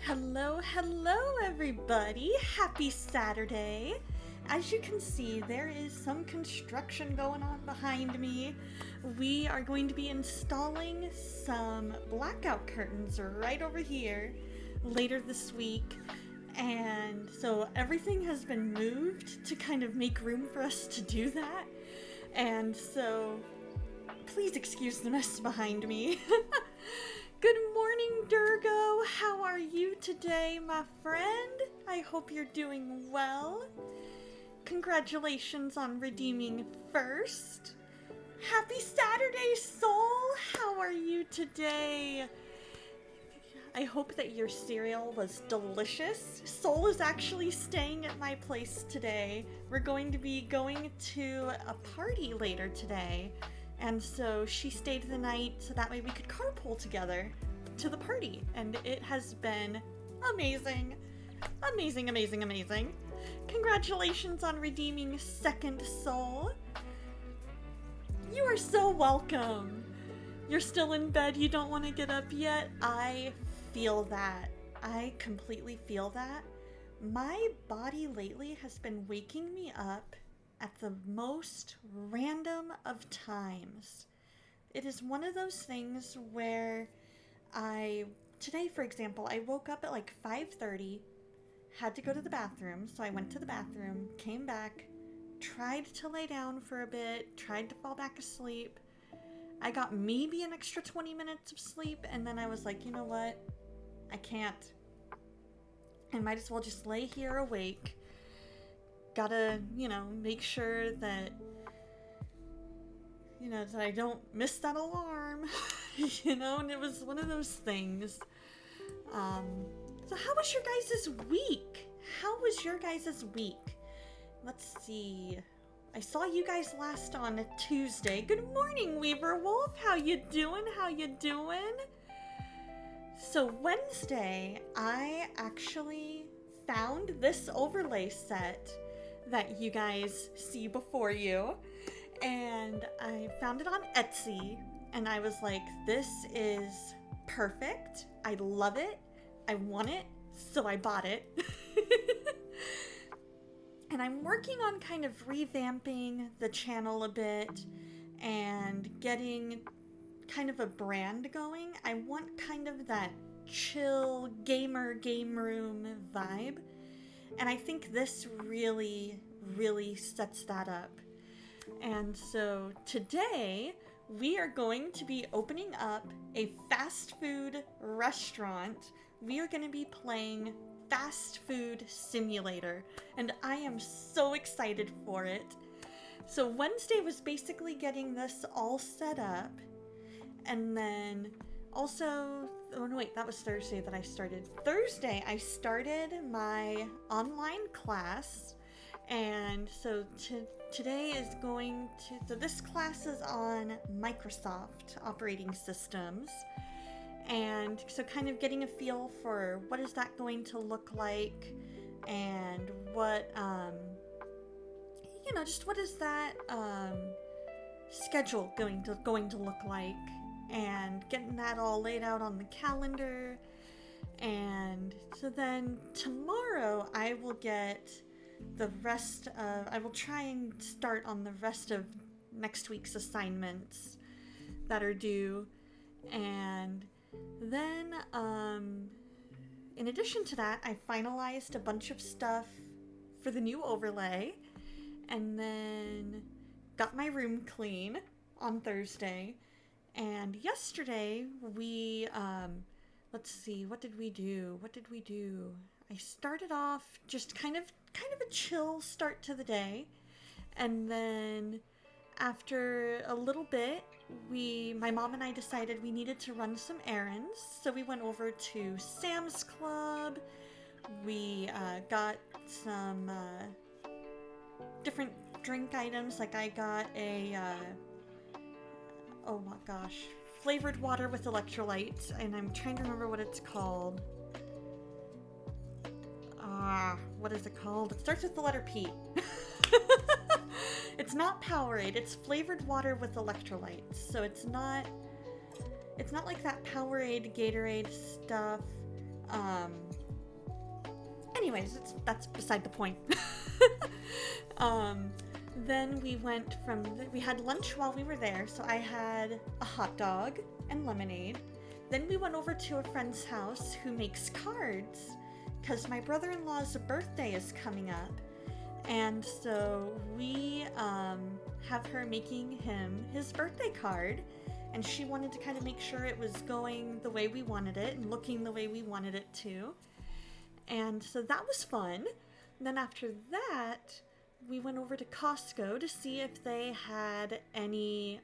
Hello, everybody. Happy Saturday. As you can see, there is some construction going on behind me. We are going to be installing some blackout curtains right over here later this week. And so everything has been moved to kind of make room for us to do that. And so please excuse the mess behind me. Good morning, Durgo. How are you today, my friend? I hope you're doing well. Congratulations on redeeming first. Happy Saturday, Soul. How are you today? I hope that your cereal was delicious. Soul is actually staying at my place today. We're going to be going to a party later today. And so she stayed the night so that way we could carpool together to the party. And it has been amazing. Amazing, amazing, amazing. Congratulations on redeeming second Soul. You are so welcome. You're still in bed, you don't want to get up yet. I feel that. I completely feel that. My body lately has been waking me up at the most random of times. It is one of those things where today for example, I woke up at like 5:30, had to go to the bathroom, so I went to the bathroom, came back, tried to lay down for a bit, tried to fall back asleep. I got maybe an extra 20 minutes of sleep, and then I was like, you know what? I can't. I might as well just lay here awake. Gotta, make sure that, that I don't miss that alarm, and it was one of those things. So how was your guys' week? How was your guys' week? Let's see. I saw you guys last on a Tuesday. Good morning, Weaver Wolf. How you doing? So Wednesday, I actually found this overlay set that you guys see before you, and I found it on Etsy, and I was like, this is perfect. I love it. I want it, so I bought it. And I'm working on kind of revamping the channel a bit and getting kind of a brand going. I want kind of that chill gamer game room vibe. And I think this really, really sets that up. And so today we are going to be opening up a fast food restaurant. We are going to be playing Fast Food Simulator, and I am so excited for it. So Wednesday was basically getting this all set up, and then also, oh no wait, that was Thursday that I started. Thursday I started my online class, and so today is so this class is on Microsoft operating systems. And so kind of getting a feel for what is that going to look like, and what, just what is that schedule going to look like, and getting that all laid out on the calendar. And so then tomorrow I will get I will try and start on the rest of next week's assignments that are due. And then, in addition to that, I finalized a bunch of stuff for the new overlay, and then got my room clean on Thursday. And yesterday we, let's see, what did we do? I started off just kind of a chill start to the day, and then after a little bit, my mom and I decided we needed to run some errands, so we went over to Sam's Club. We got some different drink items, like I got a, oh my gosh, flavored water with electrolytes, and I'm trying to remember what it's called. What is it called? It starts with the letter P. It's not Powerade, it's flavored water with electrolytes. So it's not like that Powerade, Gatorade stuff. Anyways, that's beside the point. Then we went we had lunch while we were there, so I had a hot dog and lemonade. Then we went over to a friend's house who makes cards, because my brother-in-law's birthday is coming up. And so we have her making him his birthday card, and she wanted to kind of make sure it was going the way we wanted it and looking the way we wanted it to. And so that was fun. And then after that, we went over to Costco to see if they had any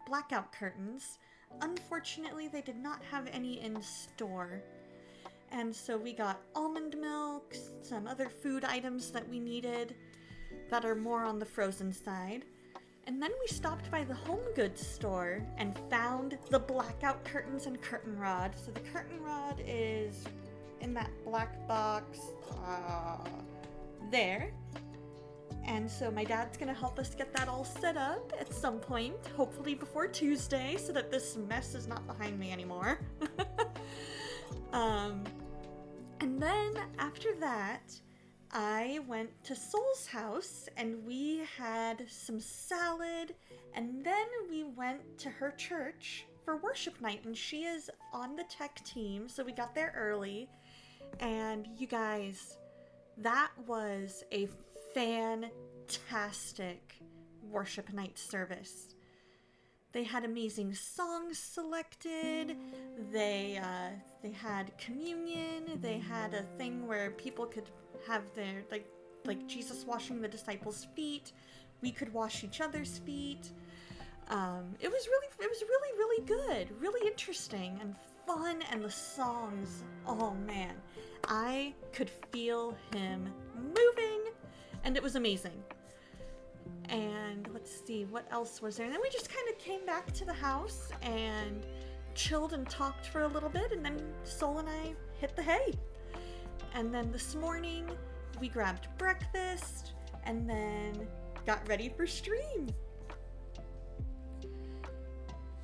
blackout curtains. Unfortunately, they did not have any in store. And so we got almond milk, some other food items that we needed that are more on the frozen side. And then we stopped by the home goods store and found the blackout curtains and curtain rod. So the curtain rod is in that black box there. And so my dad's gonna help us get that all set up at some point, hopefully before Tuesday, so that this mess is not behind me anymore. And then after that, I went to Soul's house and we had some salad, and then we went to her church for worship night, and she is on the tech team, so we got there early. And you guys, that was a fantastic worship night service. They had amazing songs selected. They had communion. They had a thing where people could have their like Jesus washing the disciples' feet. We could wash each other's feet. It was really good, really interesting and fun. And the songs, oh man, I could feel him moving, and it was amazing. And let's see, what else was there? And then we just kind of came back to the house and chilled and talked for a little bit, and then Soul and I hit the hay. And then this morning we grabbed breakfast and then got ready for stream.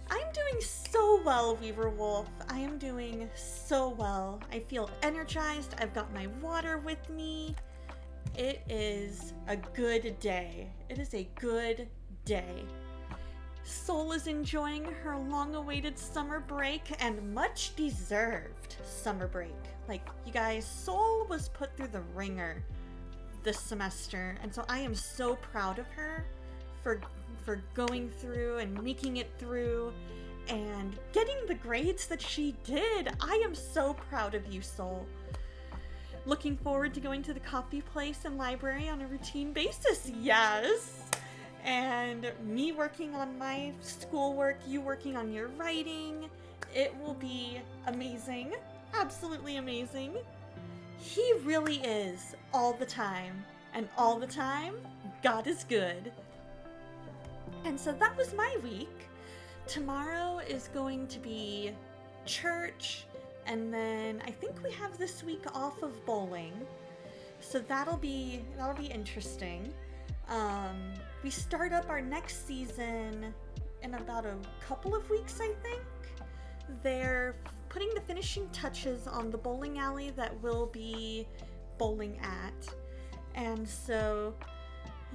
I'm doing so well, Weaver Wolf. I am doing so well. I feel energized. I've got my water with me. It is a good day. It is a good day. Soul is enjoying her long-awaited summer break, and much deserved summer break. Like, you guys, Soul was put through the ringer this semester, and so I am so proud of her for going through and making it through and getting the grades that she did. I am so proud of you, Soul. Looking forward to going to the coffee place and library on a routine basis. Yes! And me working on my schoolwork, you working on your writing. It will be amazing. Absolutely amazing. He really is all the time. And all the time, God is good. And so that was my week. Tomorrow is going to be church. And then I think we have this week off of bowling, so that'll be interesting. We start up our next season in about a couple of weeks, I think. They're putting the finishing touches on the bowling alley that we'll be bowling at. And so,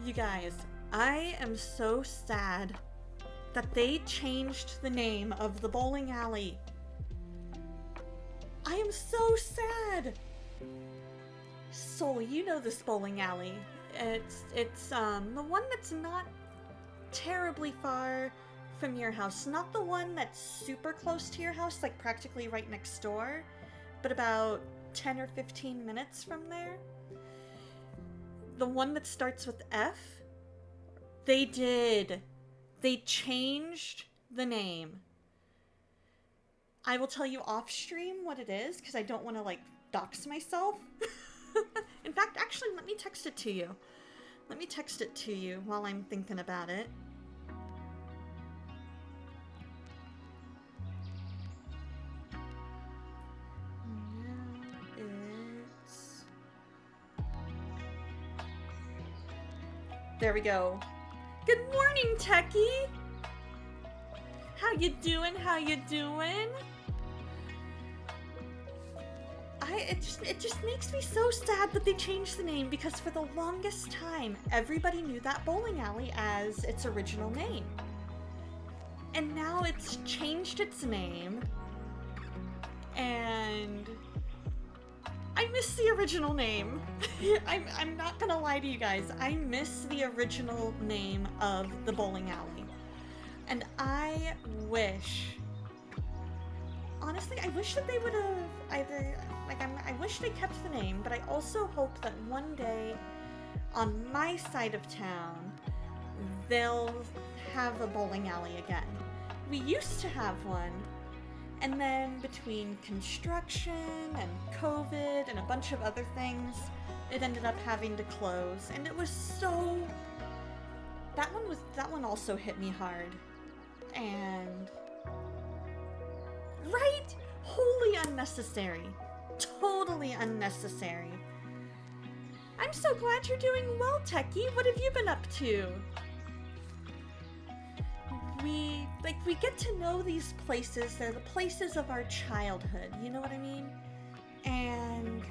you guys, I am so sad that they changed the name of the bowling alley. I am so sad. Soul, you know this bowling alley. It's the one that's not terribly far from your house. Not the one that's super close to your house, like practically right next door, but about 10 or 15 minutes from there. The one that starts with F. They changed the name. I will tell you off stream what it is, because I don't want to, like, dox myself. In fact, actually, let me text it to you. Let me text it to you while I'm thinking about it. Now it's... There we go. Good morning, Techie! How you doing? How you doing? it just makes me so sad that they changed the name, because for the longest time everybody knew that bowling alley as its original name. And now it's changed its name, and I miss the original name. I'm not gonna lie to you guys, I miss the original name of the bowling alley. And I wish, honestly, I wish that they would have either, like, I wish they kept the name, but I also hope that one day on my side of town, they'll have a bowling alley again. We used to have one, and then between construction and COVID and a bunch of other things, it ended up having to close, and it was so, that one also hit me hard. And right? Wholly unnecessary. Totally unnecessary. I'm so glad you're doing well, Techie. What have you been up to? We get to know these places. They're the places of our childhood, you know what I mean? And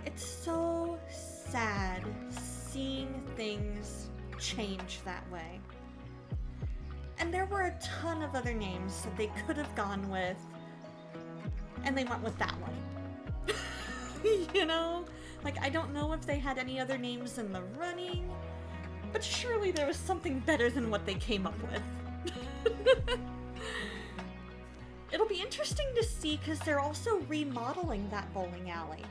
it's so sad seeing things change that way. And there were a ton of other names that they could have gone with, and they went with that one. You know? Like, I don't know if they had any other names in the running, but surely there was something better than what they came up with. It'll be interesting to see, because they're also remodeling that bowling alley.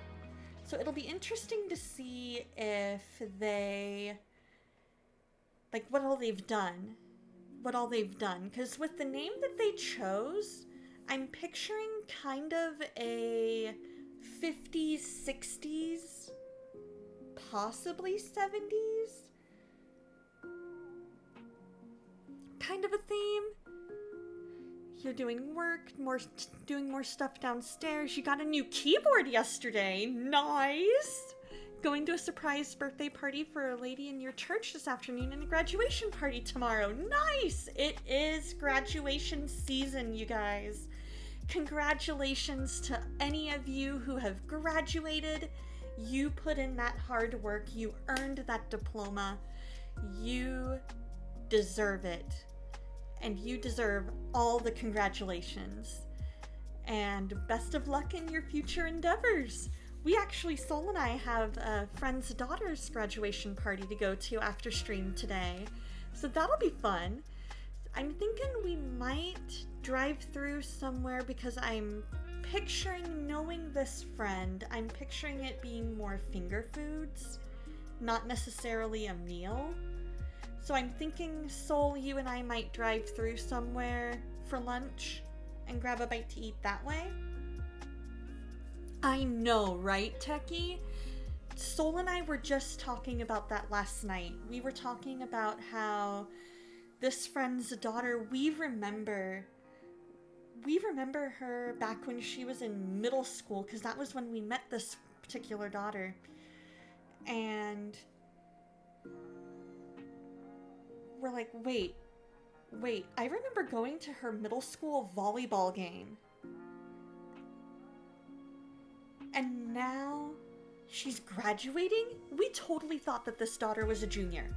So it'll be interesting to see if they, like, what all they've done. Because with the name that they chose, I'm picturing kind of a 50s, 60s, possibly 70s kind of a theme. You're doing work, doing more stuff downstairs. You got a new keyboard yesterday. Nice! Going to a surprise birthday party for a lady in your church this afternoon, and a graduation party tomorrow. Nice! It is graduation season, you guys. Congratulations to any of you who have graduated. You put in that hard work. You earned that diploma. You deserve it. And you deserve all the congratulations. And best of luck in your future endeavors. We actually, Sol and I have a friend's daughter's graduation party to go to after stream today. So that'll be fun. I'm thinking we might drive through somewhere, because I'm picturing, knowing this friend, I'm picturing it being more finger foods, not necessarily a meal. So I'm thinking, Sol, you and I might drive through somewhere for lunch and grab a bite to eat that way. I know, right, Techie? Sol and I were just talking about that last night. We were talking about how this friend's daughter, we remember her back when she was in middle school, because that was when we met this particular daughter. And we're like, wait, I remember going to her middle school volleyball game. And now she's graduating? We totally thought that this daughter was a junior.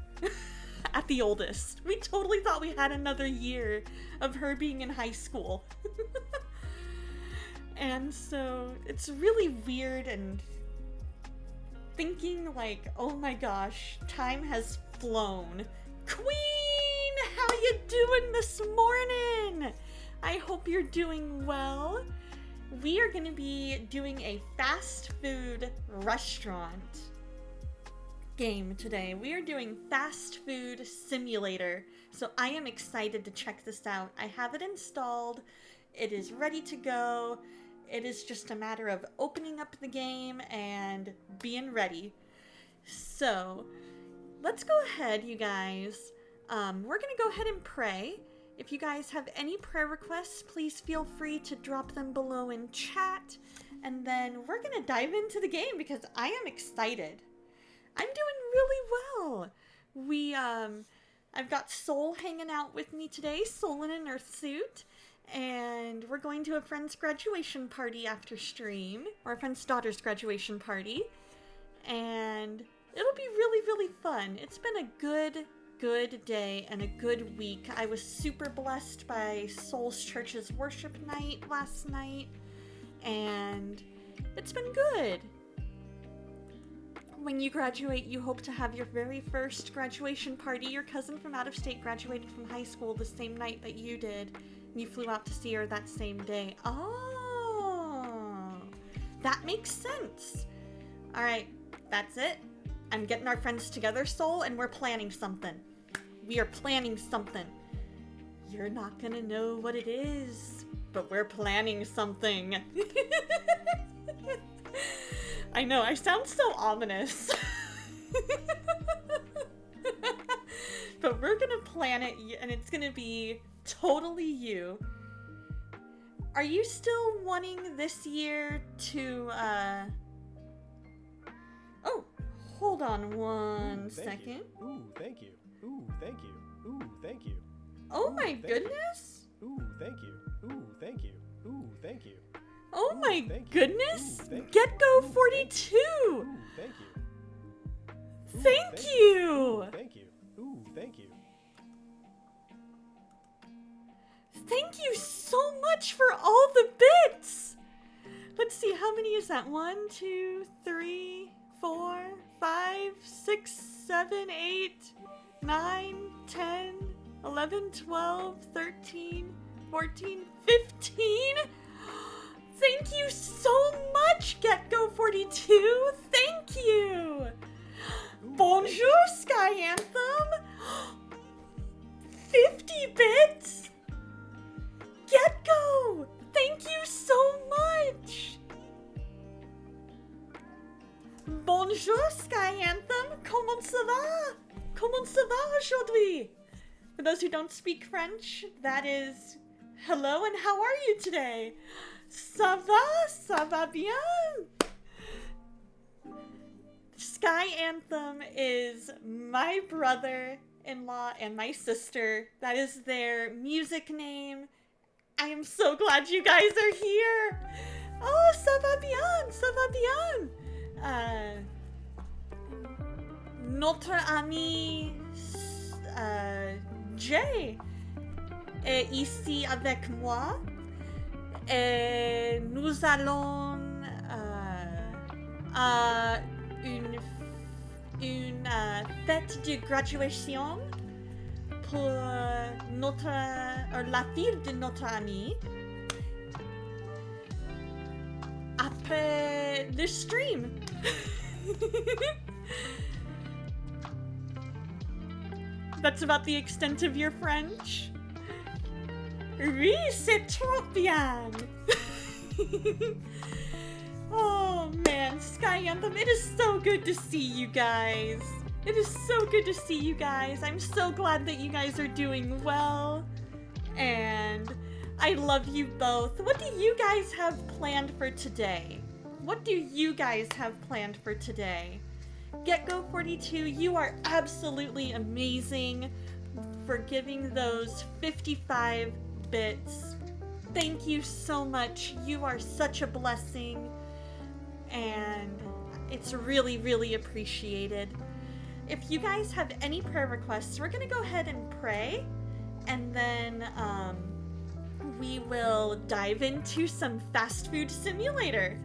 At the oldest. We totally thought we had another year of her being in high school. And so it's really weird, and thinking like, oh my gosh, time has flown. Queen, how you doing this morning? I hope you're doing well. We are going to be doing a fast food restaurant game today. We are doing Fast Food Simulator, so I am excited to check this out. I have it installed. It is ready to go. It is just a matter of opening up the game and being ready. So let's go ahead, you guys. We're gonna go ahead and pray. If you guys have any prayer requests, please feel free to drop them below in chat, and then we're gonna dive into the game, because I am excited. I'm doing really well. I've got Sol hanging out with me today, Sol in an earth suit, and and we're going to a friend's graduation party after stream, or a friend's daughter's graduation party, and it'll be really, really fun. It's been a good day and a good week. I was super blessed by Souls Church's worship night last night, and it's been good. When you graduate, you hope to have your very first graduation party. Your cousin from out of state graduated from high school the same night that you did, and you flew out to see her that same day. Oh, that makes sense. All right, that's it. I'm getting our friends together, Soul, and we're planning something. We are planning something. You're not gonna know what it is, but we're planning something. I know, I sound so ominous. But we're gonna plan it, and it's gonna be totally you. Are you still wanting this year to, Oh, hold on one second. Ooh, thank you. Ooh, thank you. Ooh, thank you. Oh my goodness! Ooh, thank you. Ooh, thank you. Ooh, thank you. Oh my goodness! Ooh, Get-Go 42! Ooh, thank you. Thank you! Thank you. Ooh, thank you. Thank you so much for all the bits! Let's see, how many is that? 1, 2, 3, 4, 5, 6, 7, 8, 9, 10, 11, 12, 13, 14, 15? Thank you so much, Get-Go 42! Thank you! Bonjour, Sky Anthem! 50 bits? Get-Go! Thank you so much! Bonjour, Sky Anthem! Comment ça va? Comment ça va aujourd'hui? For those who don't speak French, that is hello and how are you today? Ça va bien? Sky Anthem is my brother-in-law and my sister. That is their music name. I am so glad you guys are here. Oh, ça va bien, ça va bien. Notre ami Jay est ici avec moi. Et nous allons à une fête de graduation pour la fille de notre ami après le stream. That's about the extent of your French. Oui, c'est trop bien! Oh man, Sky Anthem, it is so good to see you guys. It is so good to see you guys. I'm so glad that you guys are doing well. And I love you both. What do you guys have planned for today? What do you guys have planned for today? Get-Go 42, you are absolutely amazing for giving those 55 bits. Thank you so much. You are such a blessing, and it's really, really appreciated. If you guys have any prayer requests, we're gonna go ahead and pray, and then we will dive into some fast food simulator.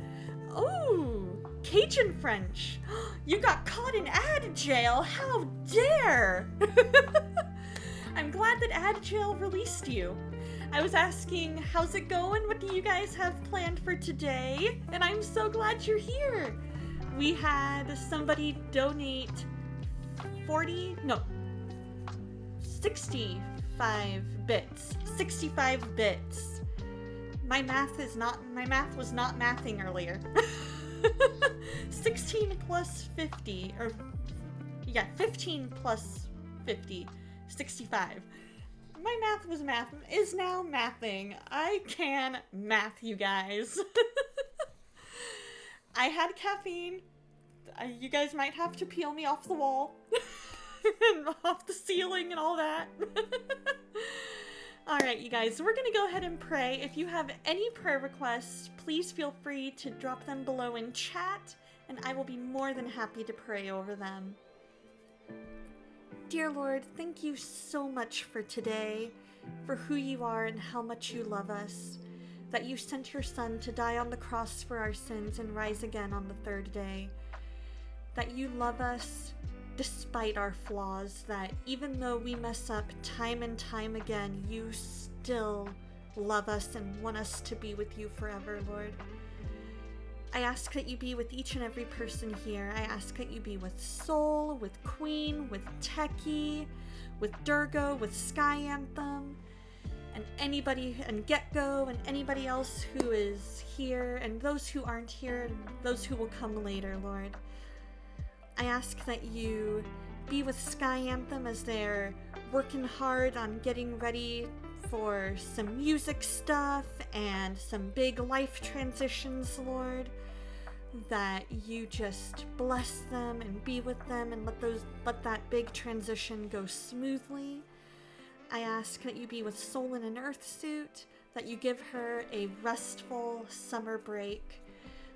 Oh, Cajun French. You got caught in ad jail. How dare! I'm glad that ad jail released you. I was asking, how's it going? What do you guys have planned for today? And I'm so glad you're here. We had somebody donate 65 bits. 65 bits. My math was not mathing earlier. 16 plus 50, or yeah, 15 plus 50, 65. My math is now mathing. I can math, you guys. I had caffeine. You guys might have to peel me off the wall and off the ceiling and all that. All right, you guys, we're going to go ahead and pray. If you have any prayer requests, please feel free to drop them below in chat, and I will be more than happy to pray over them. Dear Lord, thank you so much for today, for who you are and how much you love us, that you sent your Son to die on the cross for our sins and rise again on the third day, that you love us despite our flaws, that even though we mess up time and time again, you still love us and want us to be with you forever, Lord. I ask that you be with each and every person here. I ask that you be with Soul, with Queen, with Techie, with Durgo, with Sky Anthem, and anybody, and GetGo, and anybody else who is here, and those who aren't here, and those who will come later, Lord. I ask that you be with Sky Anthem as they're working hard on getting ready for some music stuff and some big life transitions, Lord. That you just bless them and be with them and let that big transition go smoothly. I ask that you be with Soul in an Earth suit, that you give her a restful summer break.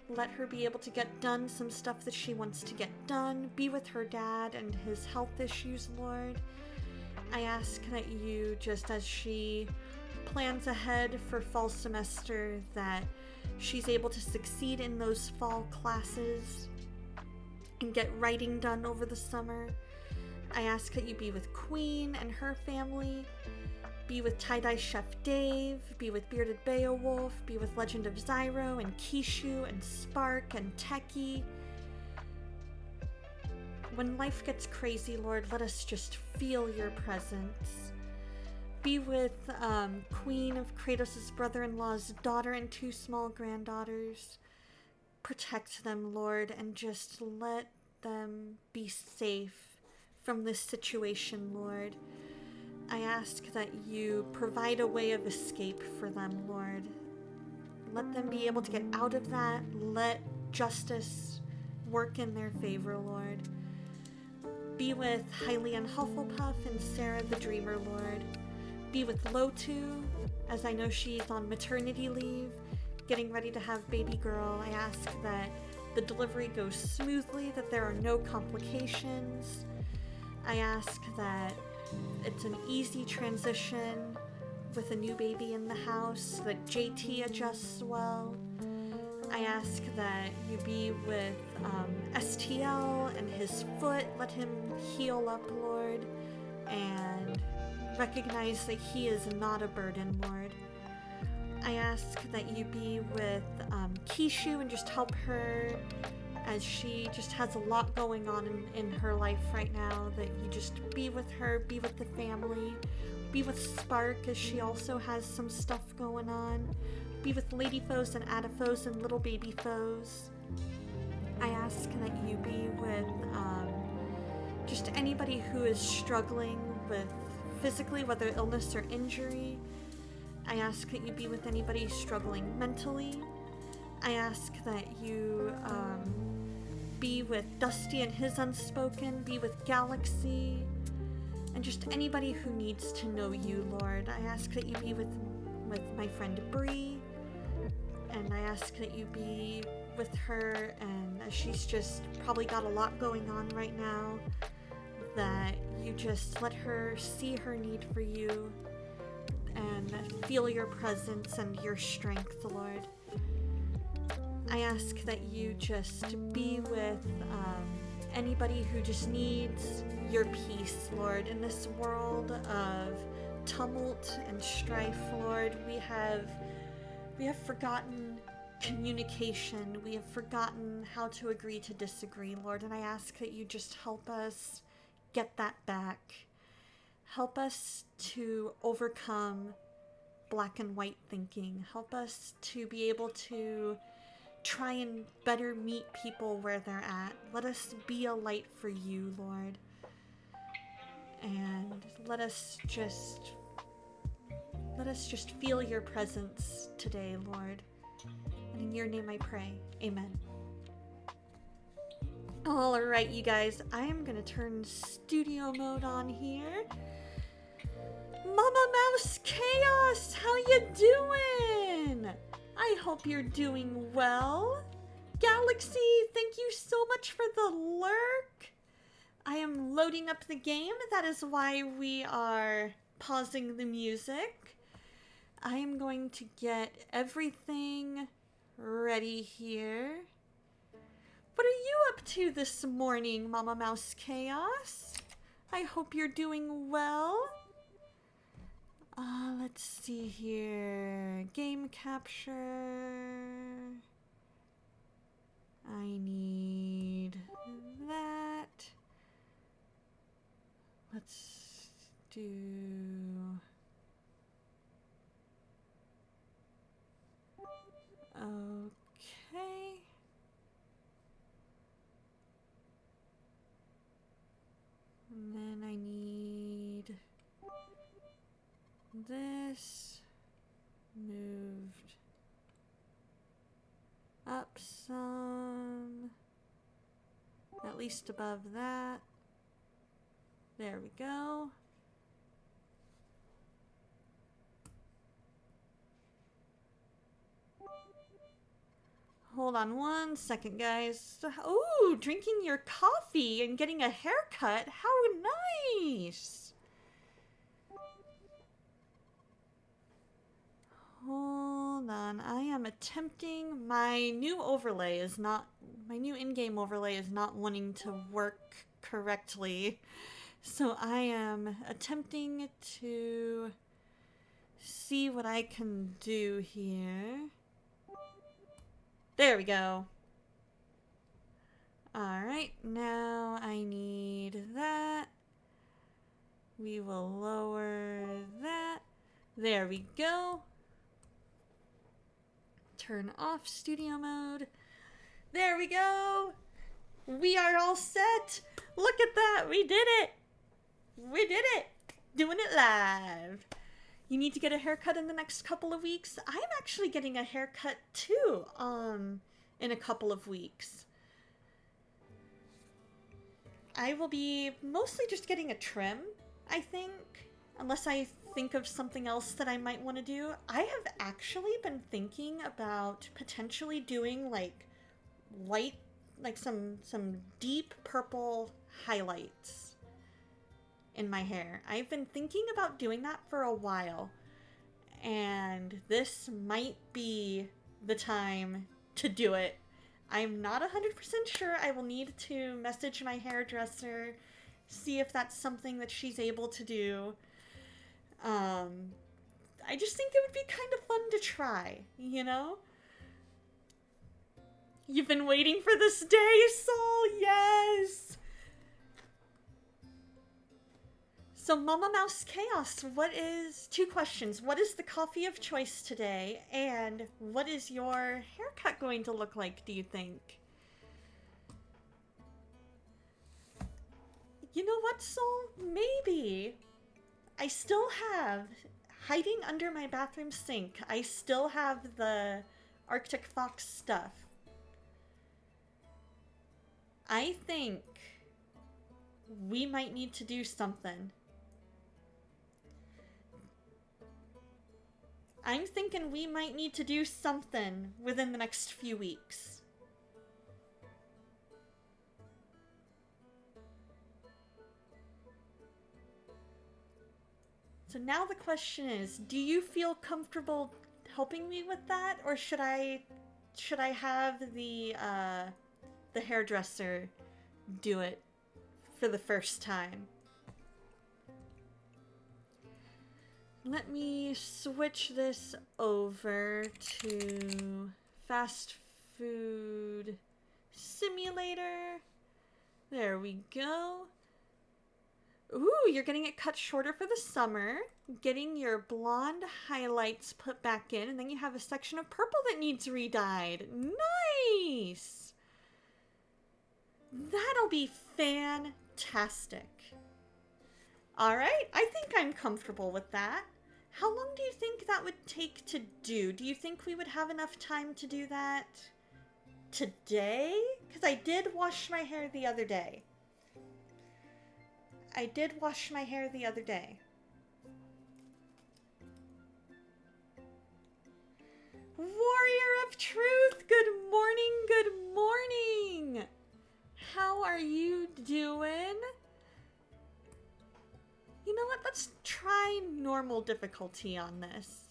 Let her be able to get done some stuff that she wants to get done. Be with her dad and his health issues, Lord. I ask that you, just as she plans ahead for fall semester, that she's able to succeed in those fall classes and get writing done over the summer. I ask that you be with Queen and her family. Be with Tie-Dye Chef Dave, be with Bearded Beowulf, be with Legend of Zyro and Kishu and Spark and Techie. When life gets crazy, Lord, let us just feel your presence. Be with Queen of Kratos' brother-in-law's daughter and 2 small granddaughters. Protect them, Lord, and just let them be safe from this situation, Lord. I ask that you provide a way of escape for them, Lord. Let them be able to get out of that. Let justice work in their favor, Lord. Be with Hylian Hufflepuff and Sarah the Dreamer, Lord. Be with Lotu, as I know she's on maternity leave, getting ready to have baby girl. I ask that the delivery goes smoothly, that there are no complications. I ask that it's an easy transition with a new baby in the house, that JT adjusts well. I ask that you be with STL and his foot. Let him heal up, Lord, and recognize that he is not a burden, Lord. I ask that you be with Kishu and just help her as she just has a lot going on in her life right now, that you just be with her, be with the family, be with Spark as she also has some stuff going on, be with Lady Foes and Adaphos and Little Baby Foes. I ask that you be with just anybody who is struggling with physically, whether illness or injury. I ask that you be with anybody struggling mentally. I ask that you be with Dusty and his Unspoken, be with Galaxy, and just anybody who needs to know you, Lord. I ask that you be with my friend Bree, and I ask that you be with her, and as she's just probably got a lot going on right now, that you just let her see her need for you and feel your presence and your strength, Lord. I ask that you just be with anybody who just needs your peace, Lord. In this world of tumult and strife, Lord, we have forgotten communication. We have forgotten how to agree to disagree, Lord, and I ask that you just help us get that back. Help us to overcome black and white thinking. Help us to be able to try and better meet people where they're at. Let us be a light for you, Lord. And let us just feel your presence today, Lord. And in your name I pray. Amen. Alright, you guys, I am going to turn studio mode on here. Mama Mouse Chaos, how you doing? I hope you're doing well. Galaxy, thank you so much for the lurk. I am loading up the game. That is why we are pausing the music. I am going to get everything ready here. What are you up to this morning, Mama Mouse Chaos? I hope you're doing well. Let's see here. Game capture. I need that. Let's do... Okay. And then I need this moved up some, at least above that. There we go. Hold on one second, guys. Ooh, drinking your coffee and getting a haircut. How nice. Hold on. I am attempting. My new in-game overlay is not wanting to work correctly. So I am attempting to see what I can do here. There we go. Alright, now I need that. We will lower that. There we go. Turn off studio mode. There we go. We are all set. Look at that. We did it. We did it. Doing it live. You need to get a haircut in the next couple of weeks. I'm actually getting a haircut too, in a couple of weeks. I will be mostly just getting a trim, I think, unless I think of something else that I might want to do. I have actually been thinking about potentially doing like light, like some deep purple highlights in my hair. I've been thinking about doing that for a while, and this might be the time to do it. I'm not 100% sure. I will need to message my hairdresser, see if that's something that she's able to do. I just think it would be kind of fun to try, you know? You've been waiting for this day, Soul! Yes! So, Mama Mouse Chaos, two questions. What is the coffee of choice today? And what is your haircut going to look like, do you think? You know what, Soul? Maybe. I still have, hiding under my bathroom sink, I still have the Arctic Fox stuff. I think we might need to do something. I'm thinking we might need to do something within the next few weeks. So now the question is, do you feel comfortable helping me with that, or should I have the hairdresser do it for the first time? Let me switch this over to Fast Food Simulator. There we go. Ooh, you're getting it cut shorter for the summer, getting your blonde highlights put back in, and then you have a section of purple that needs re-dyed. Nice! That'll be fantastic. Alright, I think I'm comfortable with that. How long do you think that would take to do? Do you think we would have enough time to do that today? Because I did wash my hair the other day. Warrior of Truth, good morning, good morning. How are you doing? You know what, let's try normal difficulty on this.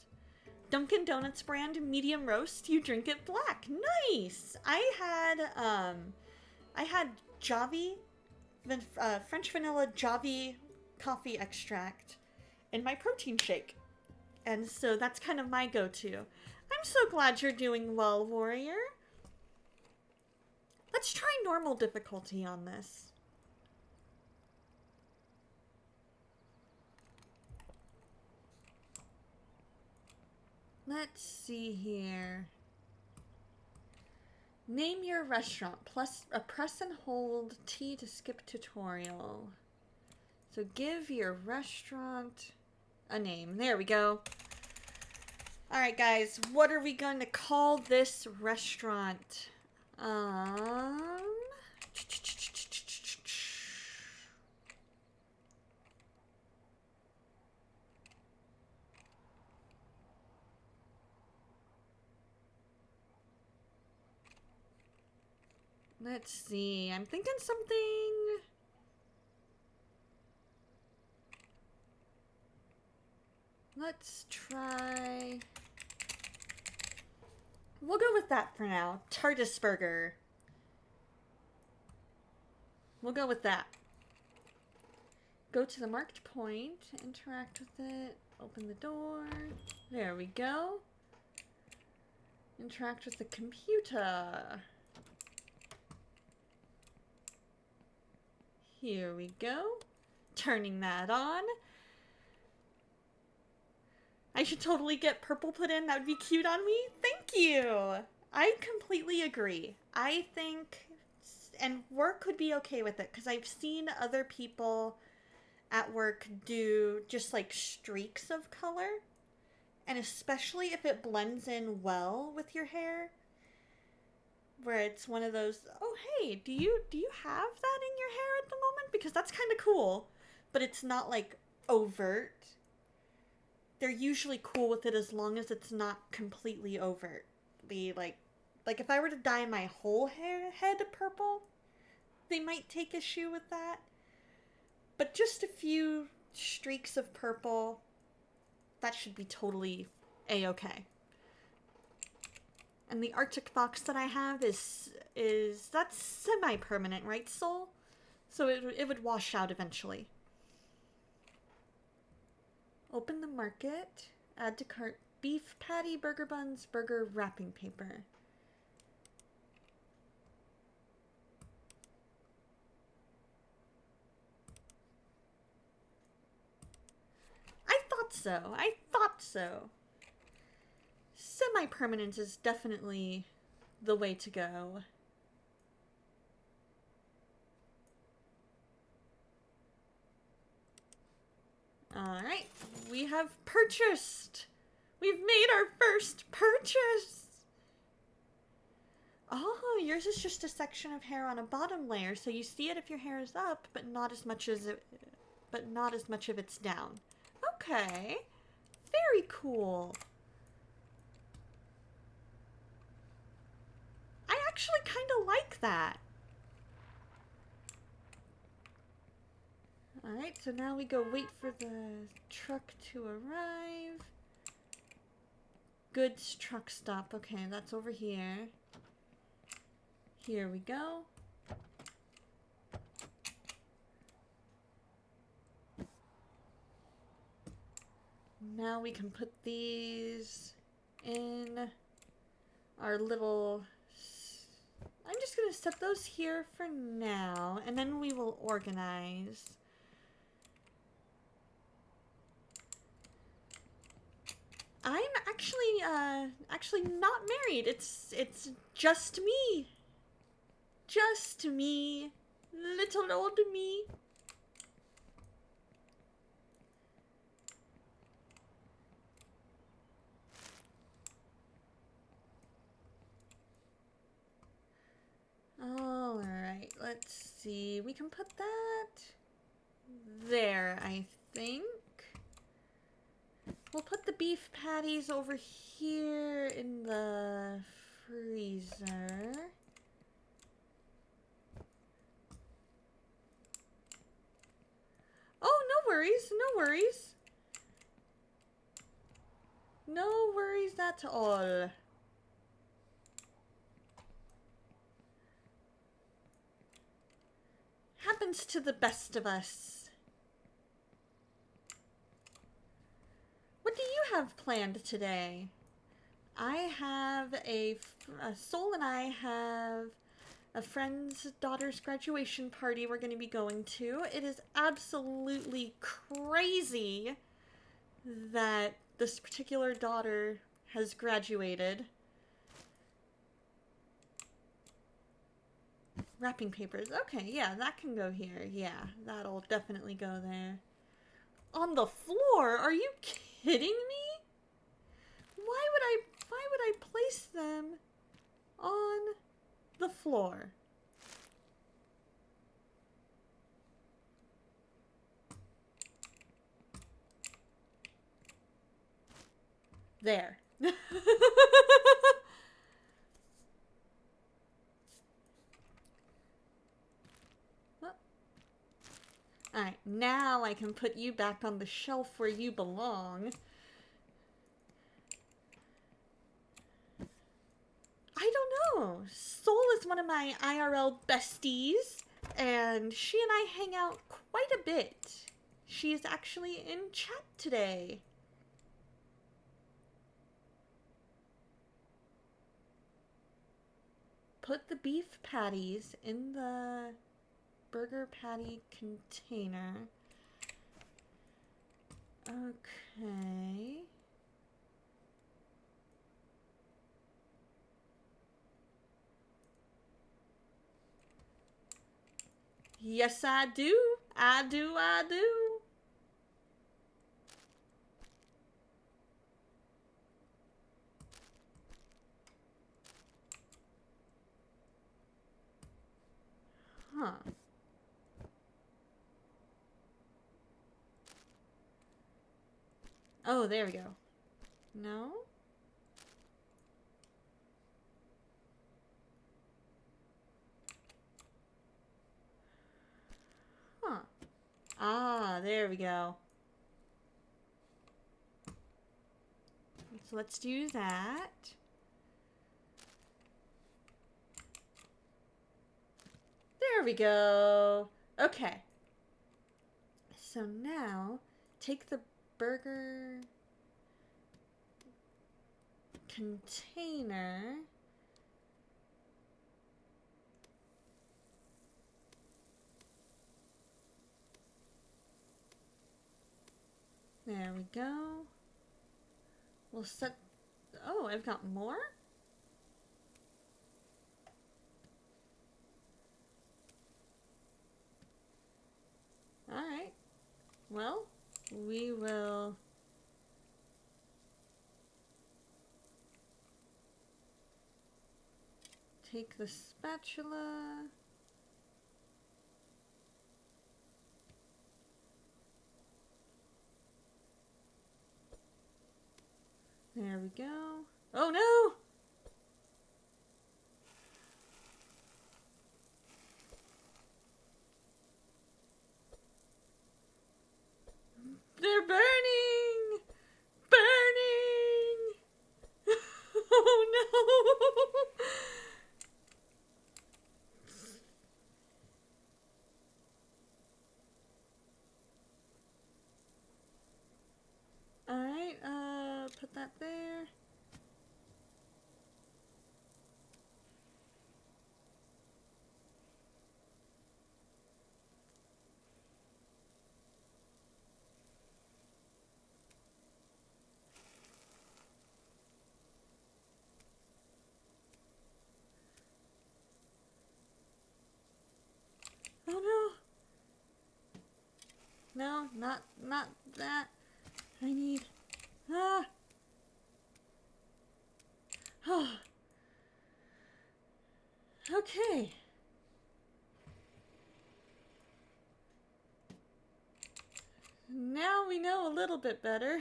Dunkin' Donuts brand medium roast, you drink it black. Nice! I had Javi, French vanilla Javi coffee extract in my protein shake. And so that's kind of my go-to. I'm so glad you're doing well, Warrior. Let's try normal difficulty on this. Let's see here. Name your restaurant, plus a press and hold T to skip tutorial. So give your restaurant a name. There we go. Alright guys, what are we going to call this restaurant? Let's see, I'm thinking something. Let's try. We'll go with that for now. TARDIS Burger. We'll go with that. Go to the marked point, interact with it, open the door. There we go. Interact with the computer. Here we go. Turning that on. I should totally get purple put in. That would be cute on me. Thank you. I completely agree. I think, and work would be okay with it, because I've seen other people at work do just like streaks of color. And especially if it blends in well with your hair. Where it's one of those, oh hey, do you have that in your hair at the moment? Because that's kind of cool, but it's not like overt. They're usually cool with it as long as it's not completely overtly like if I were to dye my whole head purple, they might take issue with that. But just a few streaks of purple, that should be totally a-okay. And the Arctic Fox that I have is that's semi-permanent, right, Soul? So it would wash out eventually. Open the market. Add to cart. Beef patty, burger buns, burger wrapping paper. I thought so. I thought so. Semi-permanent is definitely the way to go. Alright, we have purchased! We've made our first purchase! Oh, yours is just a section of hair on a bottom layer, so you see it if your hair is up, but not as much of it's down. Okay, very cool. I actually kind of like that. Alright, so now we go wait for the truck to arrive. Goods truck stop. Okay, that's over here. Here we go. Now we can put these in our little... I'm just going to set those here for now, and then we will organize. I'm actually not married. It's just me. Just me. Little old me. Alright, let's see. We can put that there, I think. we'll put the beef patties over here in the freezer. Oh, no worries, no worries. No worries at all. Happens to the best of us. What do you have planned today? I have Soul and I have a friend's daughter's graduation party we're going to be going to. It is absolutely crazy that this particular daughter has graduated. Wrapping papers. Okay, yeah, that can go here. Yeah, that'll definitely go there. On the floor? Are you kidding me? Why would I place them on the floor? There. Alright, now I can put you back on the shelf where you belong. I don't know. Soul is one of my IRL besties, and she and I hang out quite a bit. She's actually in chat today. Put the beef patties in the burger patty container. Okay. Yes, I do. I do. Huh. Oh, there we go. No? Huh. Ah, there we go. So let's do that. There we go. Okay. So now, take the burger container. There we go. We'll set... Oh, I've got more? Alright. Well, we will... take the spatula... There we go. Oh no! They're burning! Burning! Oh no! Alright, put that there. Oh no! No, not that. I need... Ah! Oh. Okay. Now we know a little bit better.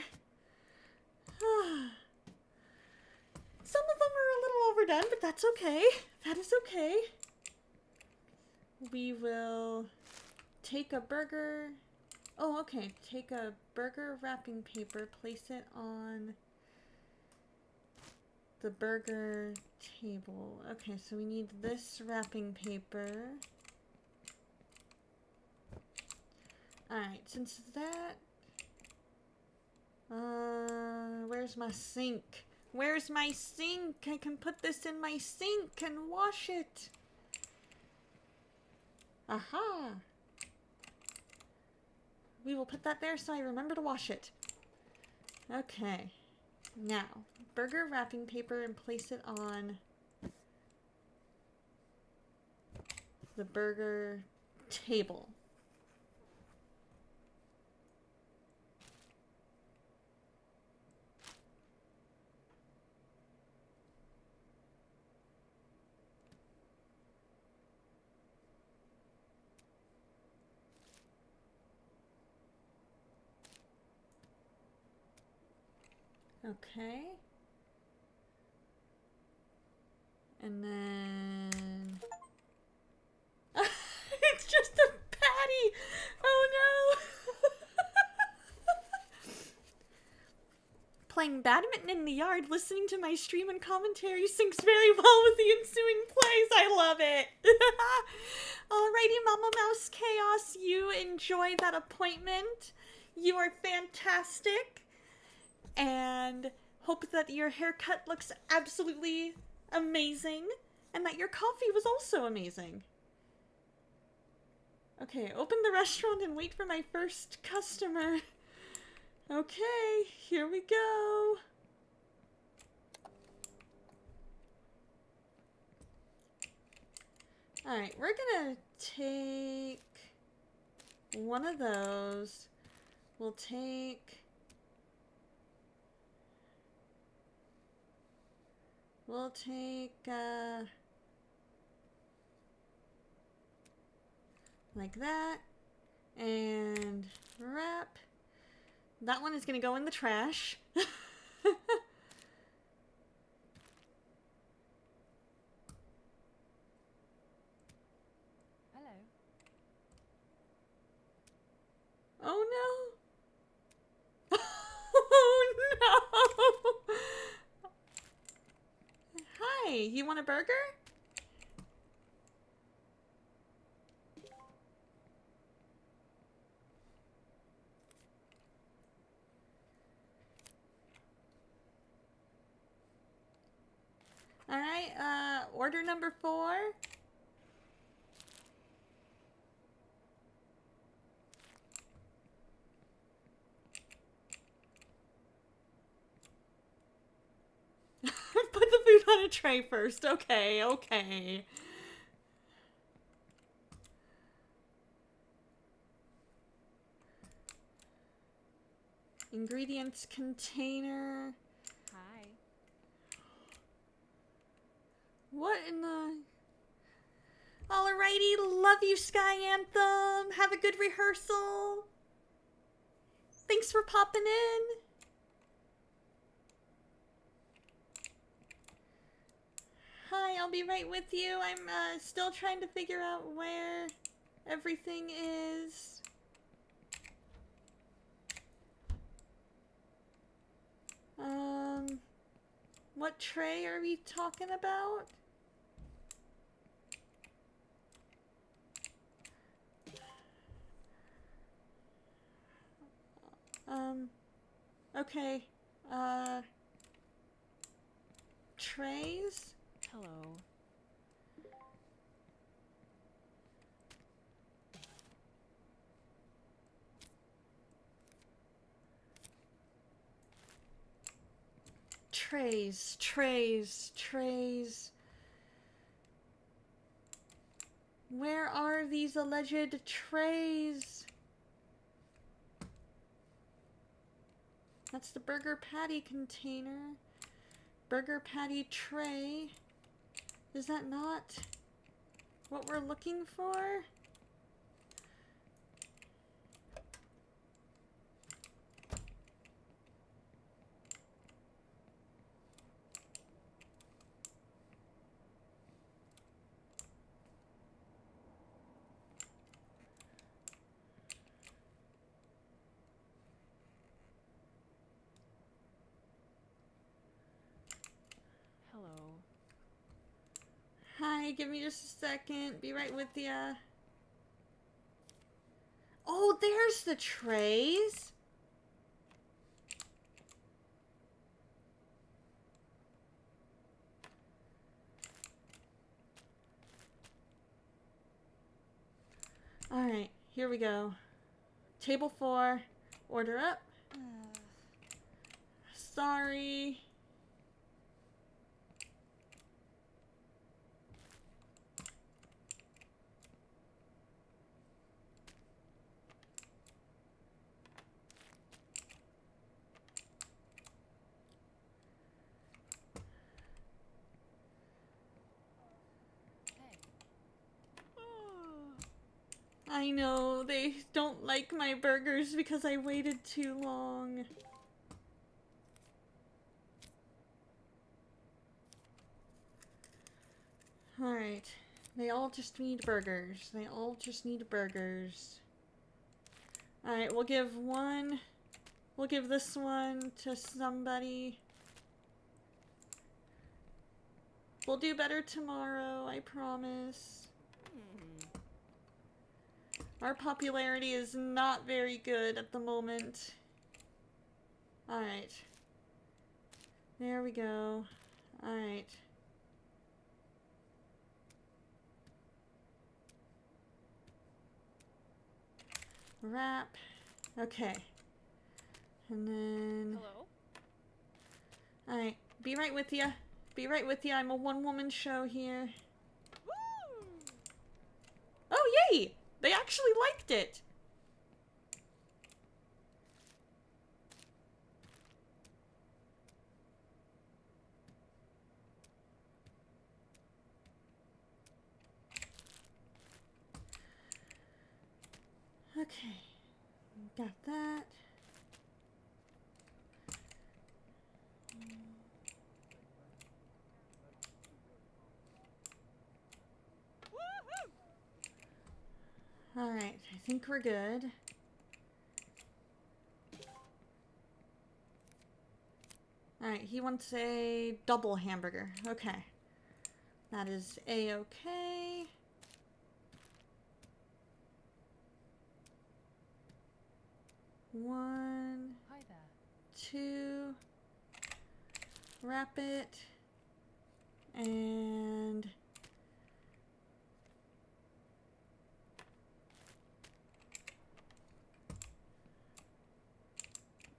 Some of them are a little overdone, but that's okay. That is okay. We will take a burger. Oh, okay. Take a burger wrapping paper, place it on the burger table. Okay, so we need this wrapping paper. Alright, since that... where's my sink? Where's my sink? I can put this in my sink and wash it. Aha! We will put that there so I remember to wash it. Okay. Now, burger wrapping paper and place it on the burger table. Okay. And then... it's just a patty! Oh no! Playing badminton in the yard, listening to my stream and commentary syncs very well with the ensuing plays. I love it! Alrighty, Mama Mouse Chaos, you enjoy that appointment. You are fantastic. And hope that your haircut looks absolutely amazing and that your coffee was also amazing. Okay, open the restaurant and wait for my first customer. Okay, here we go. Alright, we're gonna take one of those. We'll take... like that, and wrap. That one is gonna go in the trash. Hello. Oh no! Oh no! Hi, you want a burger? Alright, order number 4. Put the food on a tray first. Okay, okay. Ingredients container. Hi. What in the... Alrighty, love you, Sky Anthem. Have a good rehearsal. Thanks for popping in. Hi, I'll be right with you. I'm still trying to figure out where everything is. What tray are we talking about? Okay. Trays? Hello. Trays, trays, trays. Where are these alleged trays? That's the burger patty container. Burger patty tray. Is that not what we're looking for? Hi, give me just a second. Be right with ya. Oh, there's the trays. Alright, here we go. Table 4. Order up. Sorry. I know, they don't like my burgers because I waited too long. Alright. They all just need burgers. They all just need burgers. Alright, we'll give this one to somebody. We'll do better tomorrow, I promise. Our popularity is not very good at the moment. Alright. There we go. Alright. Wrap. Okay. And then... Hello? Alright. Be right with ya. Be right with ya. I'm a one-woman show here. Woo! Oh, yay! They actually liked it! Okay. Got that. Woohoo! Alright, I think we're good. Alright, he wants a double hamburger. Okay. That is a-okay. One, Hi there. 2. Wrap it. And...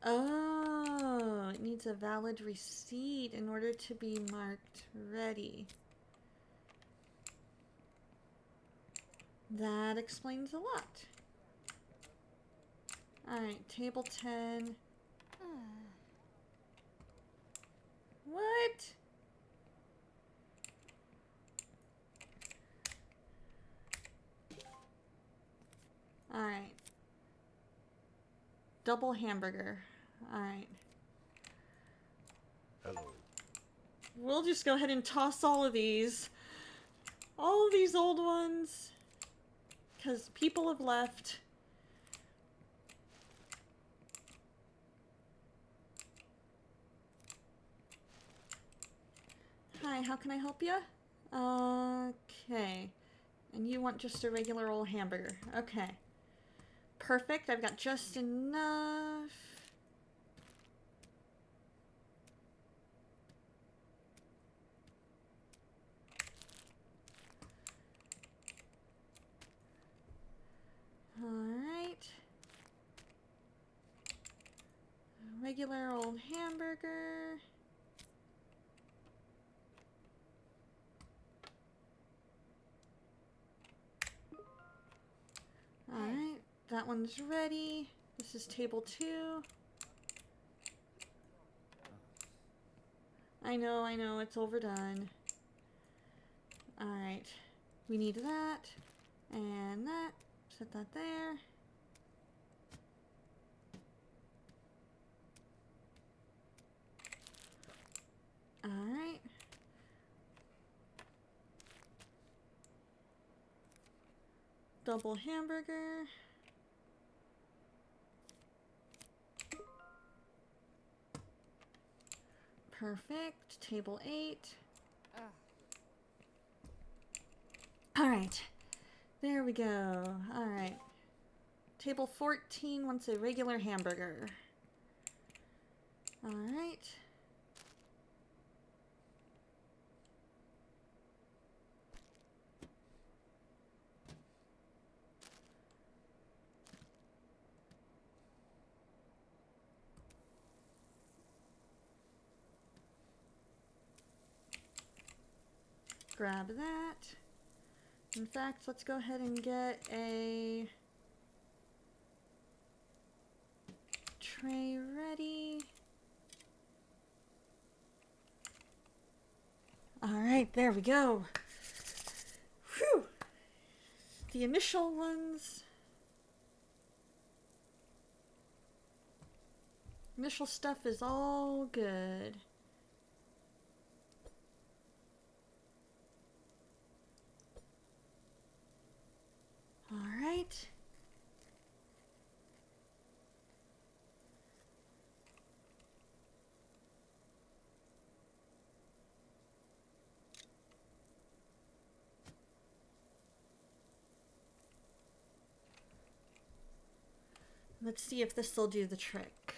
oh, it needs a valid receipt in order to be marked ready. That explains a lot. Alright, table 10. What? Alright. Double hamburger. Alright. Hello. We'll just go ahead and toss all of these. All of these old ones. Because people have left. Hi, how can I help you? Okay. And you want just a regular old hamburger. Okay. Perfect, I've got just enough. Alright. Regular old hamburger. Alright, that one's ready. This is table 2. I know, it's overdone. Alright, we need that, and that. Set that there. Alright. Double hamburger. Perfect. Table 8. Alright. There we go. Alright. Table 14 wants a regular hamburger. Alright. Grab that. In fact, let's go ahead and get a tray ready. Alright, there we go. Whew! The initial ones. Initial stuff is all good. Alright. Let's see if this will do the trick.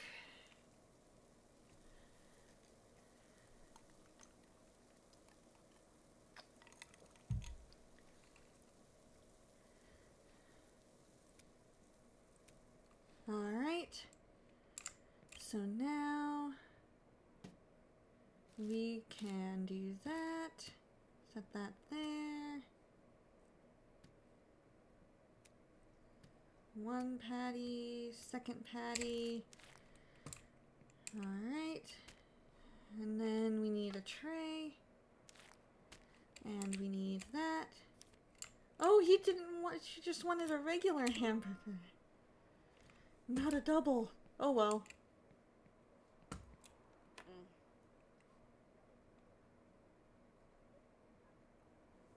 Alright. So now we can do that. Set that there. One patty, second patty. Alright. And then we need a tray. And we need that. Oh, he didn't want, she just wanted a regular hamburger. Not a double. Oh well.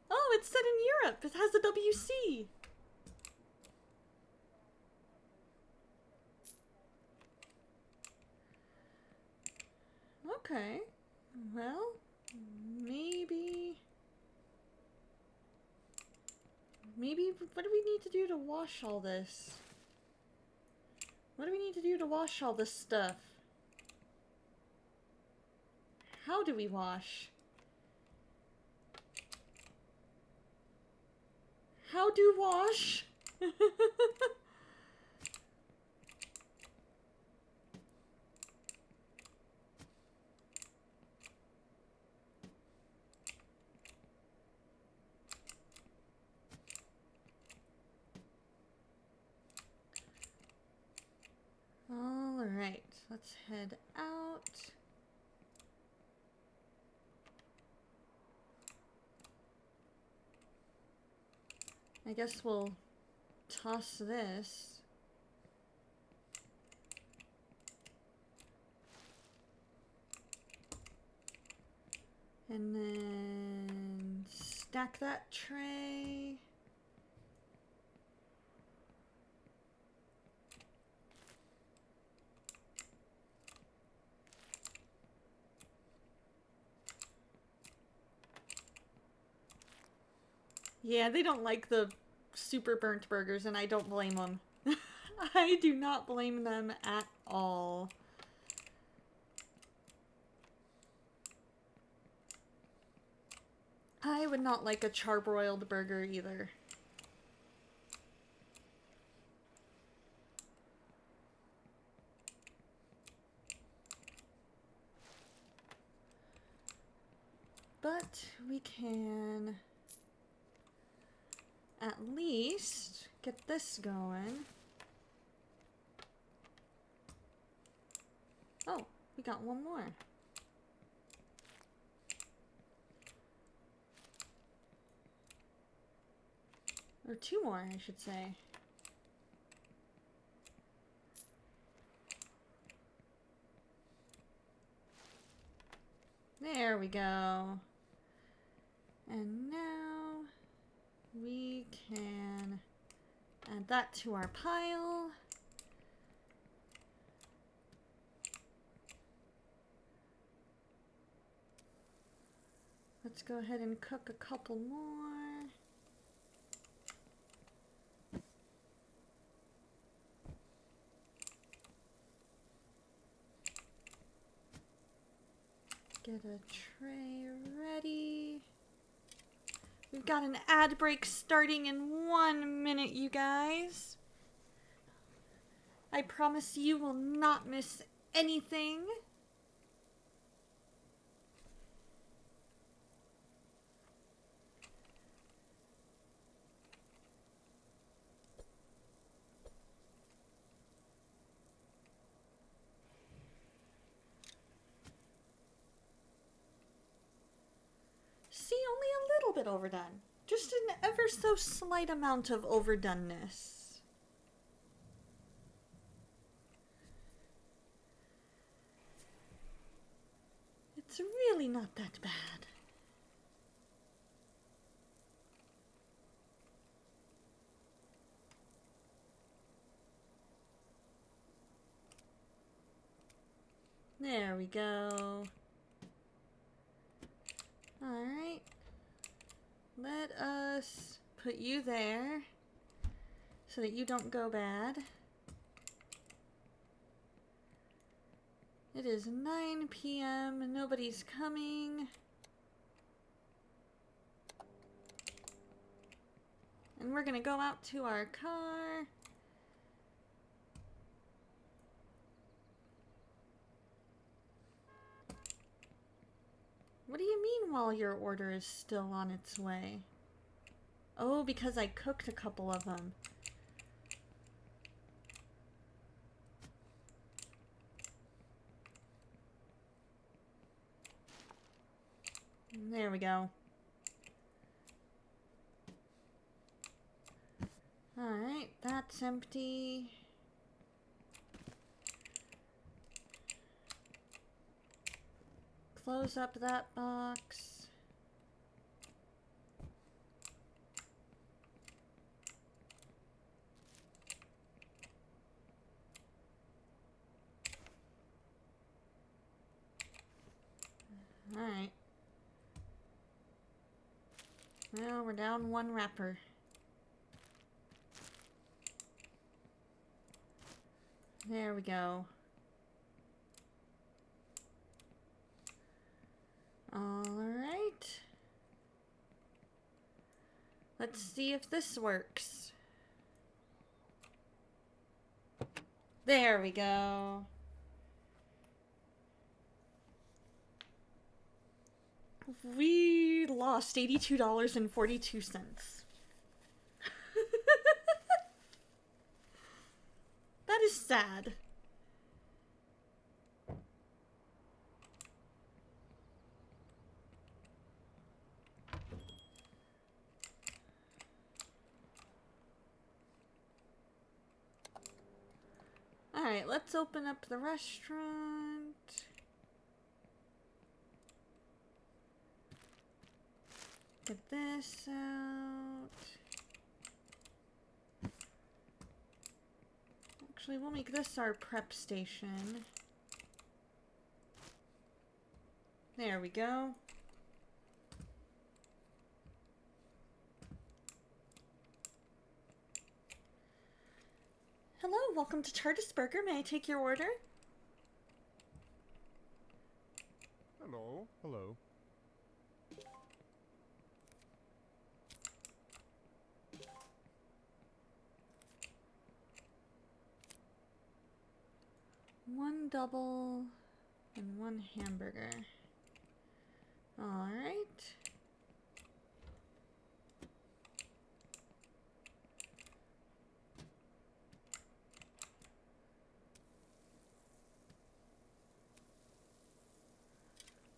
Oh, it's set in Europe. It has a WC. Okay. Well, maybe... what do we need to do to wash all this? What do we need to do to wash all this stuff? How do we wash? How do wash? Alright, let's head out. I guess we'll toss this. And then stack that tray. Yeah, they don't like the super burnt burgers, and I don't blame them. I do not blame them at all. I would not like a charbroiled burger either. But we can at least get this going. Oh, we got one more. Or two more, I should say. There we go. And now we can add that to our pile. Let's go ahead and cook a couple more. Get a tray ready. We've got an ad break starting in 1 minute, you guys. I promise you will not miss anything. See, only a little bit overdone. Just an ever so slight amount of overdoneness. It's really not that bad. There we go. Alright. Let us put you there so that you don't go bad. It is 9 p.m. and nobody's coming. And we're gonna go out to our car. What do you mean while your order is still on its way? Oh, because I cooked a couple of them. There we go. Alright, that's empty. Close up that box. Alright. Well, we're down one wrapper. There we go. Alright. Let's see if this works. There we go. We lost $82.42. That is sad. Alright, let's open up the restaurant. Get this out. Actually, we'll make this our prep station. There we go. Hello, welcome to Chartis Burger. May I take your order? Hello. Hello. One double and one hamburger. All right.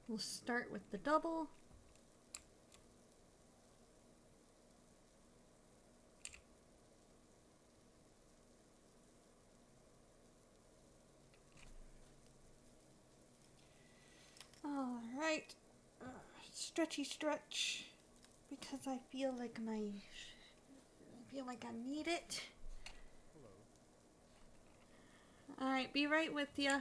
We'll start with the double. All right. Stretchy stretch because I feel like I need it. Hello. All right, be right with ya.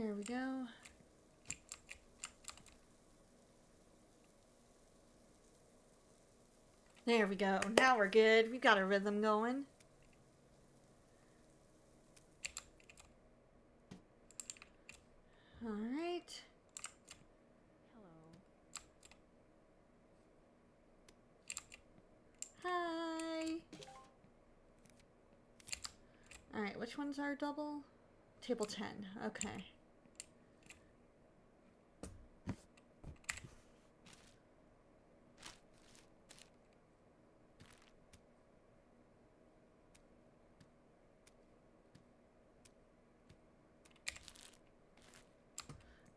There we go. There we go. Now we're good. We've got a rhythm going. All right. Hello. Hi. All right, which one's our double? Table 10. Okay.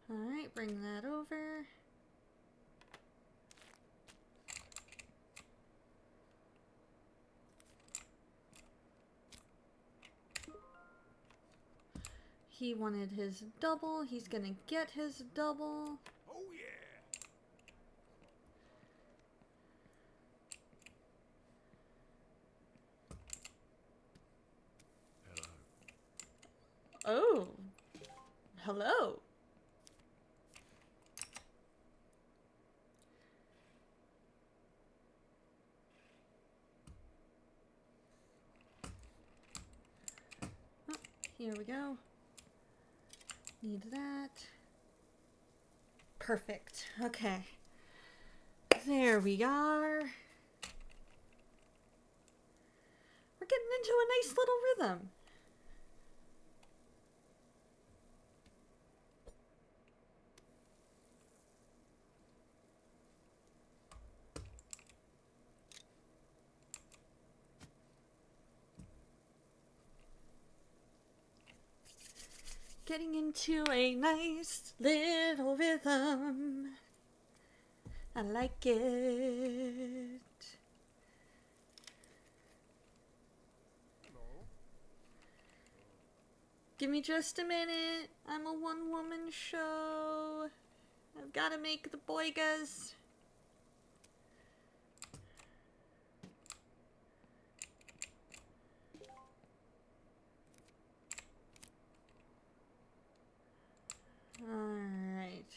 All right, bring that over. He wanted his double. He's gonna get his double. Oh yeah! Hello. Oh. Hello. Oh, here we go. Need that. Perfect. Okay. There we are. We're getting into a nice little rhythm. Getting into a nice little rhythm. I like it. Hello. Give me just a minute. I'm a one-woman show. I've got to make the boigas. Alright.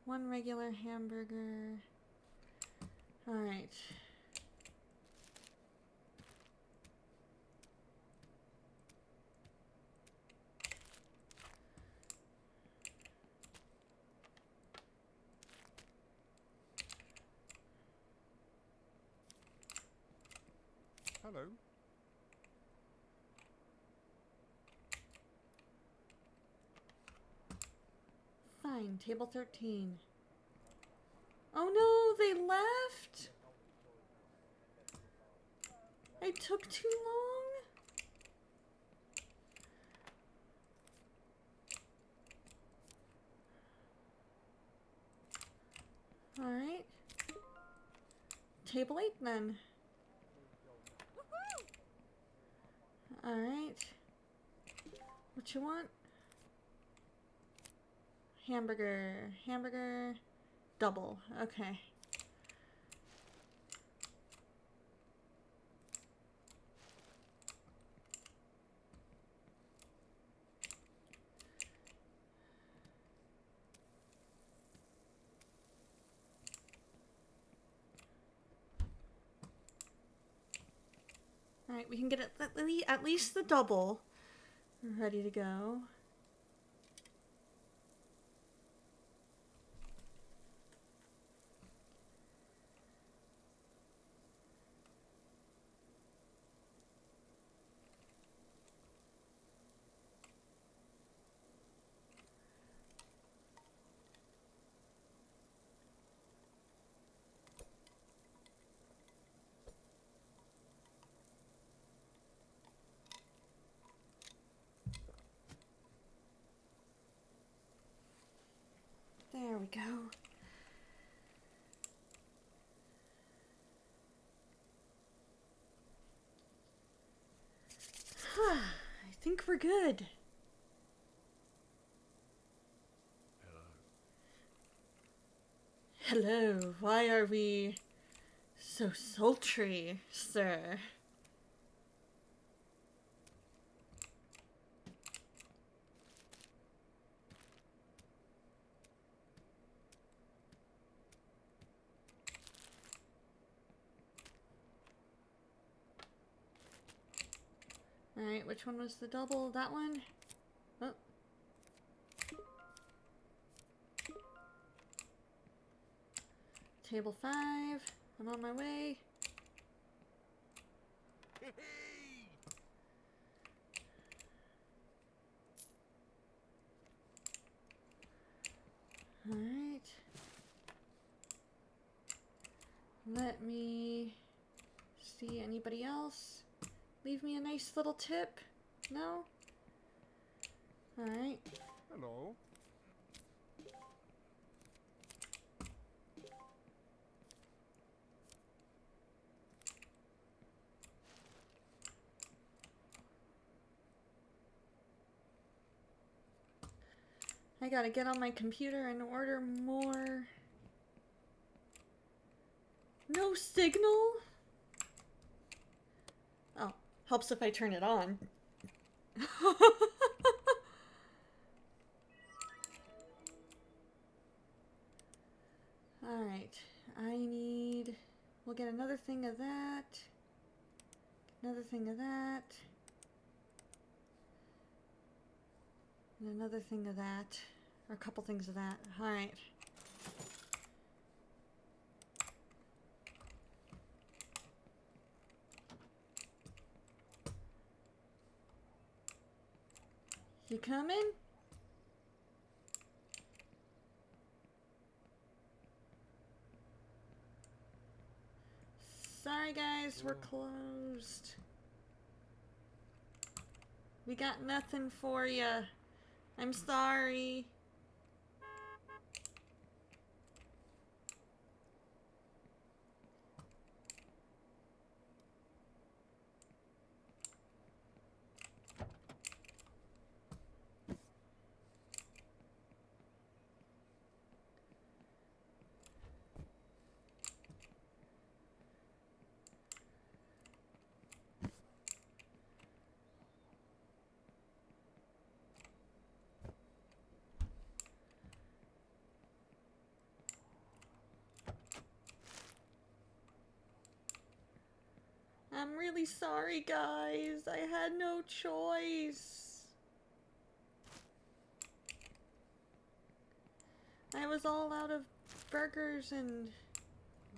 One regular hamburger. Alright. Hello. Fine, table 13. Oh no, they left? I took too long? Alright. Table 8 then. Alright. What you want? Hamburger. Hamburger. Double. Okay. Alright, we can get it at least the double ready to go. There we go. I think we're good. Hello. Hello, why are we so sultry, sir? Alright, which one was the double? That one? Oh. Table 5. I'm on my way. Alright. Let me see anybody else. Leave me a nice little tip. No? Alright. Hello. I gotta get on my computer and order more. No signal? Oh, helps if I turn it on. Alright, we'll get another thing of that. Another thing of that. And another thing of that. Or a couple things of that. Alright. You coming? Sorry guys, we're closed. We got nothing for you. I'm sorry. I'm really sorry, guys. I had no choice. I was all out of burgers and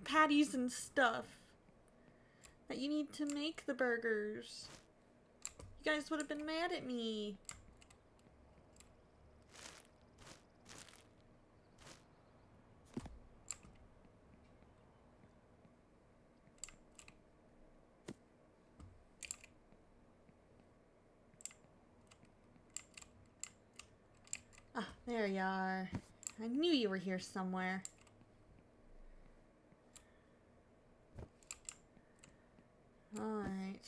patties and stuff that you need to make the burgers. You guys would have been mad at me. Ah, there you are. I knew you were here somewhere. Alright.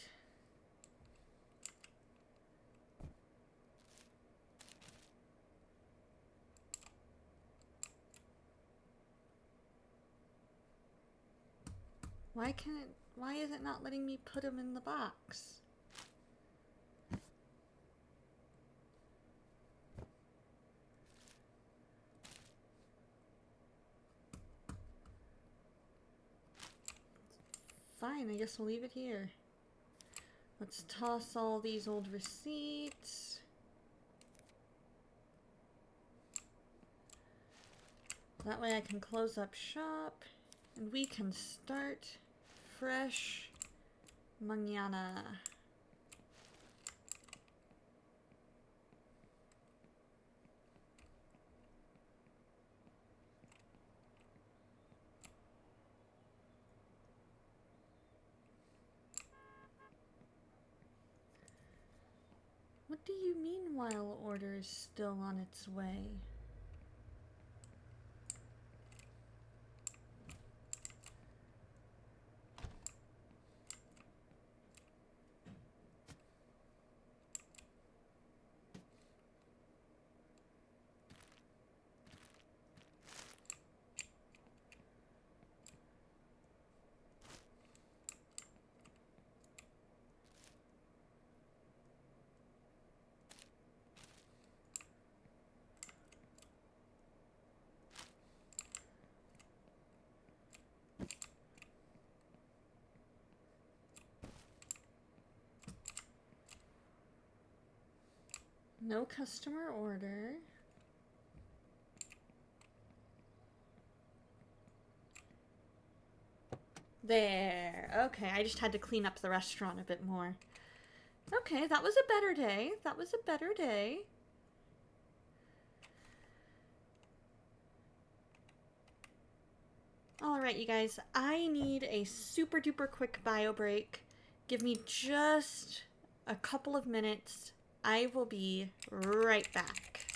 Why is it not letting me put them in the box? Fine, I guess we'll leave it here. Let's toss all these old receipts. That way I can close up shop and we can start fresh mañana. What do you mean while order is still on its way? No customer order. There. Okay, I just had to clean up the restaurant a bit more. Okay, that was a better day. That was a better day. Alright, you guys. I need a super duper quick bio break. Give me just a couple of minutes. I will be right back.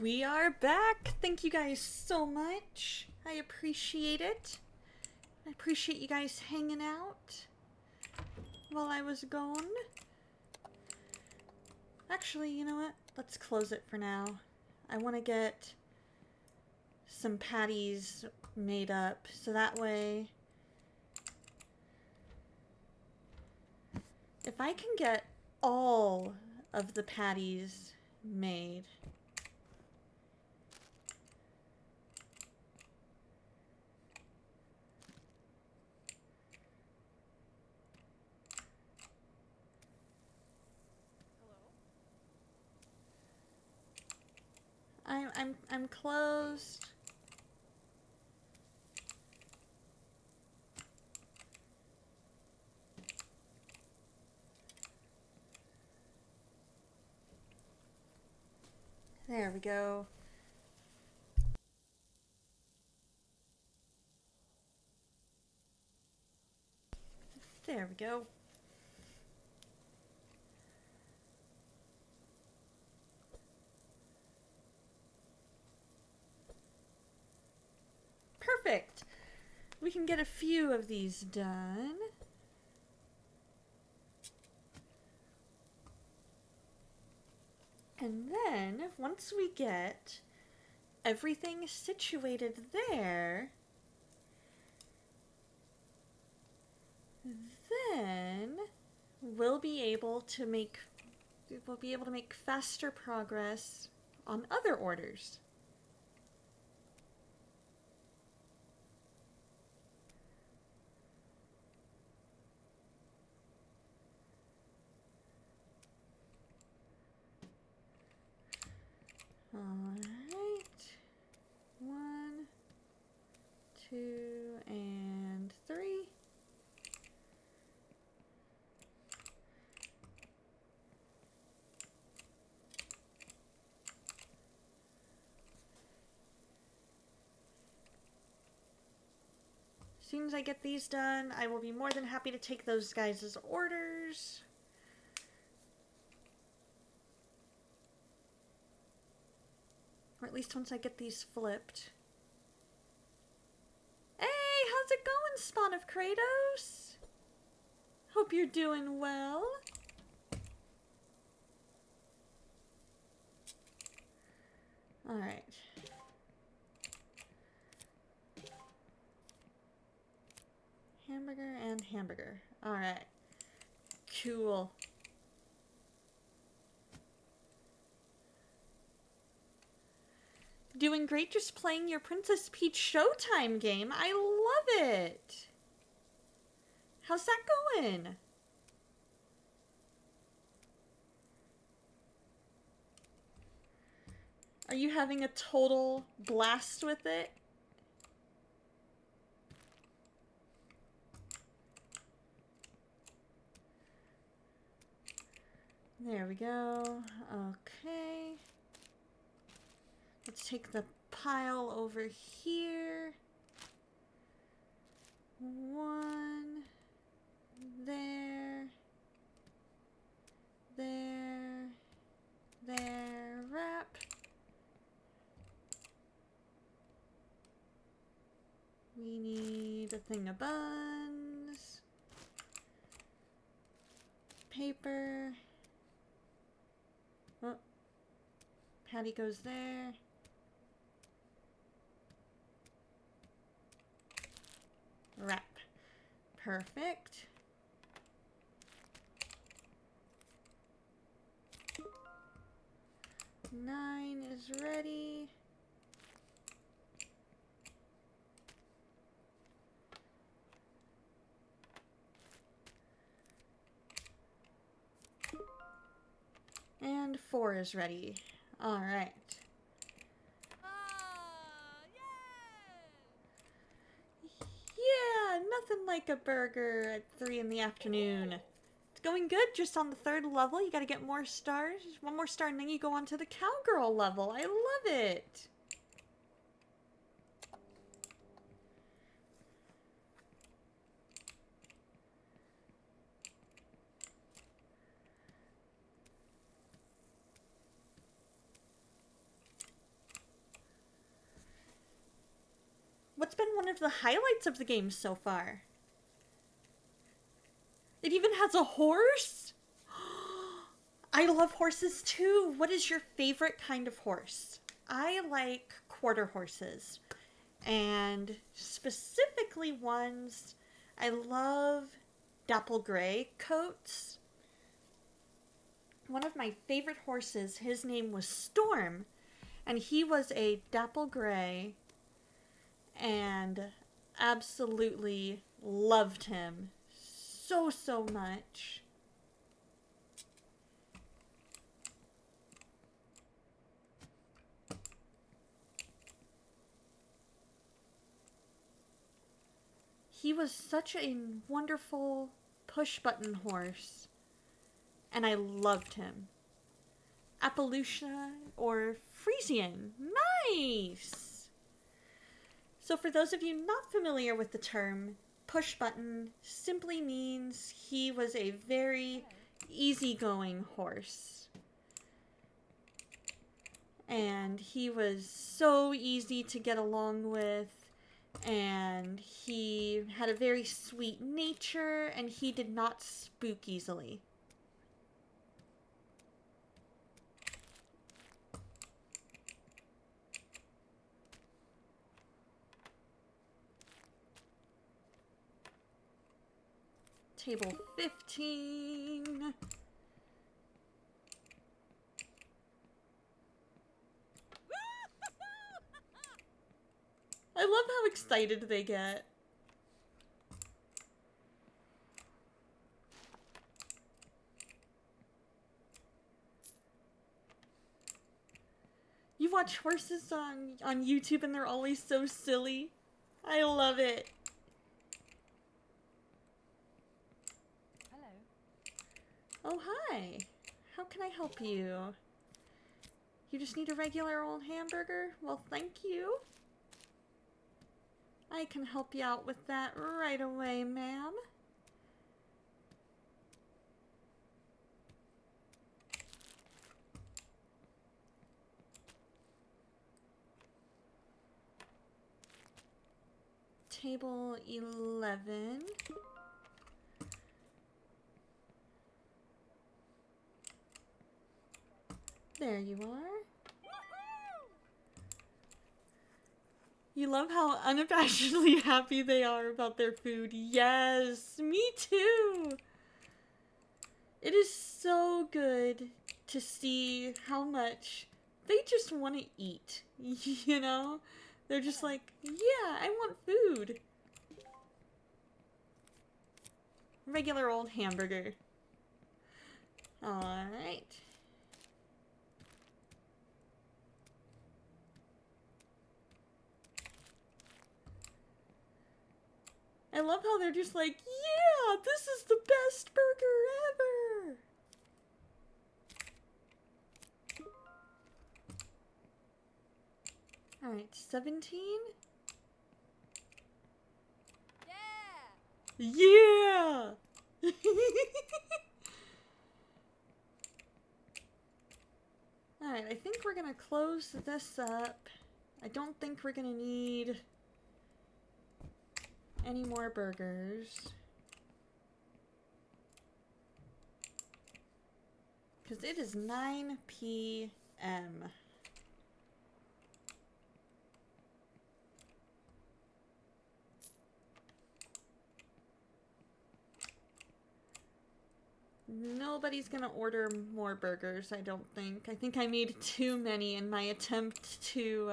We are back. Thank you guys so much. I appreciate it. I appreciate you guys hanging out while I was gone. Actually, you know what? Let's close it for now. I want to get some patties made up so that way if I can get all of the patties made, I'm closed. There we go. There we go. Perfect. We can get a few of these done. And then, once we get everything situated there, then we'll be able to make faster progress on other orders. Alright. 1, 2, and 3. As soon as I get these done, I will be more than happy to take those guys' orders. Or at least once I get these flipped. Hey, how's it going, Spawn of Kratos? Hope you're doing well. Alright. Hamburger and hamburger. Alright. Cool. Doing great, just playing your Princess Peach Showtime game. I love it. How's that going? Are you having a total blast with it? There we go. Okay. Let's take the pile over here. 1. There. There. There. Wrap. We need a thing of buns. Paper. Oh. Patty goes there. Wrap. Perfect. Nine is ready. And 4 is ready. All right. Yeah, nothing like a burger at 3 in the afternoon. It's going good, just on the 3rd level. You gotta get more stars. One more star and then you go on to the cowgirl level. I love it. What's been one of the highlights of the game so far? It even has a horse? I love horses too. What is your favorite kind of horse? I like quarter horses. And specifically ones, I love dapple gray coats. One of my favorite horses, his name was Storm. And he was a dapple gray. And absolutely loved him so much. He was such a wonderful push-button horse, and I loved him. Appaloosa or Frisian. Nice! So for those of you not familiar with the term, push button simply means he was a very easygoing horse. And he was so easy to get along with, And he had a very sweet nature, and he did not spook easily. Table 15. I love how excited they get. You watch horses on YouTube and they're always so silly. I love it. Hello. Oh, hi. How can I help you? You just need a regular old hamburger? Well, thank you. I can help you out with that right away, ma'am. Table 11. There you are. You love how unabashedly happy they are about their food. Yes, me too. It is so good to see how much they just want to eat, you know? They're just like, yeah, I want food. Regular old hamburger. Alright. I love how they're just like, yeah, this is the best burger ever. Alright, 17? Yeah. Yeah! Alright, I think we're gonna close this up. I don't think we're gonna need any more burgers. Because it is 9 p.m. Nobody's gonna order more burgers, I don't think. I think I made too many in my attempt to,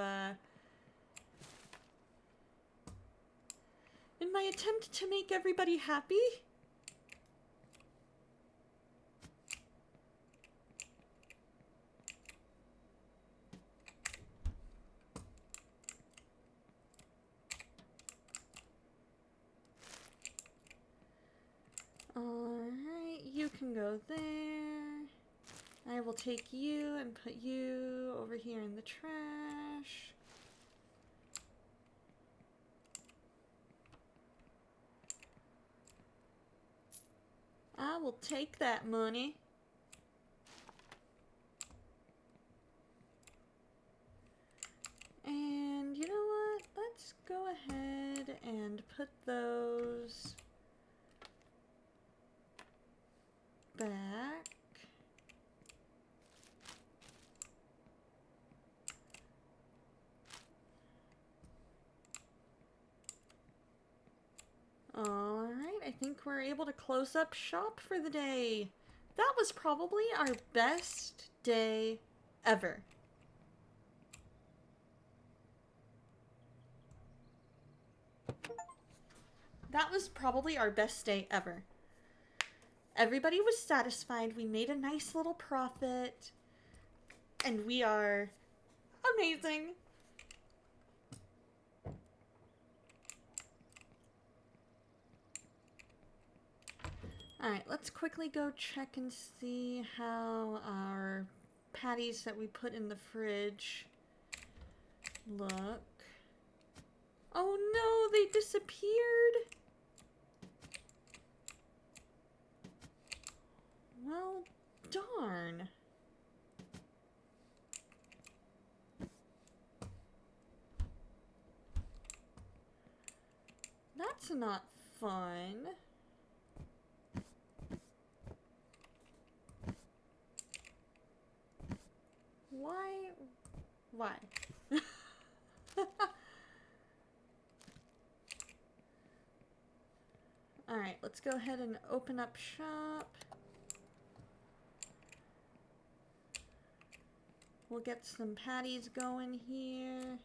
make everybody happy. Alright, you can go there. I will take you and put you over here in the trash. I will take that money. And you know what? Let's go ahead and put those back. Alright, I think we're able to close up shop for the day. That was probably our best day ever. That was probably our best day ever. Everybody was satisfied. We made a nice little profit. And we are amazing. Alright, let's quickly go check and see how our patties that we put in the fridge look. Oh no, they disappeared! Well, darn. that's not fun. Why? Why? Alright, let's go ahead and open up shop. We'll get some patties going here.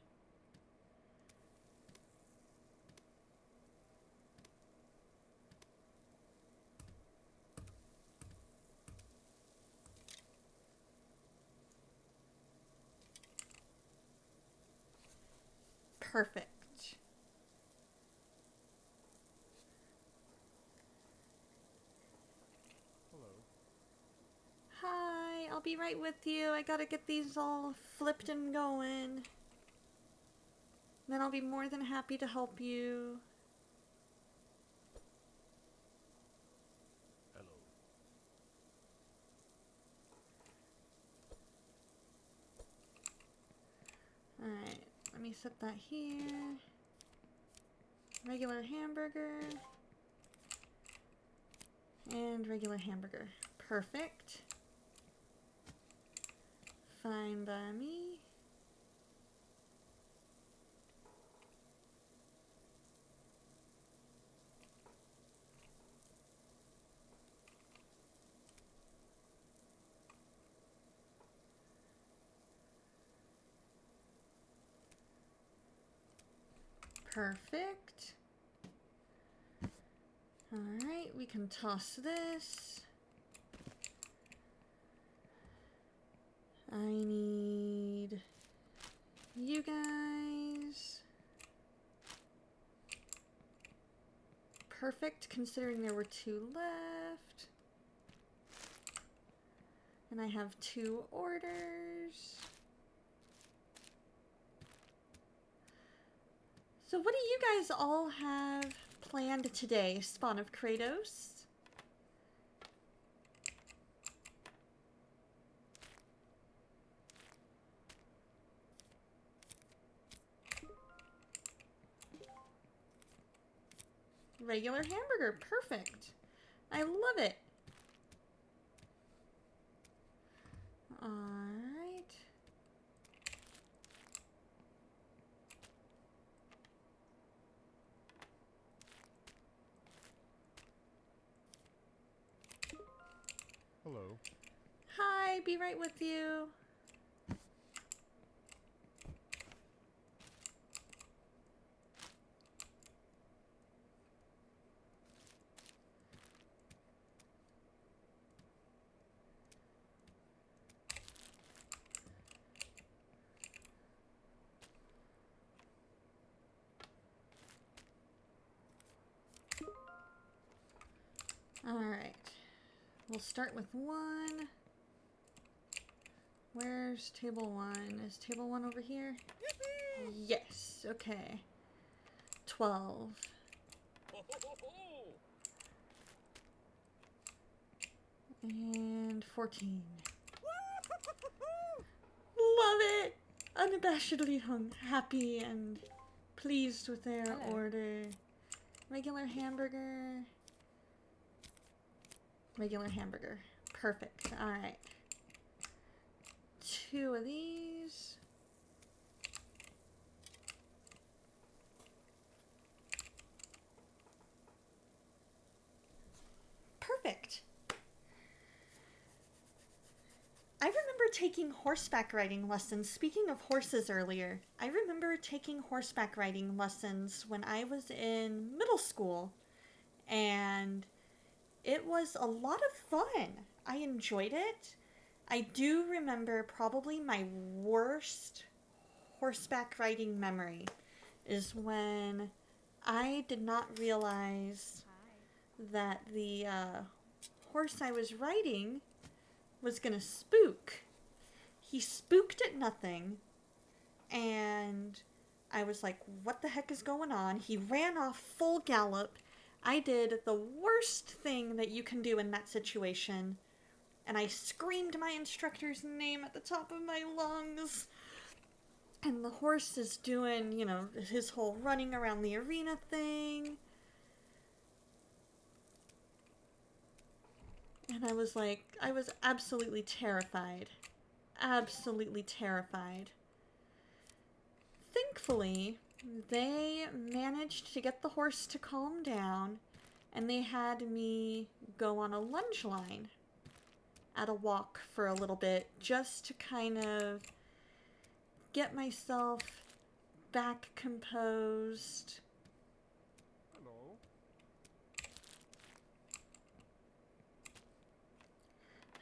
Perfect. Hello. Hi, I'll be right with you. I gotta get these all flipped and going. Then I'll be more than happy to help you. Hello. Alright, let me set that here. Regular hamburger. And regular hamburger. Perfect. Fine by me. Perfect. Alright, we can toss this. I need you guys. Perfect, considering there were 2 left. And I have 2 orders. So what do you guys all have planned today, Spawn of Kratos? Regular hamburger, perfect. I love it. Alright. Hello. Hi, be right with you. Alright. We'll start with 1. Where's table 1? Is table 1 over here? Yes, okay. 12. And 14. Love it! Unabashedly happy and pleased with their Hello. order. Regular hamburger. Regular hamburger. Perfect. Alright. 2 of these. Perfect. I remember taking horseback riding lessons. Speaking of horses earlier, I remember taking horseback riding lessons when I was in middle school, and it was a lot of fun. I enjoyed it. I do remember probably my worst horseback riding memory is when I did not realize that the horse I was riding was gonna spook. He spooked at nothing, and I was like, what the heck is going on? He ran off full gallop. I did the worst thing that you can do in that situation, and I screamed my instructor's name at the top of my lungs. And the horse is doing, you know, his whole running around the arena thing. And I was like, I was absolutely terrified. Absolutely terrified. Thankfully, they managed to get the horse to calm down, and they had me go on a lunge line at a walk for a little bit just to kind of get myself back composed. Hello.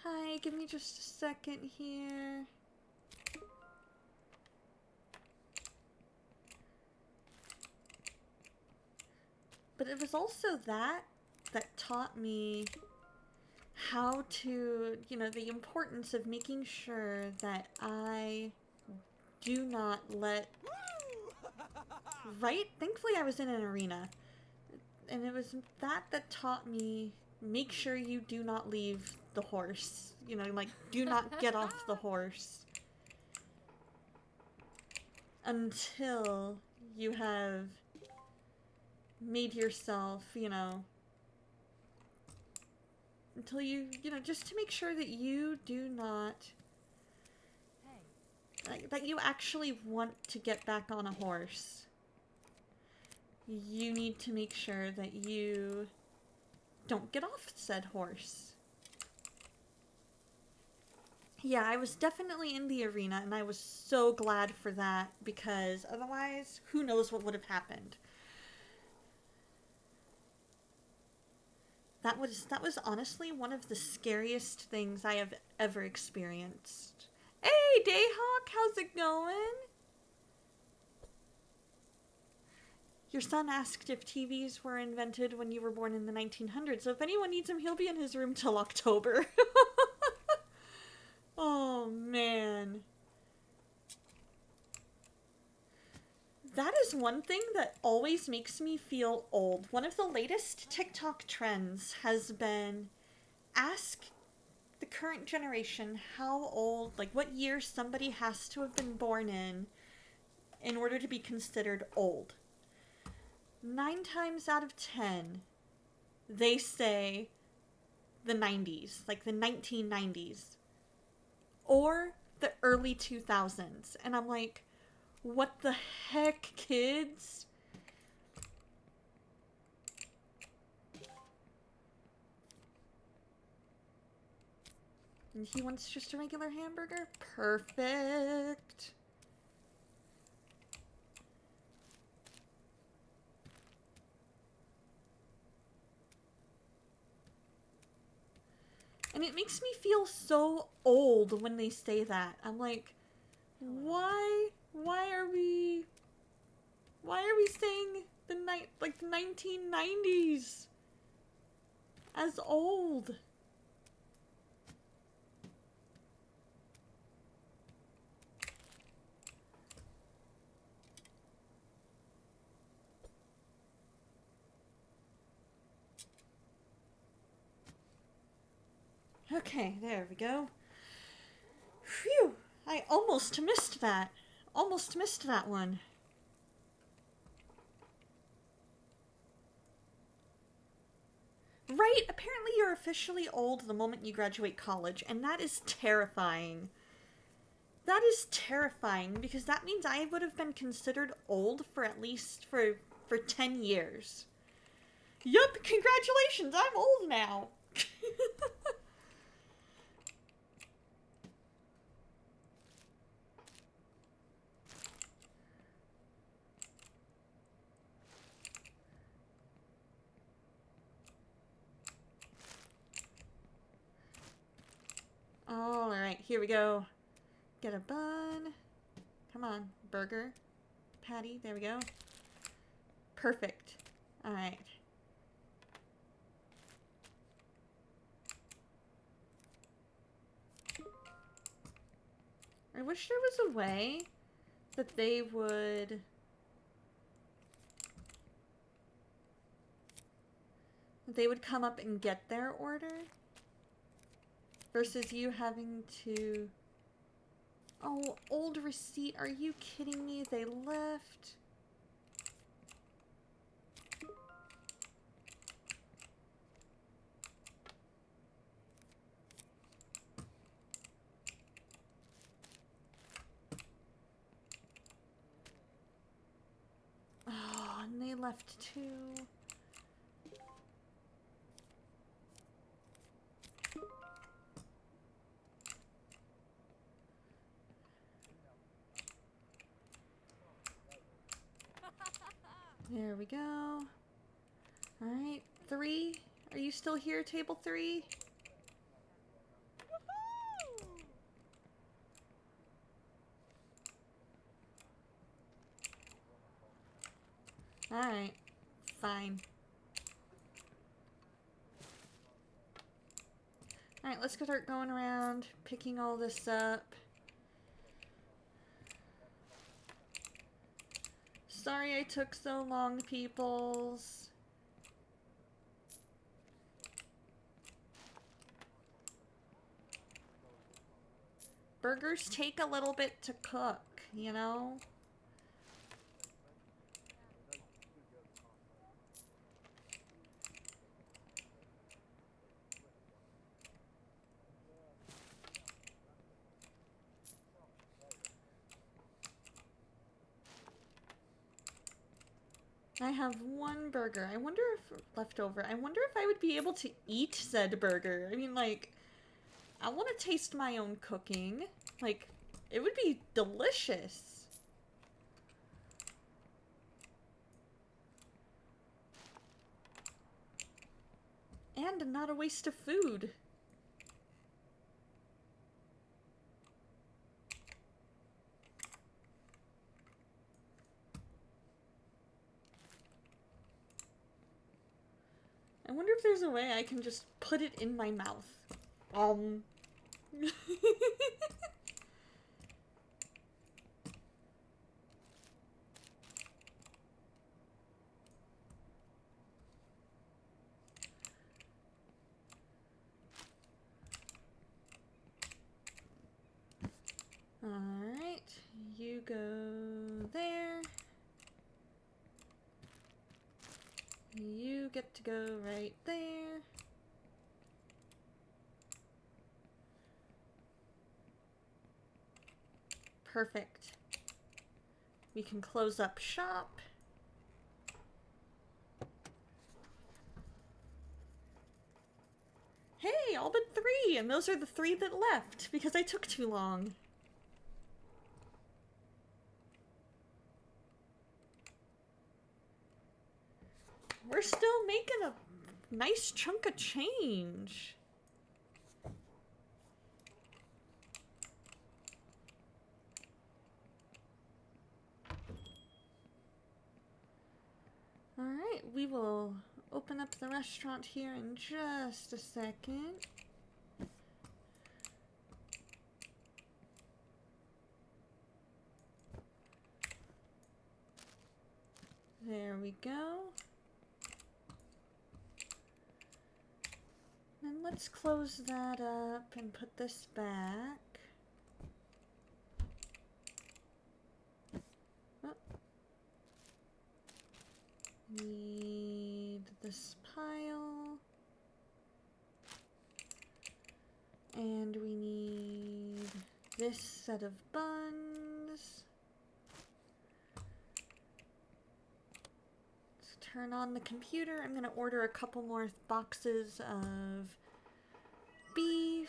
Hi, give me just a second here. But it was also that taught me how to, the importance of making sure that I do not let... Right? Thankfully I was in an arena. And it was that taught me, make sure you do not leave the horse. Do not get off the horse until you have made yourself, until you, just to make sure that you do not, that you actually want to get back on a horse. You need to make sure that you don't get off said horse. Yeah, I was definitely in the arena, and I was so glad for that, because otherwise, who knows what would have happened. That was honestly one of the scariest things I have ever experienced. Hey, Dayhawk, how's it going? Your son asked if TVs were invented when you were born in the 1900s, so if anyone needs him, he'll be in his room till October. Oh, man. That is one thing that always makes me feel old. One of the latest TikTok trends has been ask the current generation how old, like what year somebody has to have been born in order to be considered old. 9 times out of 10, they say the 90s, like the 1990s. Or the early 2000s. And I'm like, what the heck, kids? And he wants just a regular hamburger? Perfect. And it makes me feel so old when they say that. I'm like, why are we saying the 1990s as old? Okay, there we go. Phew, I almost missed that. Almost missed that one. Right, apparently you're officially old the moment you graduate college, and that is terrifying. That is terrifying, because that means I would have been considered old for at least for 10 years. Yup, congratulations, I'm old now. Alright, here we go. Get a bun. Come on, burger. Patty, there we go. Perfect. Alright. I wish there was a way that they would... come up and get their order. Versus you having to... Oh, old receipt. Are you kidding me? They left. left too. There we go. Alright, 3. Are you still here, table 3? Alright, fine. Alright, let's start going around, picking all this up. Sorry I took so long, peoples. Burgers take a little bit to cook, you know? I have 1 burger. I wonder if left over. I wonder if I would be able to eat said burger. I mean, like, I want to taste my own cooking. Like, it would be delicious. And not a waste of food. I wonder if there's a way I can just put it in my mouth. Alright, you go there. You get to go right there. Perfect. We can close up shop. Hey, all but 3, and those are the 3 that left because I took too long. We're still making a nice chunk of change. Alright, we will open up the restaurant here in just a second. There we go. And let's close that up and put this back. Oh. Need this pile. And we need this set of buns. Let's turn on the computer. I'm gonna order a couple more boxes of beef.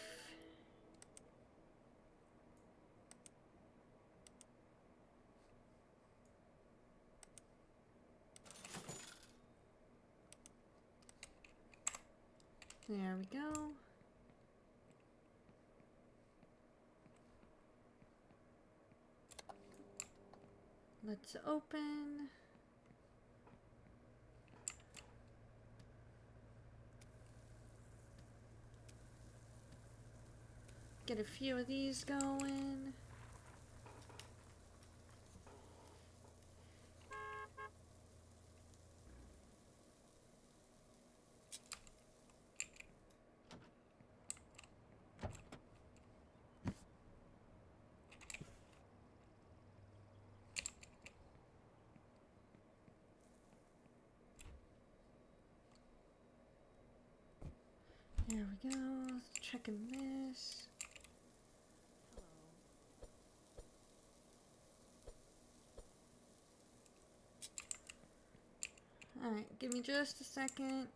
There we go. Let's open. Get a few of these going. There we go. Checking this. Alright, give me just a second.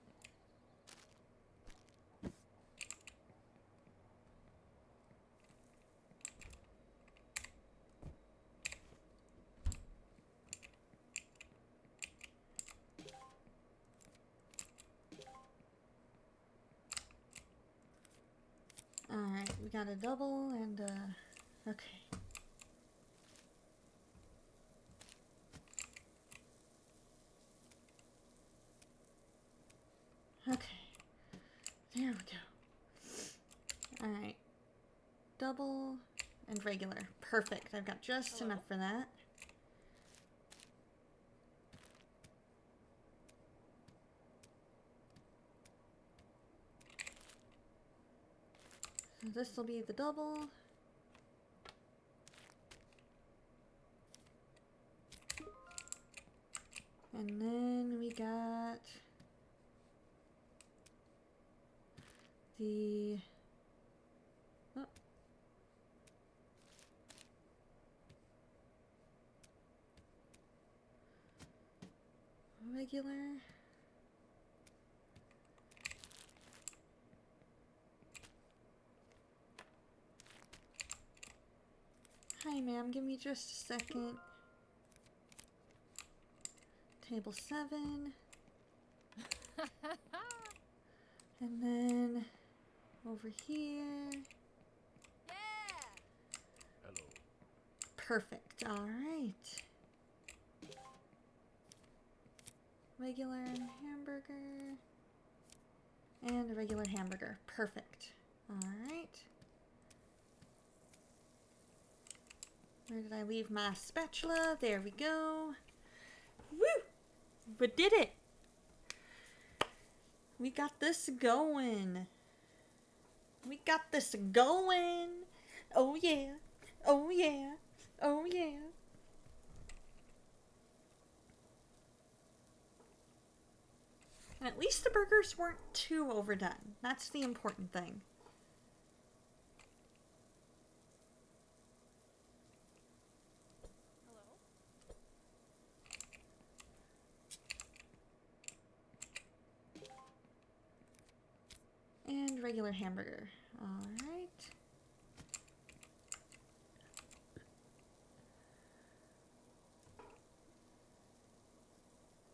Alright, we got a double and okay. Okay. There we go. Alright. Double and regular. Perfect. I've got just enough for that. So this will be the double. And then we got the regular. Hi, ma'am. Give me just a second. Table 7. And then over here. Yeah! Hello. Perfect. All right. Regular hamburger. And a regular hamburger. Perfect. All right. Where did I leave my spatula? There we go. Woo! We did it. We got this going. We got this going. Oh yeah. Oh yeah. Oh yeah. And at least the burgers weren't too overdone. That's the important thing. And regular hamburger. Alright.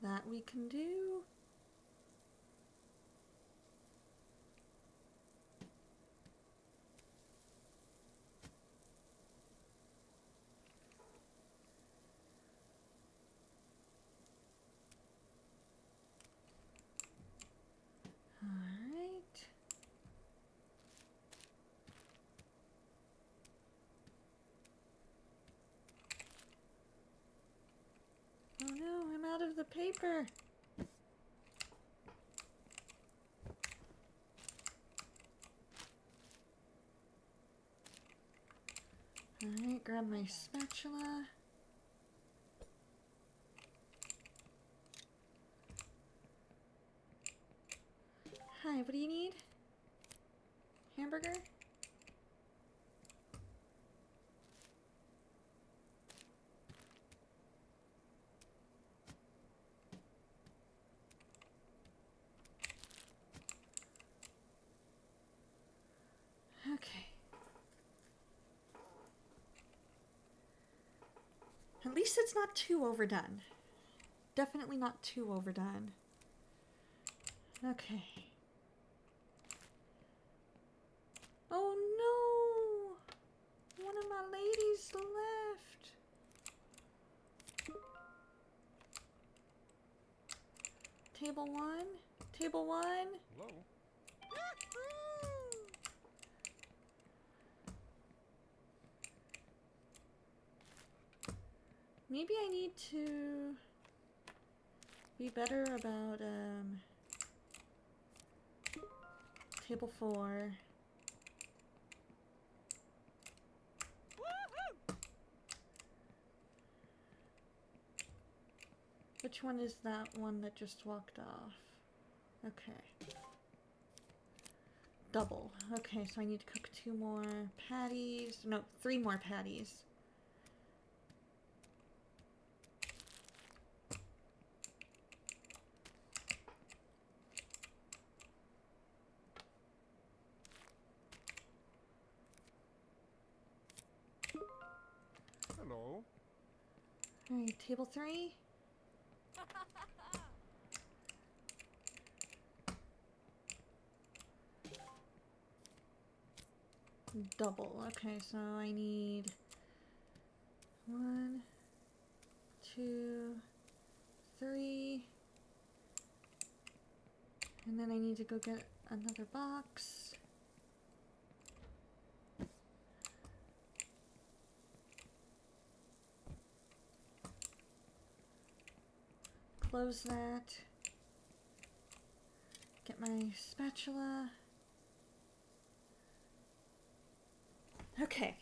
That we can do. Alright. Oh no, I'm out of the paper. Alright, grab my spatula. Hi, what do you need? Hamburger? Okay. At least it's not too overdone. Definitely not too overdone. Okay. Oh no! One of my ladies left. Table 1? Table 1? Hello. Maybe I need to be better about, table 4. Which one is that one that just walked off? Okay. Double. Okay, so I need to cook 2 more patties. No, 3 more patties. Hello. Alright, table 3. Double. Okay, so I need 1, 2, 3. And then I need to go get another box. Close that. Get my spatula. Okay.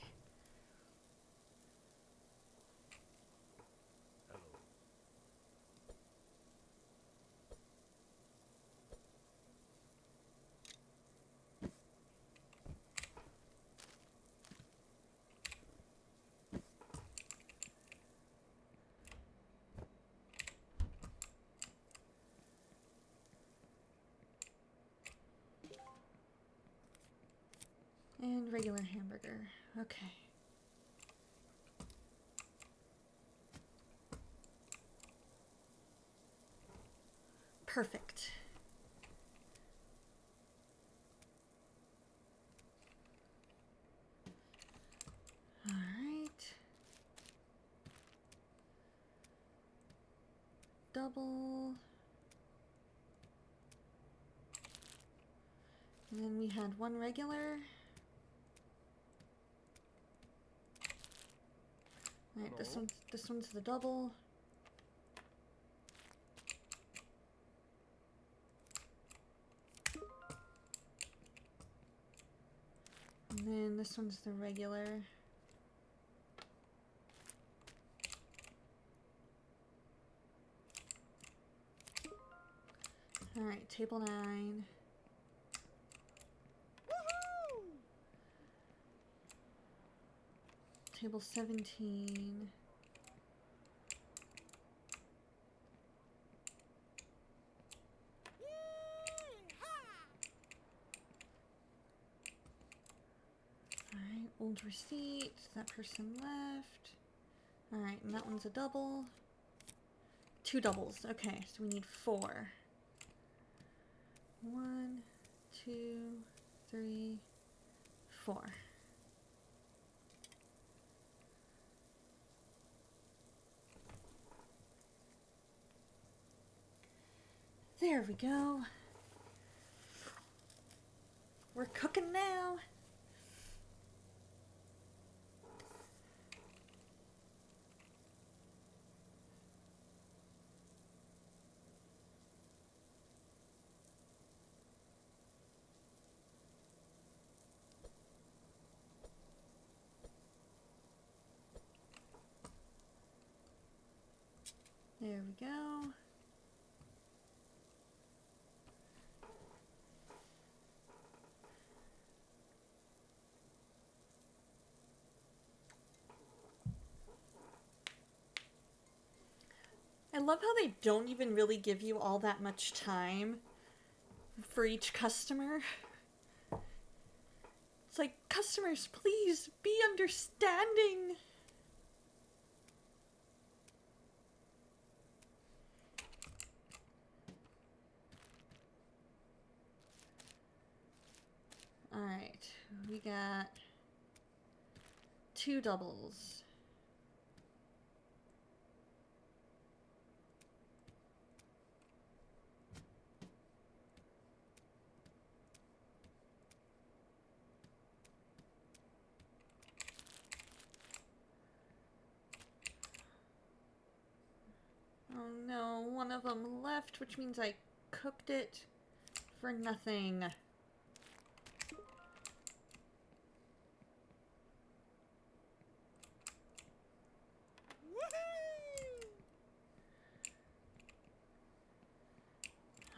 Hello. And regular hamburger. Okay. Perfect. All right. Double. And then we had one regular. All right, Hello? this one's the double. And then this one's the regular. All right, table 9. Woohoo! Table 17. Alright, old receipt. That person left. Alright, and that one's a double. 2 doubles. Okay, so we need 4. 1, 2, 3, 4. There we go. We're cooking now. There we go. I love how they don't even really give you all that much time for each customer. It's like, customers, please be understanding. Alright, we got 2 doubles. Oh no, one of them left, which means I cooked it for nothing. Woohoo!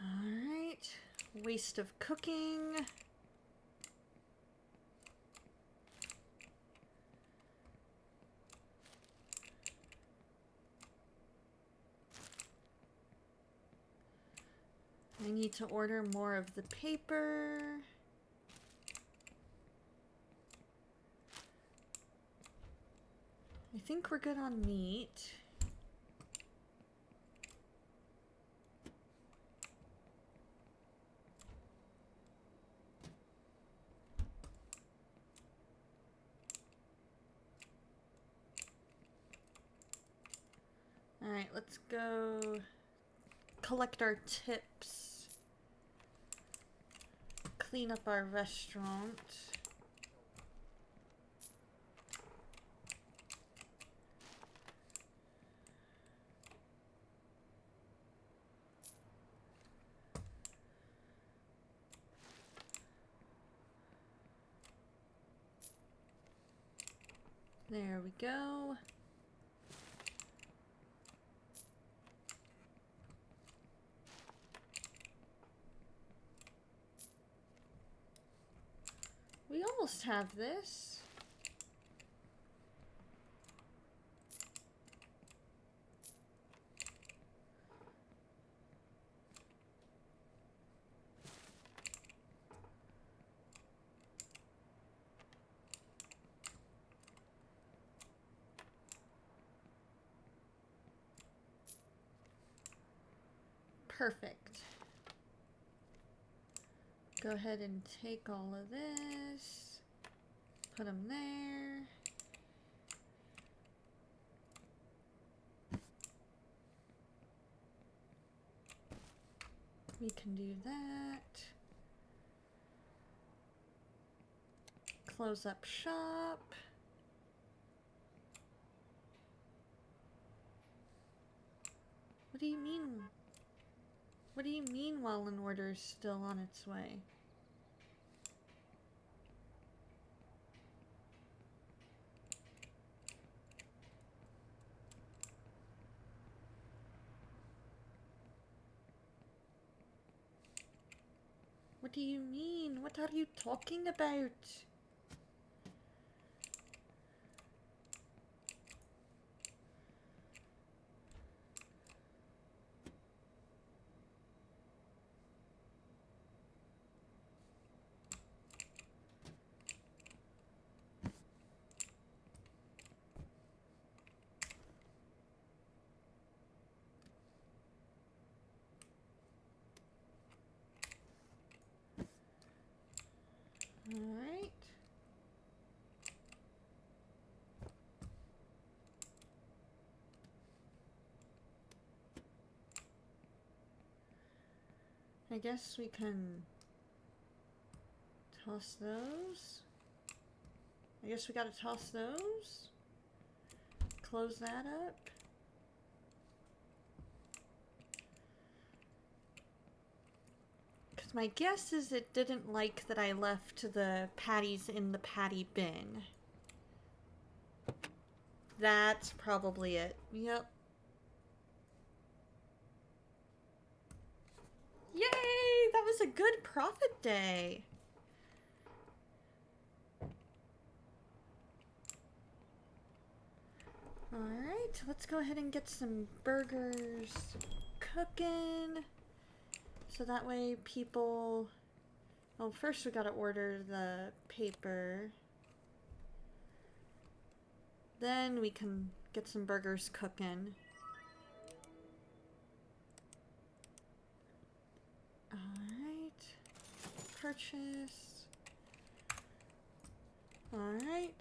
Alright, waste of cooking. I need to order more of the paper. I think we're good on meat. Alright, let's go collect our tips. Clean up our restaurant. There we go. We almost have this. Perfect. Go ahead and take all of this, put them there. We can do that. Close up shop. What do you mean? What do you mean while an order is still on its way? What do you mean? What are you talking about? Alright. I guess we can toss those. I guess we gotta toss those. Close that up. Because my guess is it didn't like that I left the patties in the patty bin. That's probably it. Yep. Yay! That was a good profit day. Alright, let's go ahead and get some burgers cooking. So that way people... Well, first we gotta order the paper. Then we can get some burgers cooking. Alright. Purchase. Alright.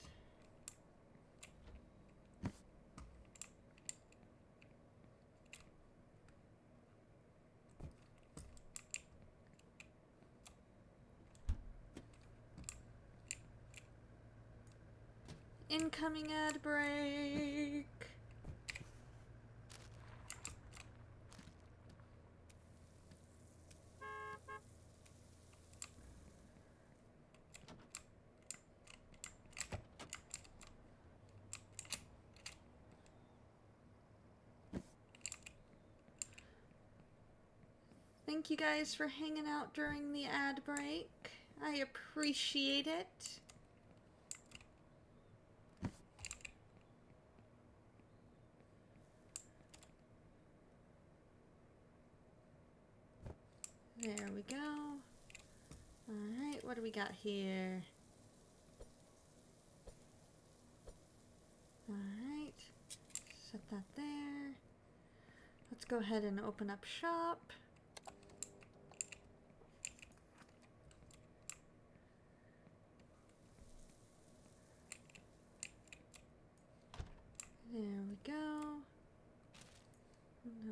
Incoming ad break. Thank you guys for hanging out during the ad break. I appreciate it. There we go. Alright, what do we got here? Alright. Let's go ahead and open up shop. There we go. No.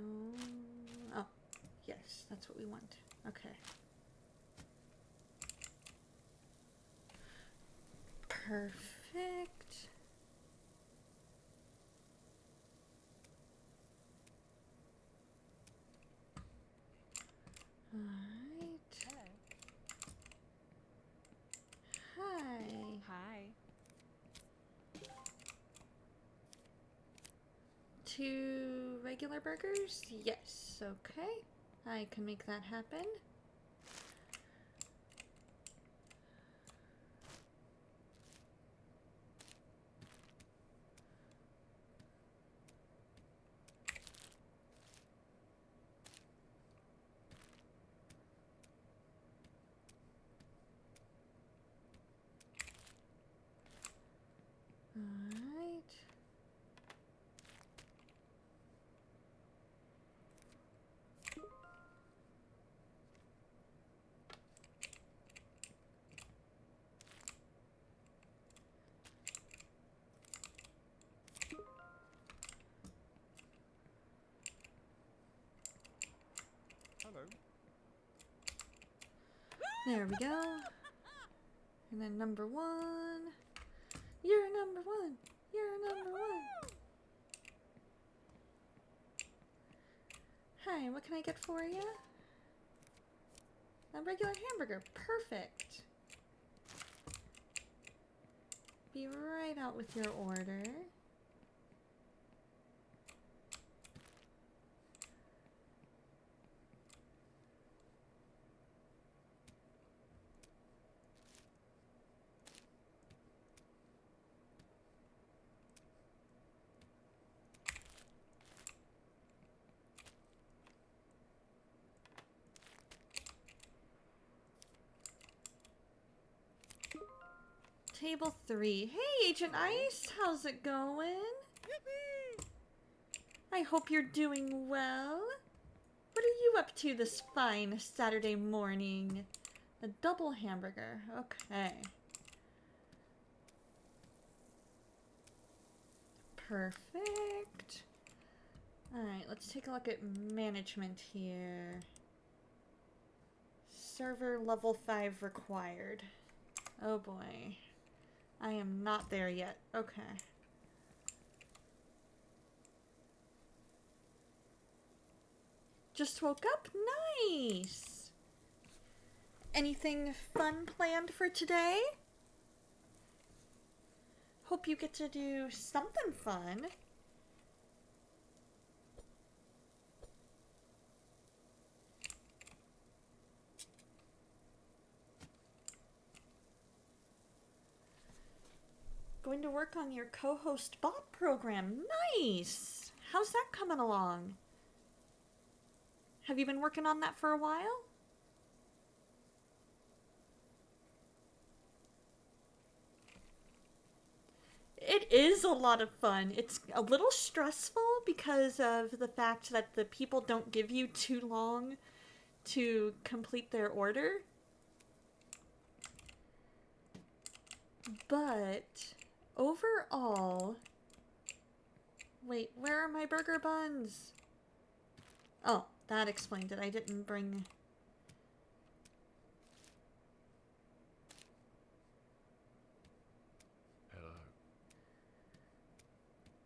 Oh, yes, that's what we want. Okay. Perfect. All right. Hello. Hi. Hi. 2 regular burgers? Yes, okay. I can make that happen. Alright. Hello. There we go. And then number 1. You're number 1. You're number 1. Hi, what can I get for you? A regular hamburger. Perfect. Be right out with your order. Table 3. Hey, Agent Ice, how's it going? Yippee! I hope you're doing well. What are you up to this fine Saturday morning? A double hamburger. Okay. Perfect. Alright, let's take a look at management here. Server level 5 required. Oh boy. I am not there yet. Okay. Just woke up? Nice! Anything fun planned for today? Hope you get to do something fun. Going to work on your co-host bot program. Nice! How's that coming along? Have you been working on that for a while? It is a lot of fun. It's a little stressful because of the fact that the people don't give you too long to complete their order. But overall... Wait, where are my burger buns? Oh, that explained it. I didn't bring... Hello.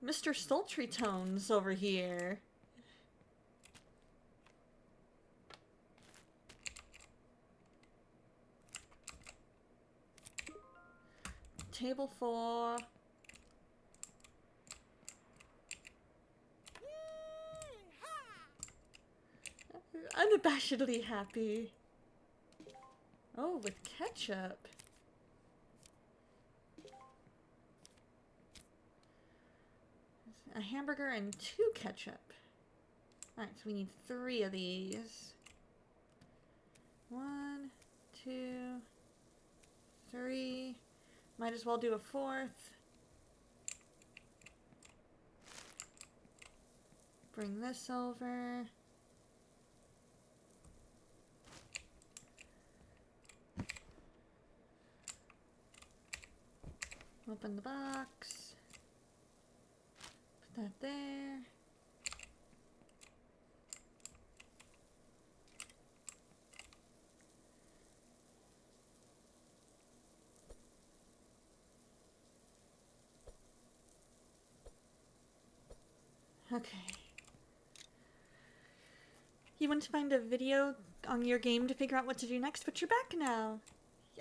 Mr. Sultry Tones over here. Table 4. Unabashedly happy. Oh, with ketchup. A hamburger and 2 ketchup. Alright, so we need 3 of these. 1, 2, 3. Might as well do a 4th. Bring this over. Open the box. Put that there. Okay. You want to find a video on your game to figure out what to do next, but you're back now.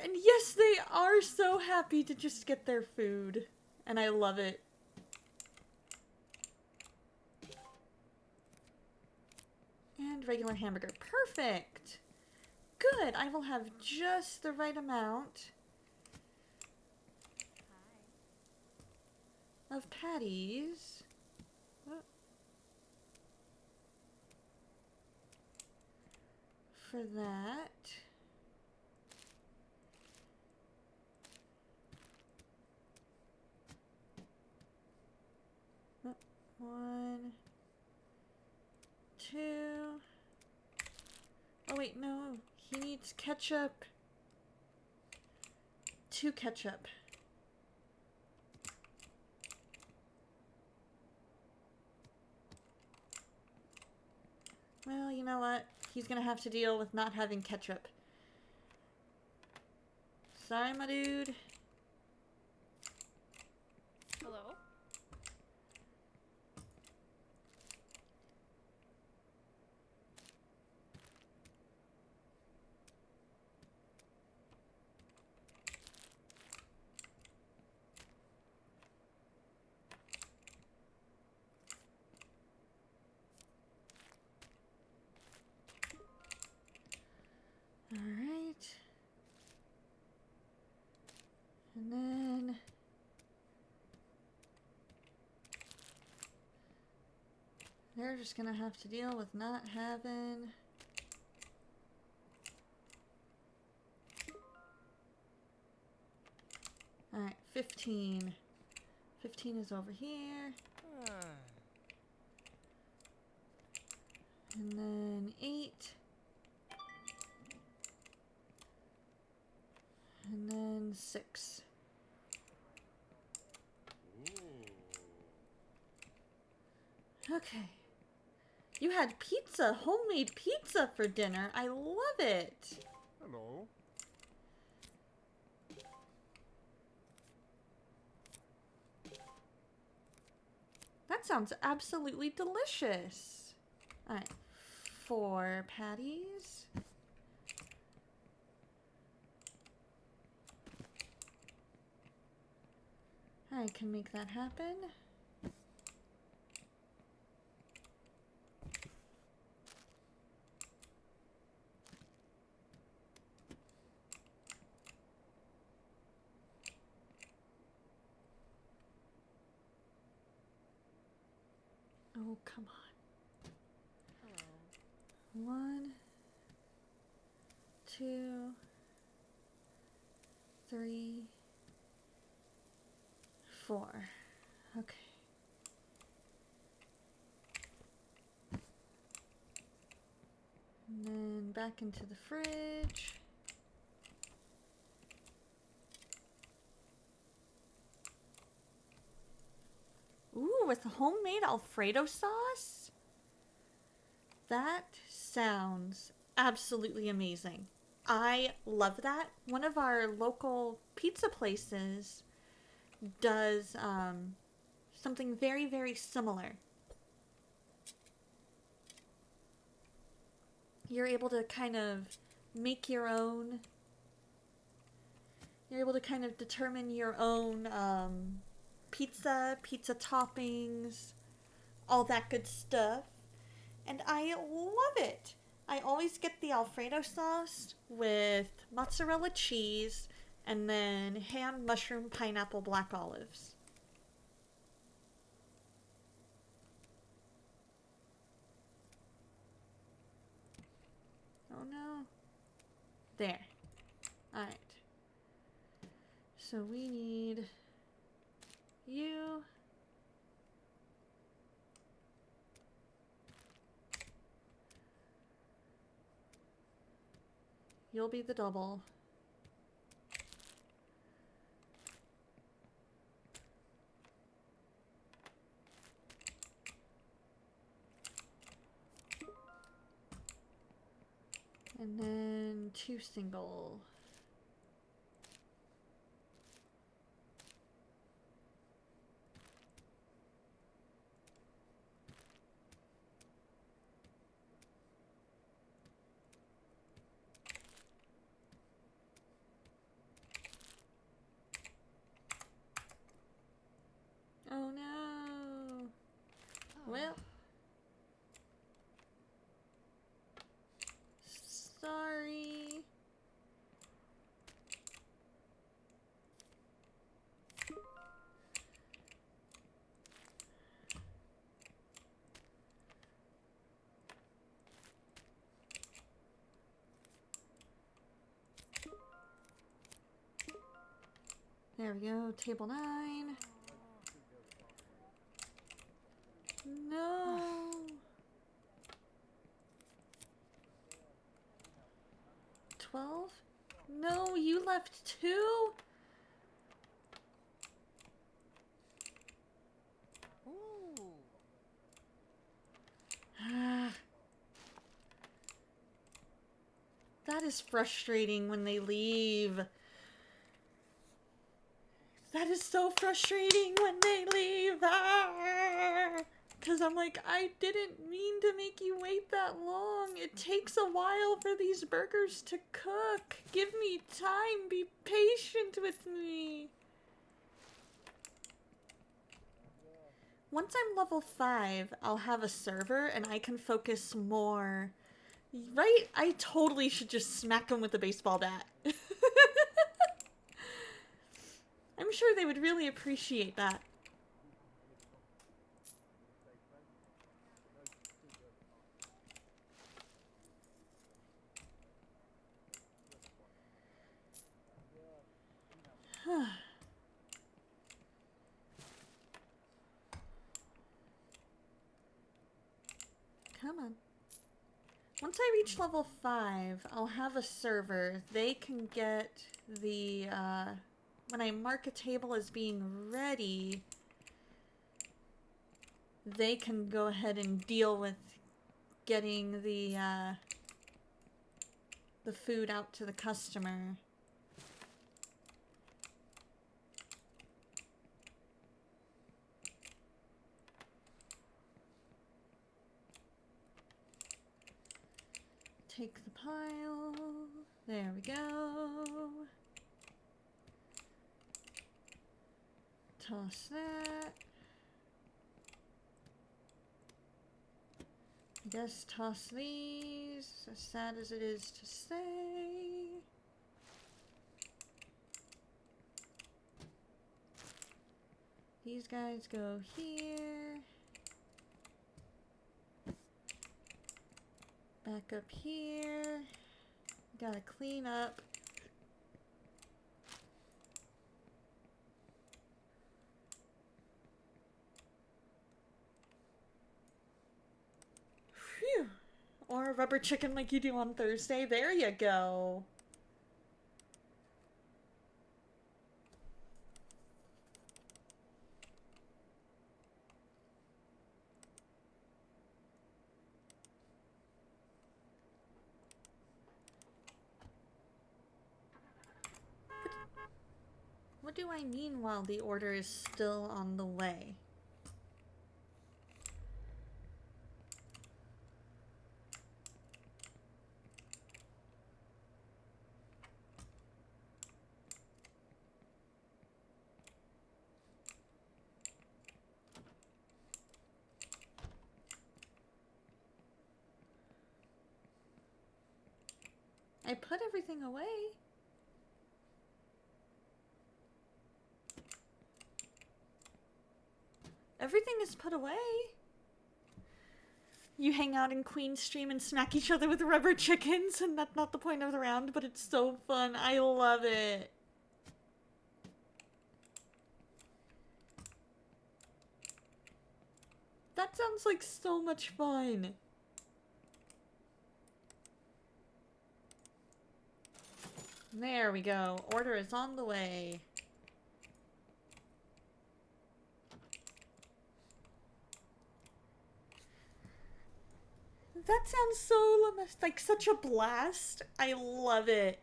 And yes, they are so happy to just get their food. And I love it. And regular hamburger. Perfect! Good, I will have just the right amount of patties. For that. One, two. Oh wait, no. He needs ketchup. 2 ketchup. Well, you know what? He's gonna have to deal with not having ketchup. Sorry, my dude. Hello? Alright. And then... they're just gonna have to deal with not having... Alright, 15. 15 is over here. And then 8. And then 6. Okay. You had pizza, homemade pizza for dinner. I love it. Hello. That sounds absolutely delicious. Alright, 4 patties. I can make that happen. Oh, come on. Hello. 1, 2, 3, 4. Okay. And then back into the fridge. Ooh, with homemade Alfredo sauce? That sounds absolutely amazing. I love that. One of our local pizza places does something very, very similar. You're able to kind of make your own. You're able to kind of determine your own pizza toppings, all that good stuff. And I love it. I always get the Alfredo sauce with mozzarella cheese and then ham, mushroom, pineapple, black olives. Oh no. There. Alright. So we need you. You'll be the double. And then 2 single. Oh no. Well. Sorry. There we go, table 9. No. $12? No, you left 2? Ooh. That is frustrating when they leave. That is so frustrating when they leave. Because I'm like, I didn't mean to make you wait that long. It takes a while for these burgers to cook. Give me time. Be patient with me. Once I'm level 5, I'll have a server and I can focus more. Right? I totally should just smack him with a baseball bat. I'm sure they would really appreciate that. Come on. Once I reach level 5, I'll have a server. They can get the, when I mark a table as being ready, they can go ahead and deal with getting the food out to the customer. Take the pile. There we go. Toss that. I guess toss these, as sad as it is to say. These guys go here. Back up here. Gotta clean up. Phew. Or a rubber chicken like you do on Thursday. There you go. What do I mean while the order is still on the way? I put everything away. Everything is put away. You hang out in Queen's Stream and smack each other with rubber chickens, and that's not the point of the round, but it's so fun. I love it. That sounds like so much fun. There we go. Order is on the way. That sounds so like such a blast. I love it.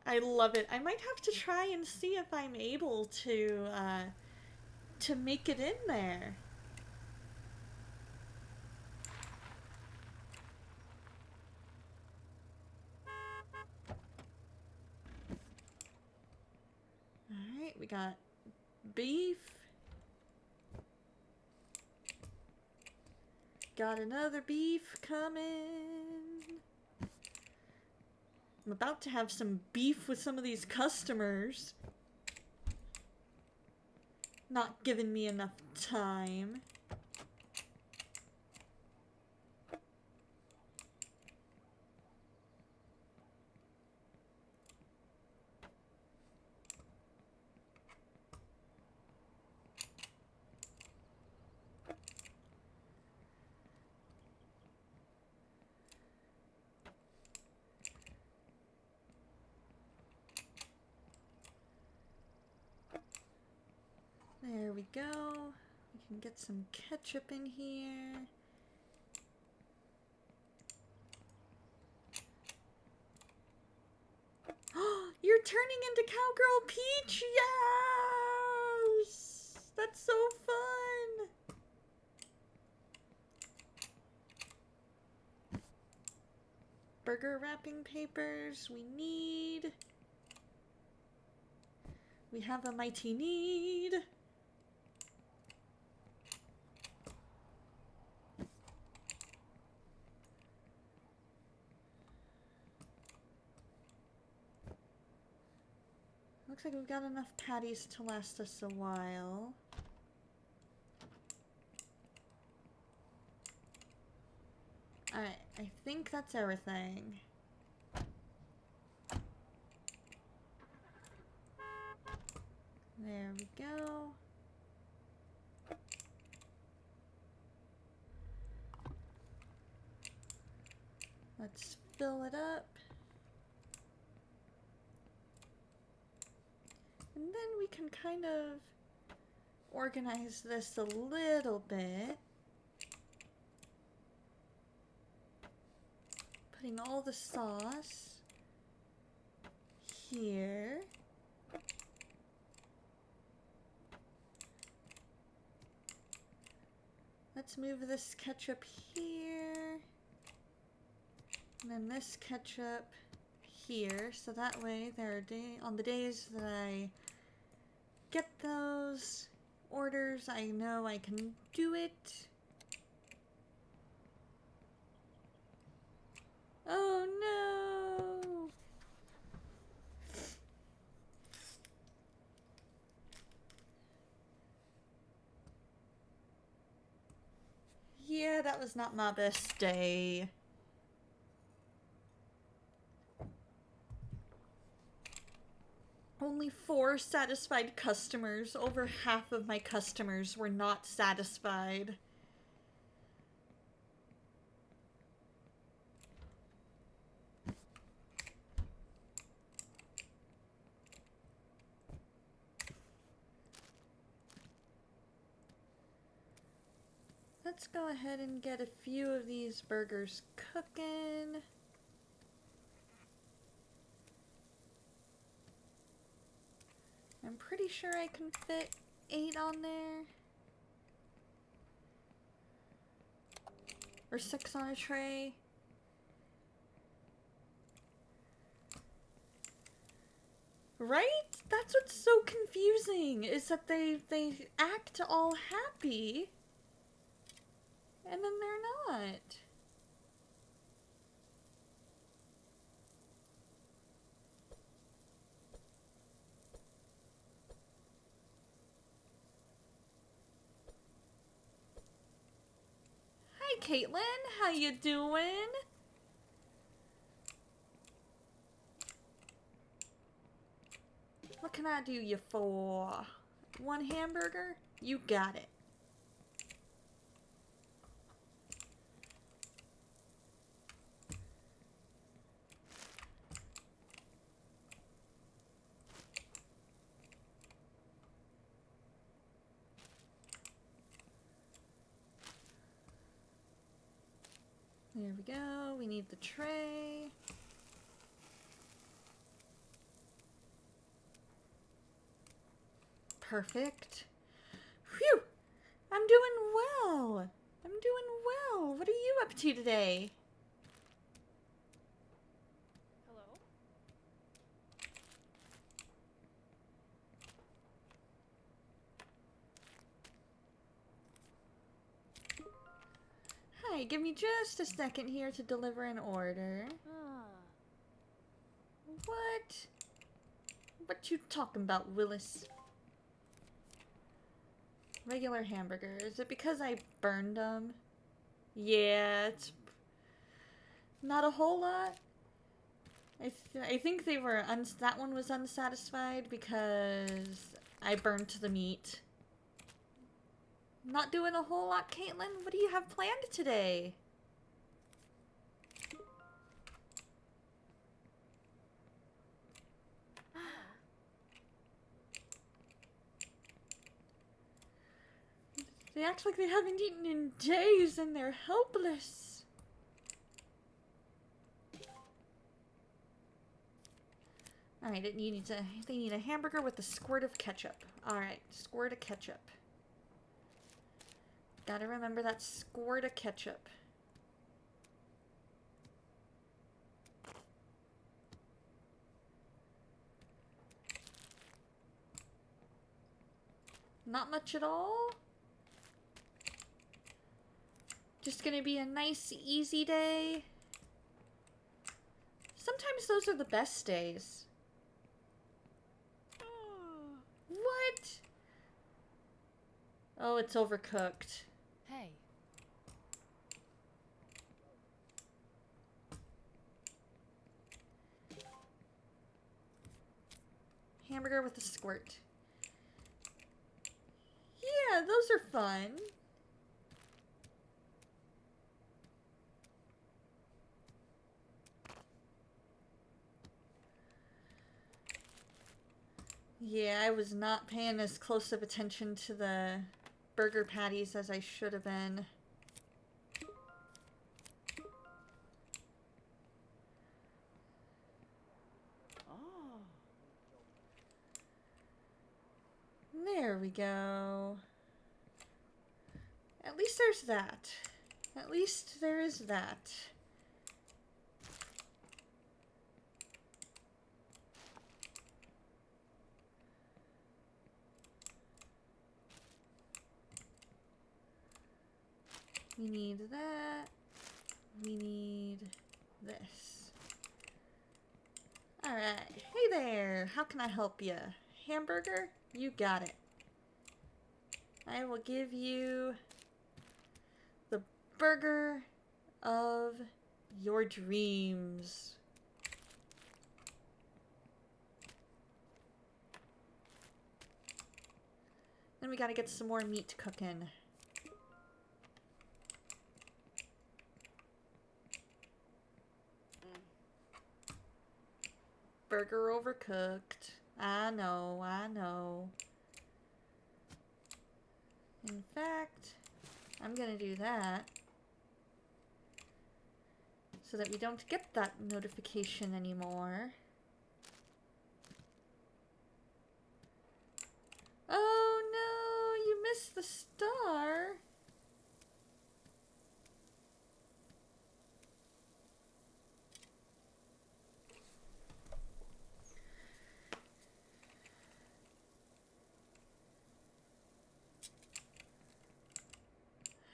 I love it. I might have to try and see if I'm able to make it in there. Alright, we got beef. Got another beef coming. I'm about to have some beef with some of these customers. Not giving me enough time. There we go. We can get some ketchup in here. You're turning into Cowgirl Peach! Yes! That's so fun! Burger wrapping papers we need. We have a mighty need. Looks like we've got enough patties to last us a while. Alright, I think that's everything. There we go. Let's fill it up. And then we can kind of organize this a little bit. Putting all the sauce here. Let's move this ketchup here. And then this ketchup here. So that way there are on the days that I get those orders, I know I can do it. Oh no! Yeah, that was not my best day. Only 4 satisfied customers. Over half of my customers were not satisfied. Let's go ahead and get a few of these burgers cooking. I'm pretty sure I can fit 8 on there. Or 6 on a tray. Right? That's what's so confusing, is that they act all happy, and then they're not. Hi, Caitlin. How you doing? What can I do you for? 1 hamburger? You got it. There we go. We need the tray. Perfect. Phew! I'm doing well. I'm doing well. What are you up to today? Hello? Hi, give me just a second here to deliver an order. Ah. What? What you talking about, Willis? Regular hamburger. Is it because I burned them? Yeah, it's not a whole lot. I think they were that one was unsatisfied because I burnt the meat. Not doing a whole lot, Caitlin. What do you have planned today? They act like they haven't eaten in days and they're helpless. Alright, they need a hamburger with a squirt of ketchup. Alright, squirt of ketchup. Gotta remember that squirt of ketchup. Not much at all. Just gonna be a nice, easy day. Sometimes those are the best days. What? Oh, it's overcooked. Hey. Hamburger with a squirt. Yeah, those are fun. Yeah, I was not paying as close of attention to the burger patties as I should have been. Oh. There we go. At least there's that. At least there is that. We need that. We need this. Alright. Hey there. How can I help you? Hamburger? You got it. I will give you the burger of your dreams. Then we gotta get some more meat cooking. Burger overcooked. I know, I know. In fact, I'm gonna do that so that we don't get that notification anymore. Oh no, you missed the star.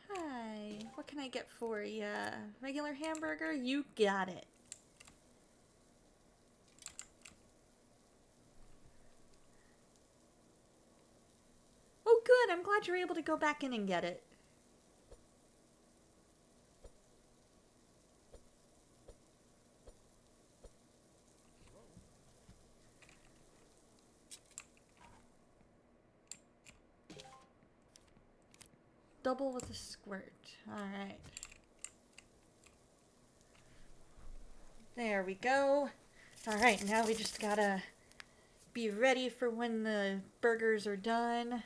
Hi, what can I get for you? Regular hamburger? You got it. Oh good, I'm glad you're able to go back in and get it. Double with a squirt. Alright. There we go. Alright, now we just gotta be ready for when the burgers are done.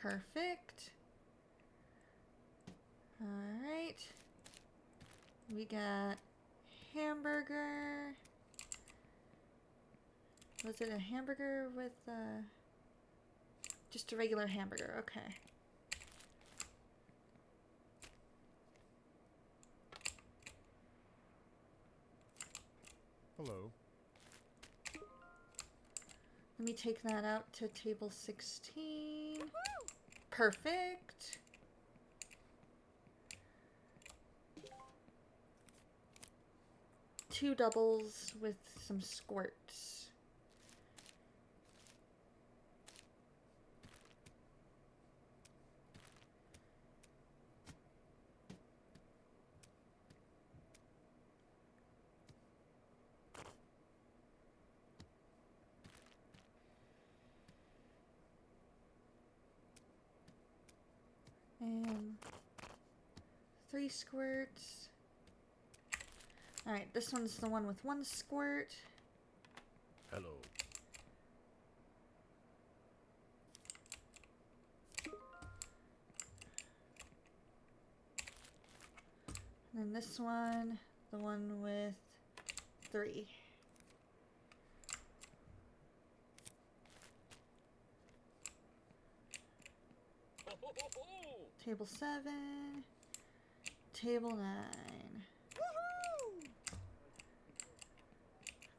Perfect. Alright. We got hamburger. Was it a hamburger with just a regular hamburger? Okay. Hello. Let me take that out to table 16. Perfect. Two doubles with some squirts. And 3 squirts. Alright, this one's the one with 1 squirt. Hello. And then this one, the one with 3. Table 7. Table 9.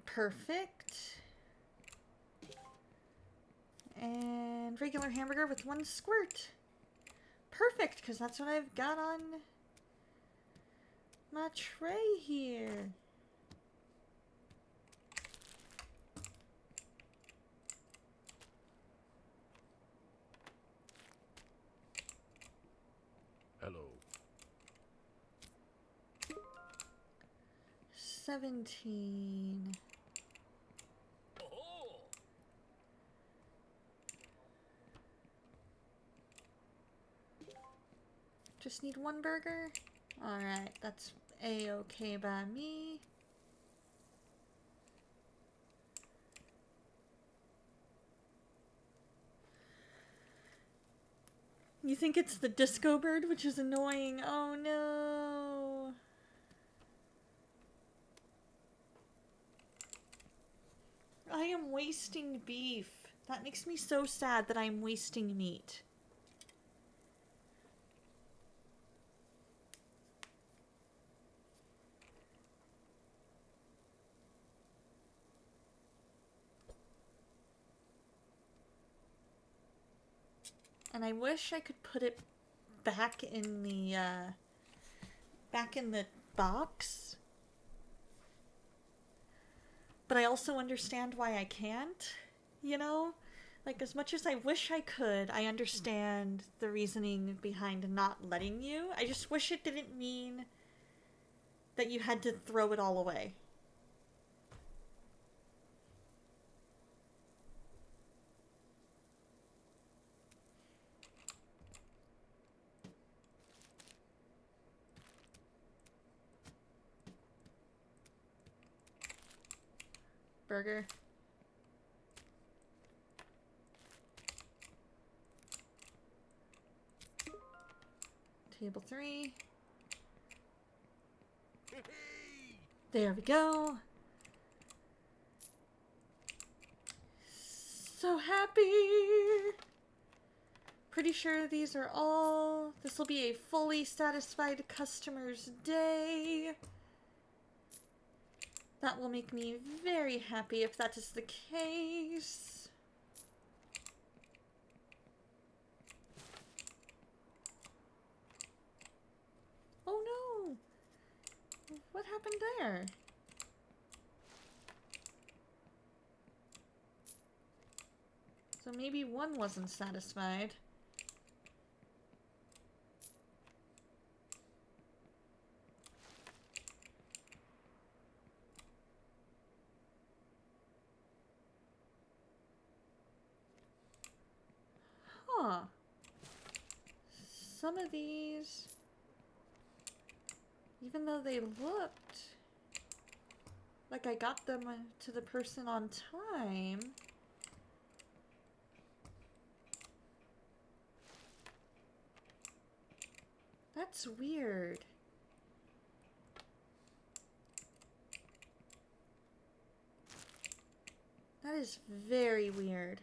Perfect. And regular hamburger with 1 squirt. Perfect, because that's what I've got on my tray here. Hello. 17. Just need 1 burger? Alright, that's a-okay by me. You think it's the disco bird, which is annoying. Oh no. I am wasting beef. That makes me so sad that I'm wasting meat. And I wish I could put it back in the box. But I also understand why I can't, you know? Like, as much as I wish I could, I understand the reasoning behind not letting you. I just wish it didn't mean that you had to throw it all away. Burger. Table 3. There we go. So happy. Pretty sure these are all. This will be a fully satisfied customer's day. That will make me very happy if that is the case. Oh no! What happened there? So maybe one wasn't satisfied. Huh. Some of these, even though they looked like I got them to the person on time, That's weird. That is very weird.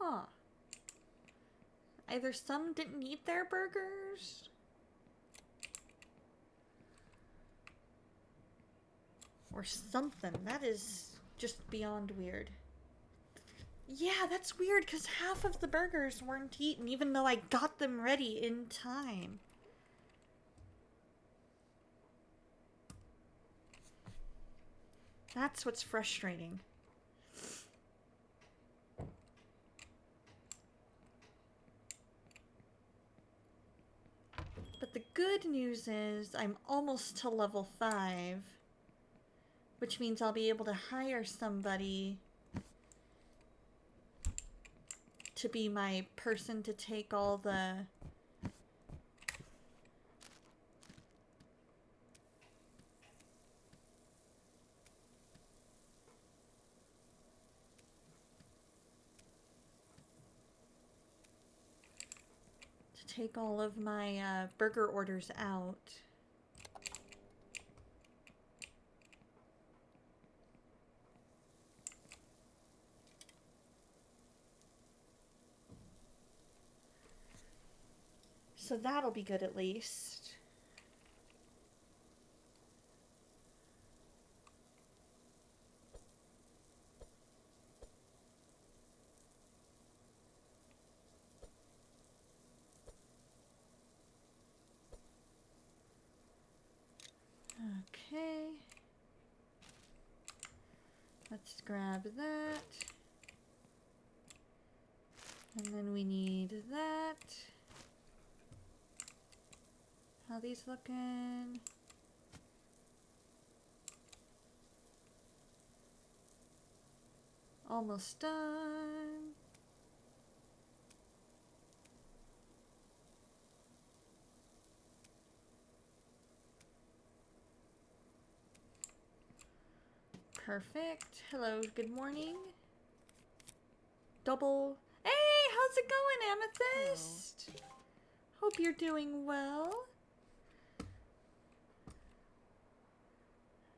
Huh. Either some didn't eat their burgers, or something. That is just beyond weird. Yeah, that's weird because half of the burgers weren't eaten even though I got them ready in time. That's what's frustrating. But the good news is I'm almost to level 5, which means I'll be able to hire somebody to be my person to take all the... take all of my burger orders out. So that'll be good at least. Okay. Let's grab that. And then we need that. How these looking? Almost done. Perfect. Hello, good morning. Double. Hey, how's it going, Amethyst? Hello. Hope you're doing well.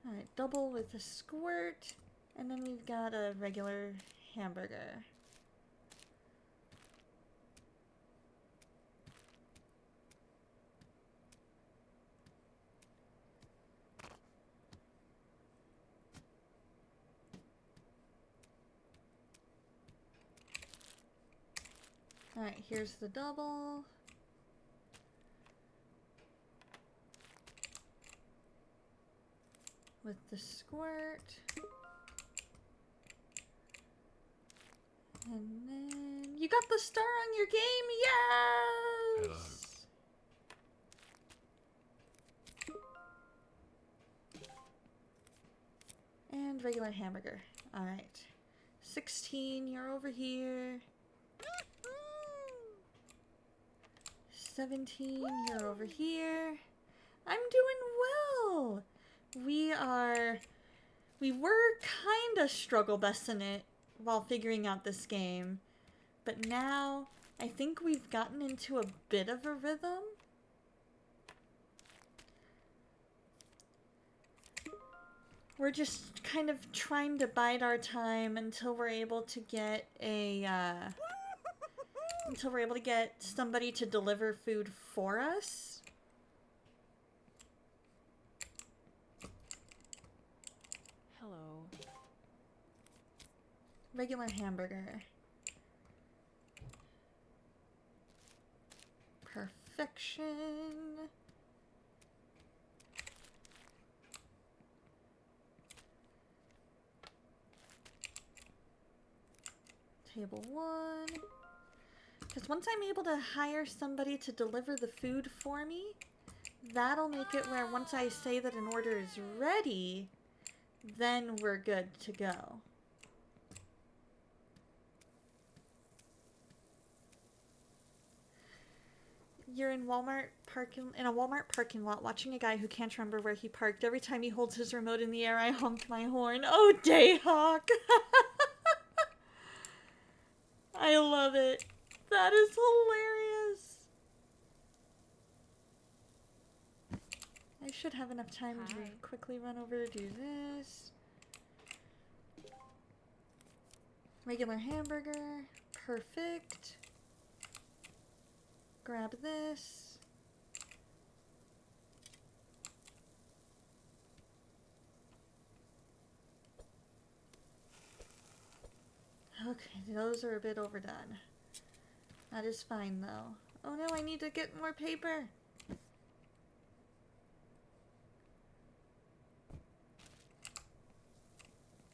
Alright, double with a squirt. And then we've got a regular hamburger. Alright, here's the double. With the squirt. And then... You got the star on your game! Yes! And regular hamburger. Alright. 16, you're over here. 17, you're over here. I'm doing well! We were kinda struggle busting it while figuring out this game. But now, I think we've gotten into a bit of a rhythm. We're just kind of trying to bide our time until we're able to get somebody to deliver food for us. Hello. Regular hamburger. Perfection. Table 1. Because once I'm able to hire somebody to deliver the food for me, That'll make it where once I say that an order is ready, then we're good to go. You're in a Walmart parking lot watching a guy who can't remember where he parked. Every time he holds his remote in the air, I honk my horn. Oh, Dayhawk! I love it. That is hilarious. I should have enough time to quickly run over to do this. Regular hamburger. Perfect. Grab this. Okay, those are a bit overdone. That is fine though. Oh no, I need to get more paper.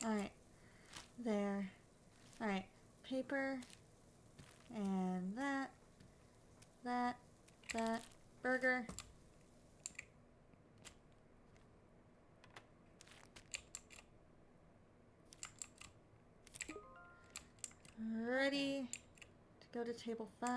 Alright. There. Alright. Paper. And that. That. Burger. Ready to go to table 5.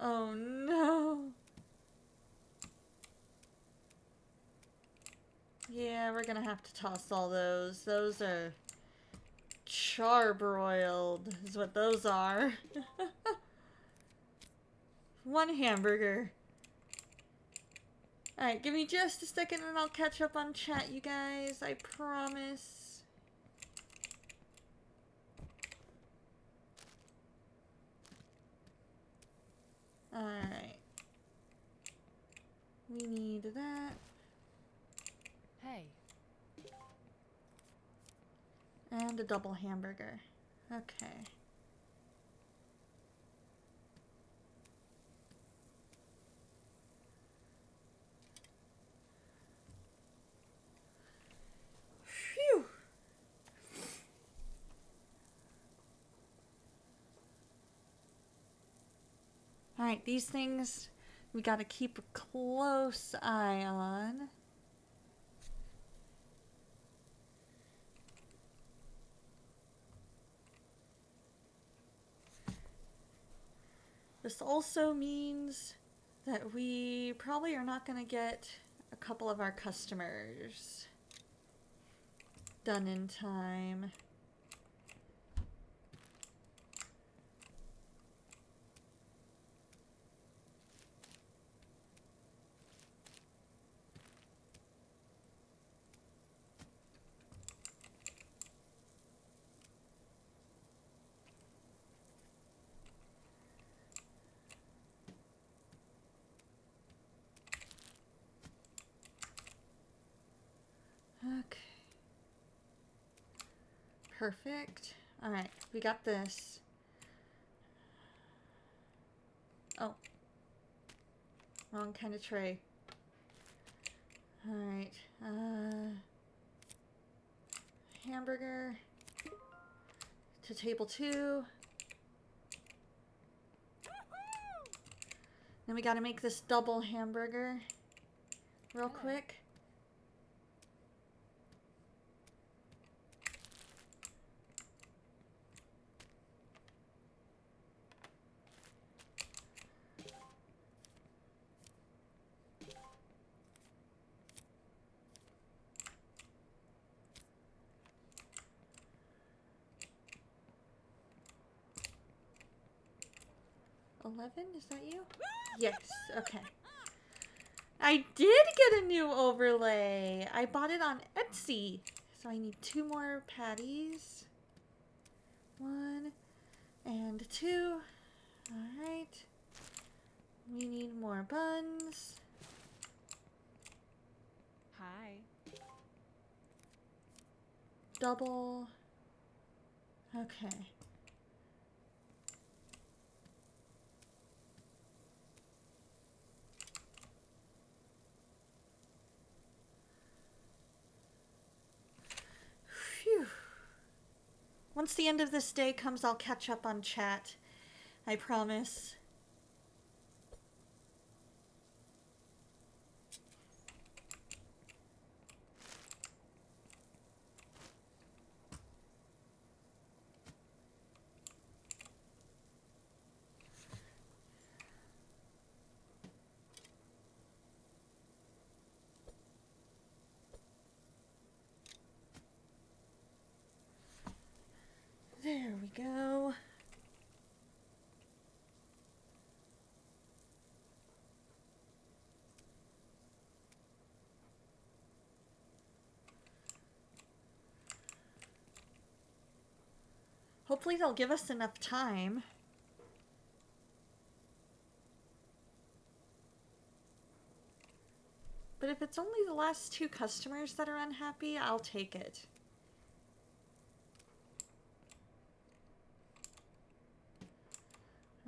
Oh no. Yeah, we're gonna have to toss all those. Those are charbroiled, is what those are. One hamburger. Alright, give me just a second and I'll catch up on chat, you guys. I promise. Alright. We need that. Hey. And a double hamburger. Okay. Phew. Alright, these things we gotta keep a close eye on. This also means that we probably are not going to get a couple of our customers done in time. Okay. Perfect. Alright, we got this. Oh. Wrong kind of tray. Alright. Hamburger. To table 2. Then we gotta make this double hamburger real quick. Is that you? Yes, okay. I did get a new overlay. I bought it on Etsy. So I need 2 more patties. 1 and 2. Alright. We need more buns. Hi. Double. Okay. once the end of this day comes, I'll catch up on chat. I promise. There we go. Hopefully they'll give us enough time. But if it's only the last 2 customers that are unhappy, I'll take it.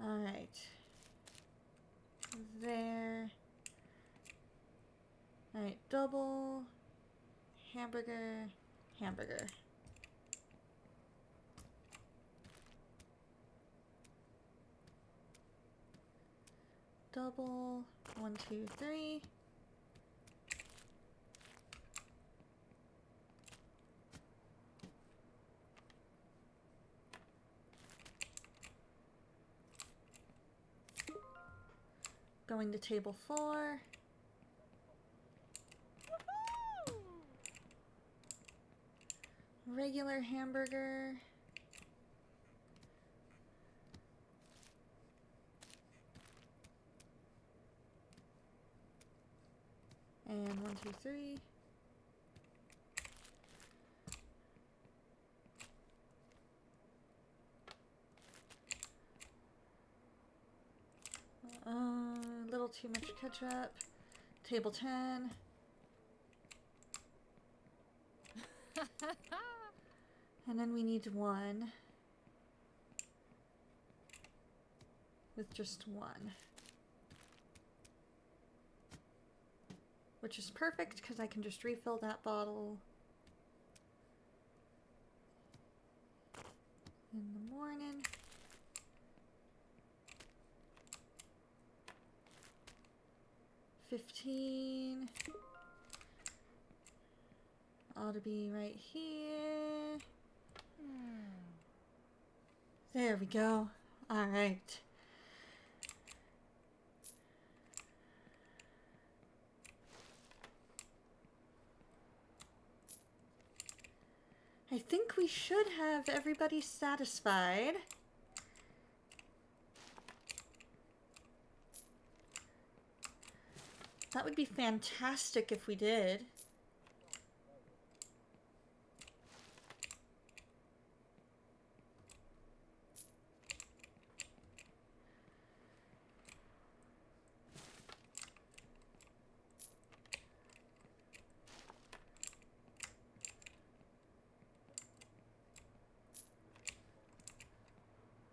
Alright. There. Alright, double. Hamburger. Hamburger. Double. 1, 2, 3. Going to table 4. Regular hamburger. And 1, 2, 3. Little too much ketchup. Table 10. And then we need 1. With just 1. Which is perfect because I can just refill that bottle in the morning. $15 ought to be right here. There we go. All right. I think we should have everybody satisfied. That would be fantastic if we did.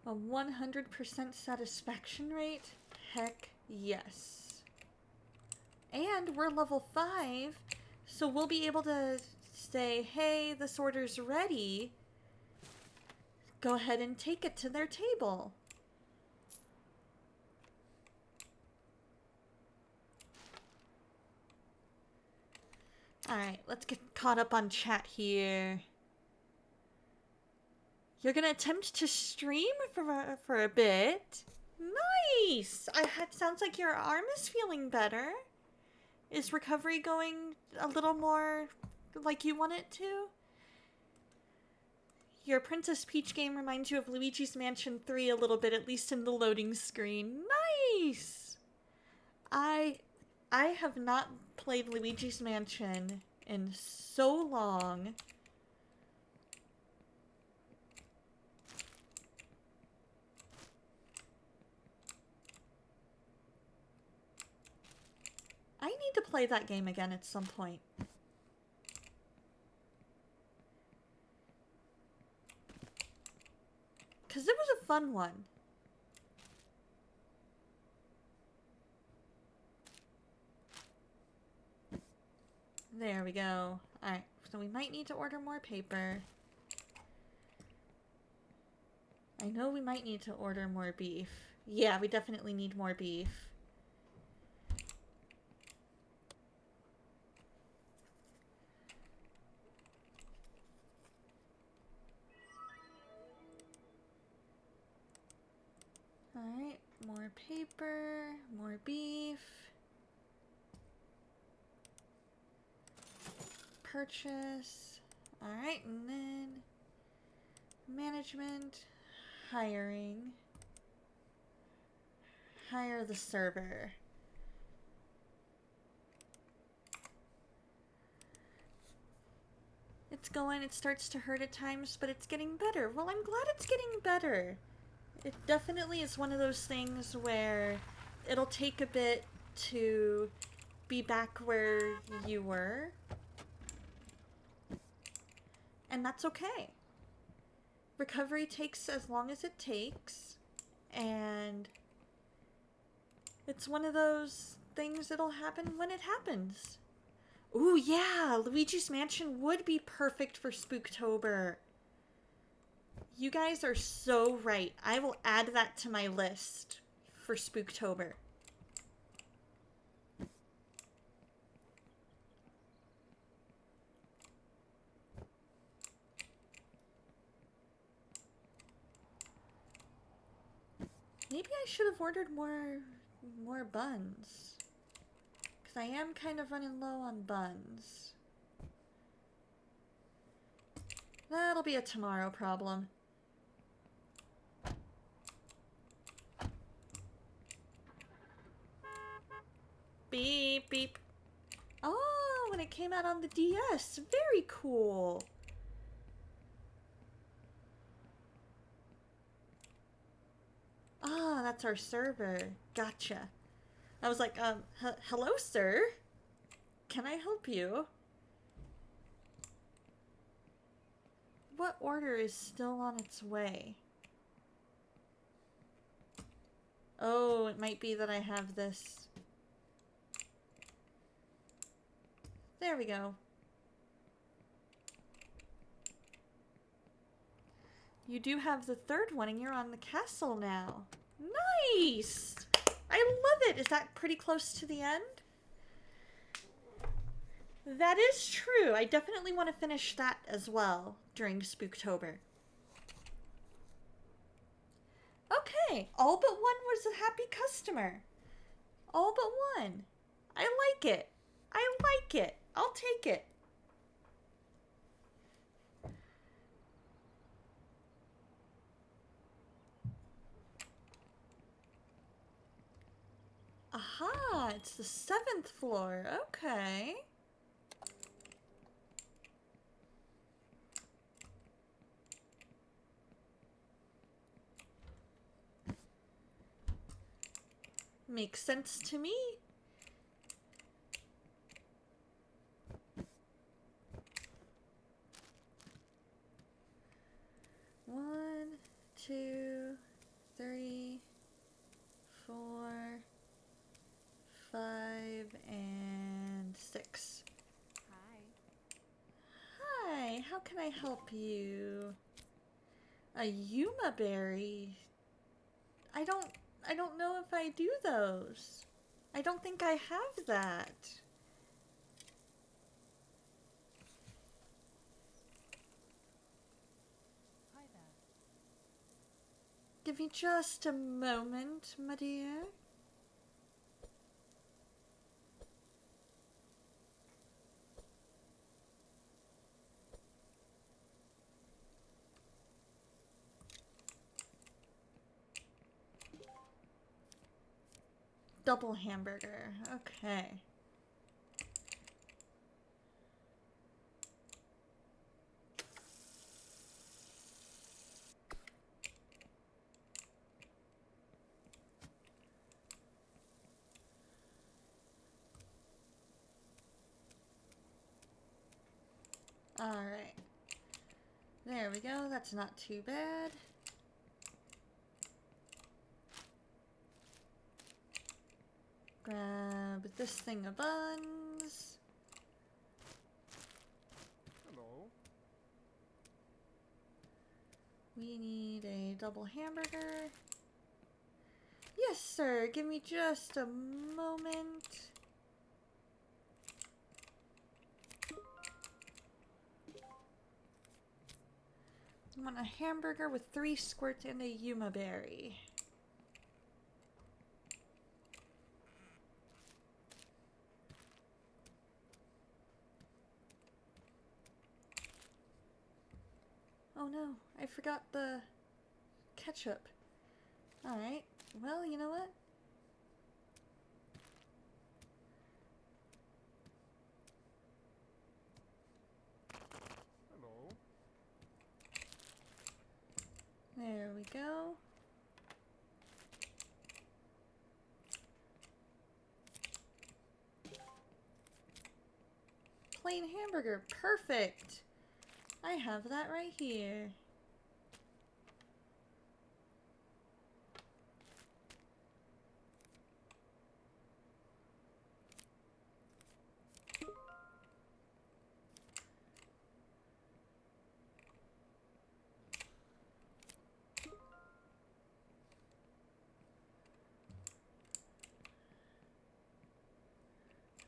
A 100% satisfaction rate? Heck yes. And we're level 5, so we'll be able to say, hey, this order's ready. Go ahead and take it to their table. Alright, let's get caught up on chat here. You're gonna attempt to stream for a bit? Nice! Sounds like your arm is feeling better. Is recovery going a little more like you want it to? Your Princess Peach game reminds you of Luigi's Mansion 3 a little bit, at least in the loading screen. Nice! I have not played Luigi's Mansion in so long. I need to play that game again at some point. Because it was a fun one. There we go. Alright, so we might need to order more paper. I know we might need to order more beef. Yeah, we definitely need more beef. Alright, more paper, more beef. Purchase. Alright, and then management, hiring. Hire the server. It's going, it starts to hurt at times, but it's getting better. Well, I'm glad it's getting better. It definitely is one of those things where it'll take a bit to be back where you were. And that's okay. Recovery takes as long as it takes. And it's one of those things that'll happen when it happens. Ooh, yeah! Luigi's Mansion would be perfect for Spooktober. You guys are so right. I will add that to my list for Spooktober. Maybe I should have ordered more buns. Because I am kind of running low on buns. That'll be a tomorrow problem. Beep, beep. Oh, when it came out on the DS. Very cool. Ah, that's our server. Gotcha. I was like, hello, sir? Can I help you? What order is still on its way? Oh, it might be that I have this. There we go. You do have the third one and you're on the castle now. Nice! I love it! Is that pretty close to the end? That is true. I definitely want to finish that as well during Spooktober. Okay, all but one was a happy customer. All but one. I like it. I like it. I'll take it. Aha, it's the 7th floor. Okay. Makes sense to me. One, 2, 3, 4, 5, and 6. Hi, how can I help you? A Yuma berry? I don't know if I do those. I don't think I have that. Hi there. Give me just a moment, my dear. Double hamburger. Okay. Alright. There we go. That's not too bad. Grab this thing of buns. Hello. We need a double hamburger. Yes, sir. Give me just a moment. I want a hamburger with 3 squirts and a Yuma berry. Oh no, I forgot the ketchup. Alright, well, you know what? Hello. There we go. Plain hamburger, perfect! I have that right here.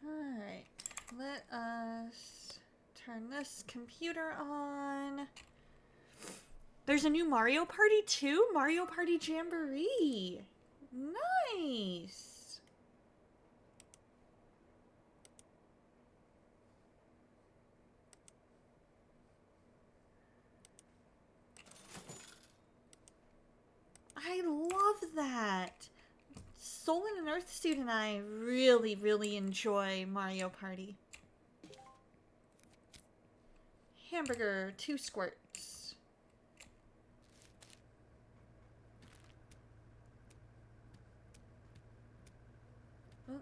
Alright, let us turn this computer on. There's a new Mario Party too? Mario Party Jamboree. Nice. I love that. Soul in an Earthsuit and I really, really enjoy Mario Party. Hamburger, 2 squirts. Oh.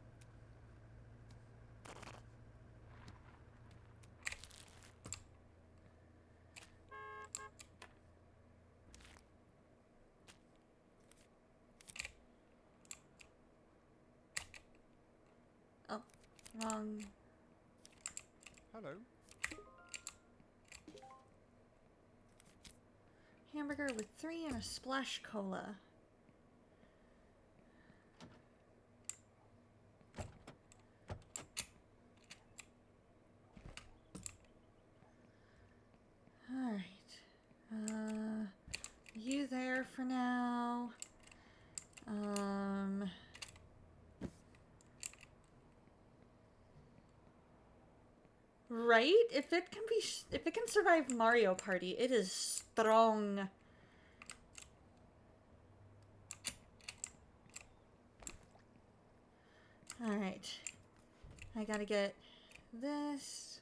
Oh, wrong. Hello. Hamburger with 3 and a splash cola. Alright. You there for now. Right? If it can survive Mario Party, it is strong. Alright. I gotta get this.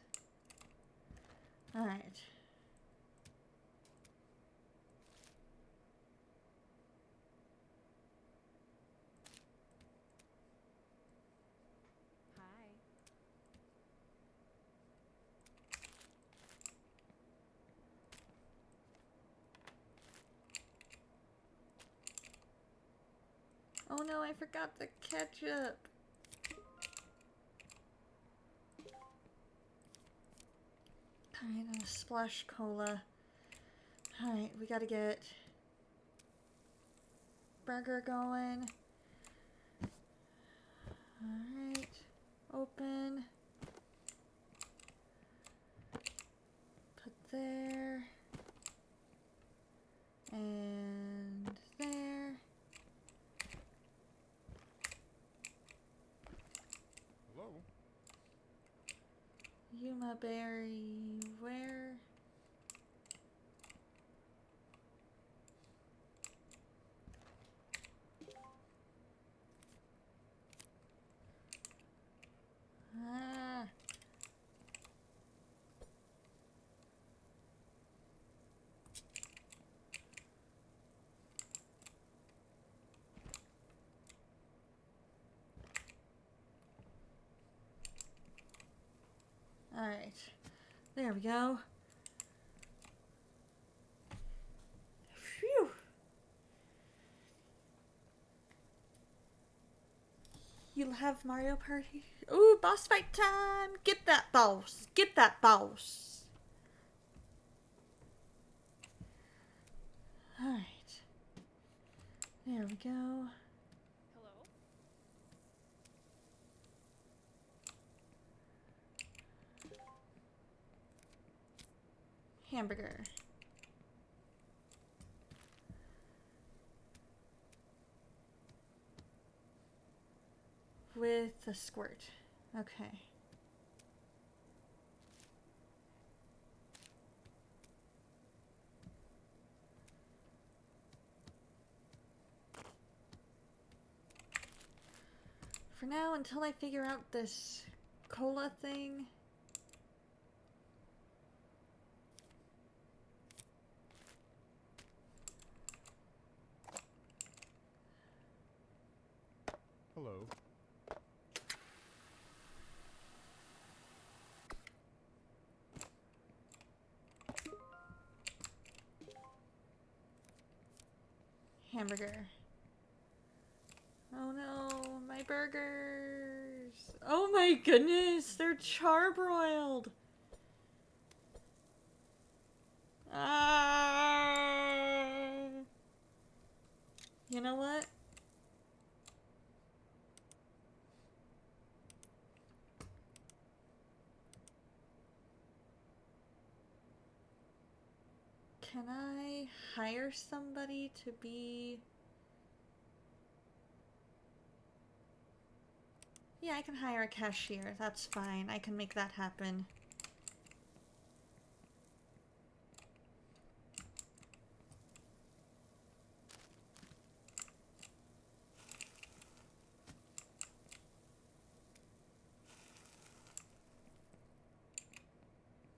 Alright. Hi. Oh no, I forgot the ketchup. Alright, and a splash cola. Alright, we gotta get burger going. Alright, open. Put there. And there. Hello. Yuma berry, where? Ah. Alright. There we go. Phew. You'll have Mario Party. Ooh, boss fight time! Get that boss! Get that boss! Alright. There we go. Hello? Hamburger. With a squirt. Okay. For now, until I figure out this cola thing. Hello. Hamburger. Oh no, my burgers. Oh my goodness, they're charbroiled. You know what? Can I hire somebody to be... Yeah, I can hire a cashier. That's fine. I can make that happen.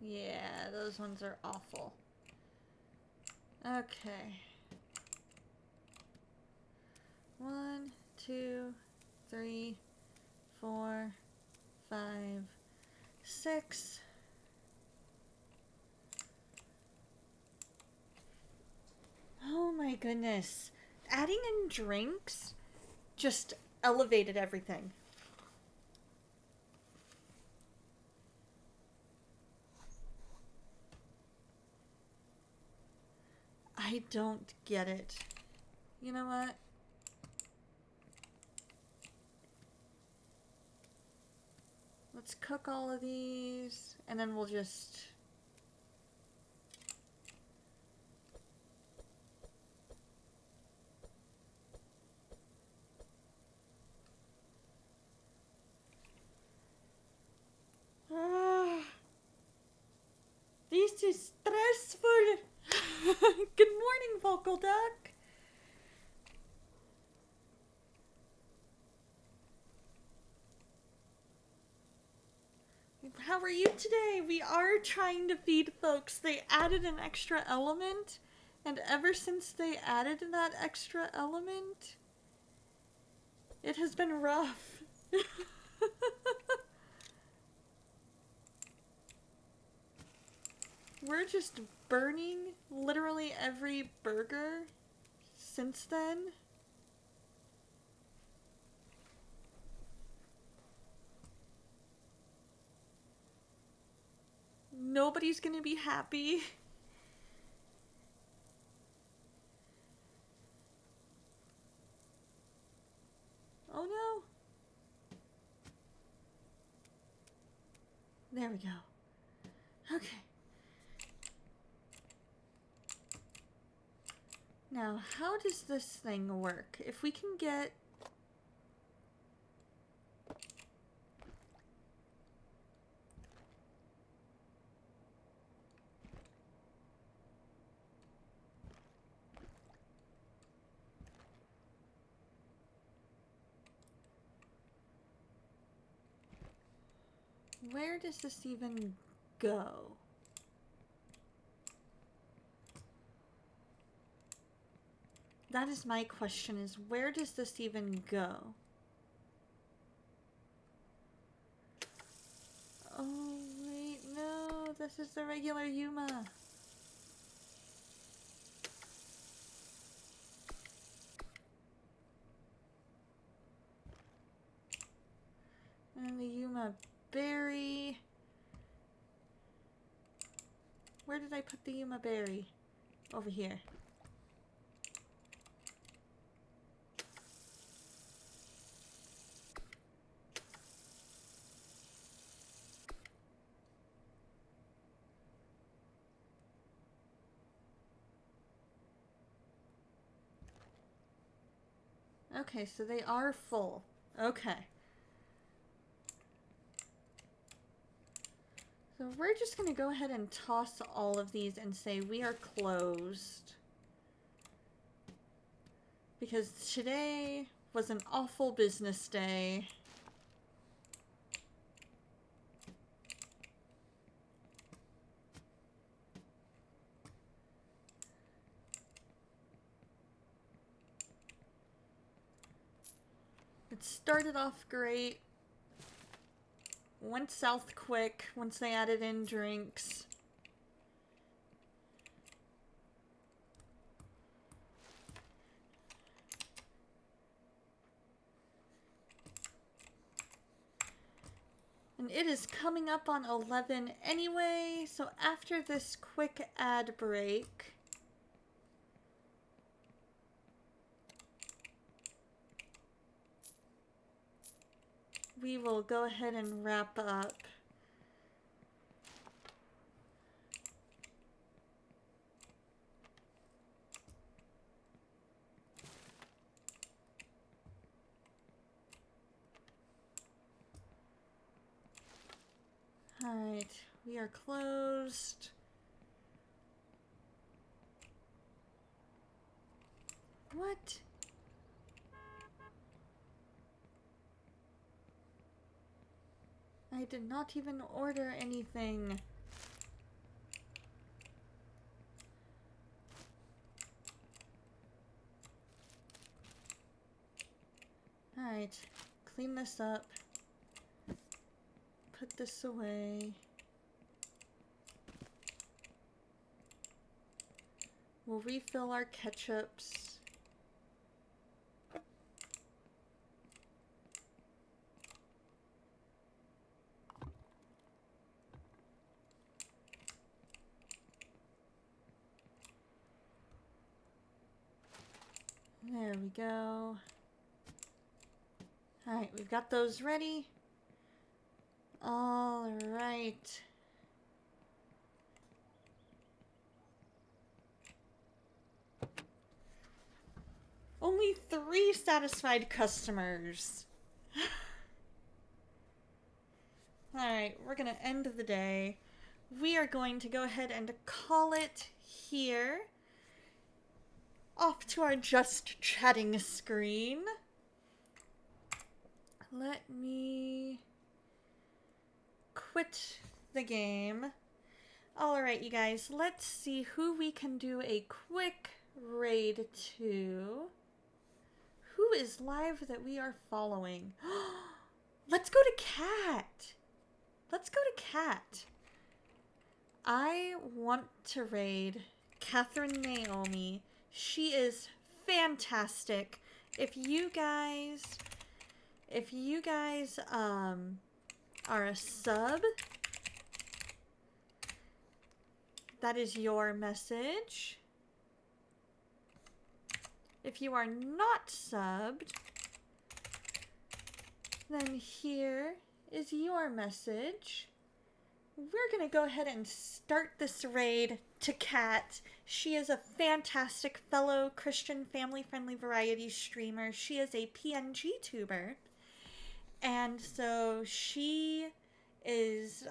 Yeah, those ones are awful. Okay. 1, 2, 3, 4, 5, 6. Oh my goodness. Adding in drinks just elevated everything. I don't get it. You know what? Let's cook all of these, and then we'll just... This is stressful. Good morning, Vocal Duck. How are you today? We are trying to feed folks. They added an extra element, and ever since they added that extra element, it has been rough. We're just burning literally every burger since then. Nobody's gonna be happy. Oh no. There we go. Okay. Now, how does this thing work? If we can get... Where does this even go? That is my question, is where does this even go? Oh, wait, no, this is the regular Yuma. And the Yuma berry. Where did I put the Yuma berry? Over here. Okay, so they are full. Okay. So we're just going to go ahead and toss all of these and say we are closed. Because today was an awful business day. It started off great. Went south quick once they added in drinks. And it is coming up on 11 anyway, so after this quick ad break, we will go ahead and wrap up. Alright, we are closed. What? I did not even order anything. Alright, clean this up. Put this away. We'll refill our ketchups. There we go. Alright, we've got those ready. Alright. Only 3 satisfied customers. Alright, we're gonna end the day. We are going to go ahead and call it here. Off to our just chatting screen. Let me quit the game. Alright, you guys, let's see who we can do a quick raid to. Who is live that we are following? Let's go to Cat. Let's go to Cat. I want to raid Catherine Naomi. She is fantastic. If you guys are a sub, that is your message. If you are not subbed, then here is your message. We're gonna go ahead and start this raid to Kat. She is a fantastic fellow Christian family-friendly variety streamer. She is a PNG tuber. And so she is,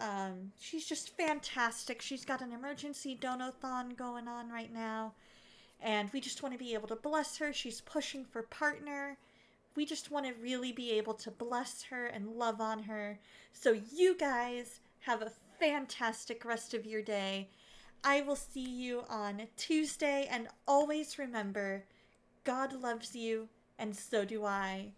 she's just fantastic. She's got an emergency donathon going on right now. And we just want to be able to bless her. She's pushing for partner. We just want to really be able to bless her and love on her. So you guys have a fantastic rest of your day. I will see you on Tuesday. And always remember, God loves you and so do I.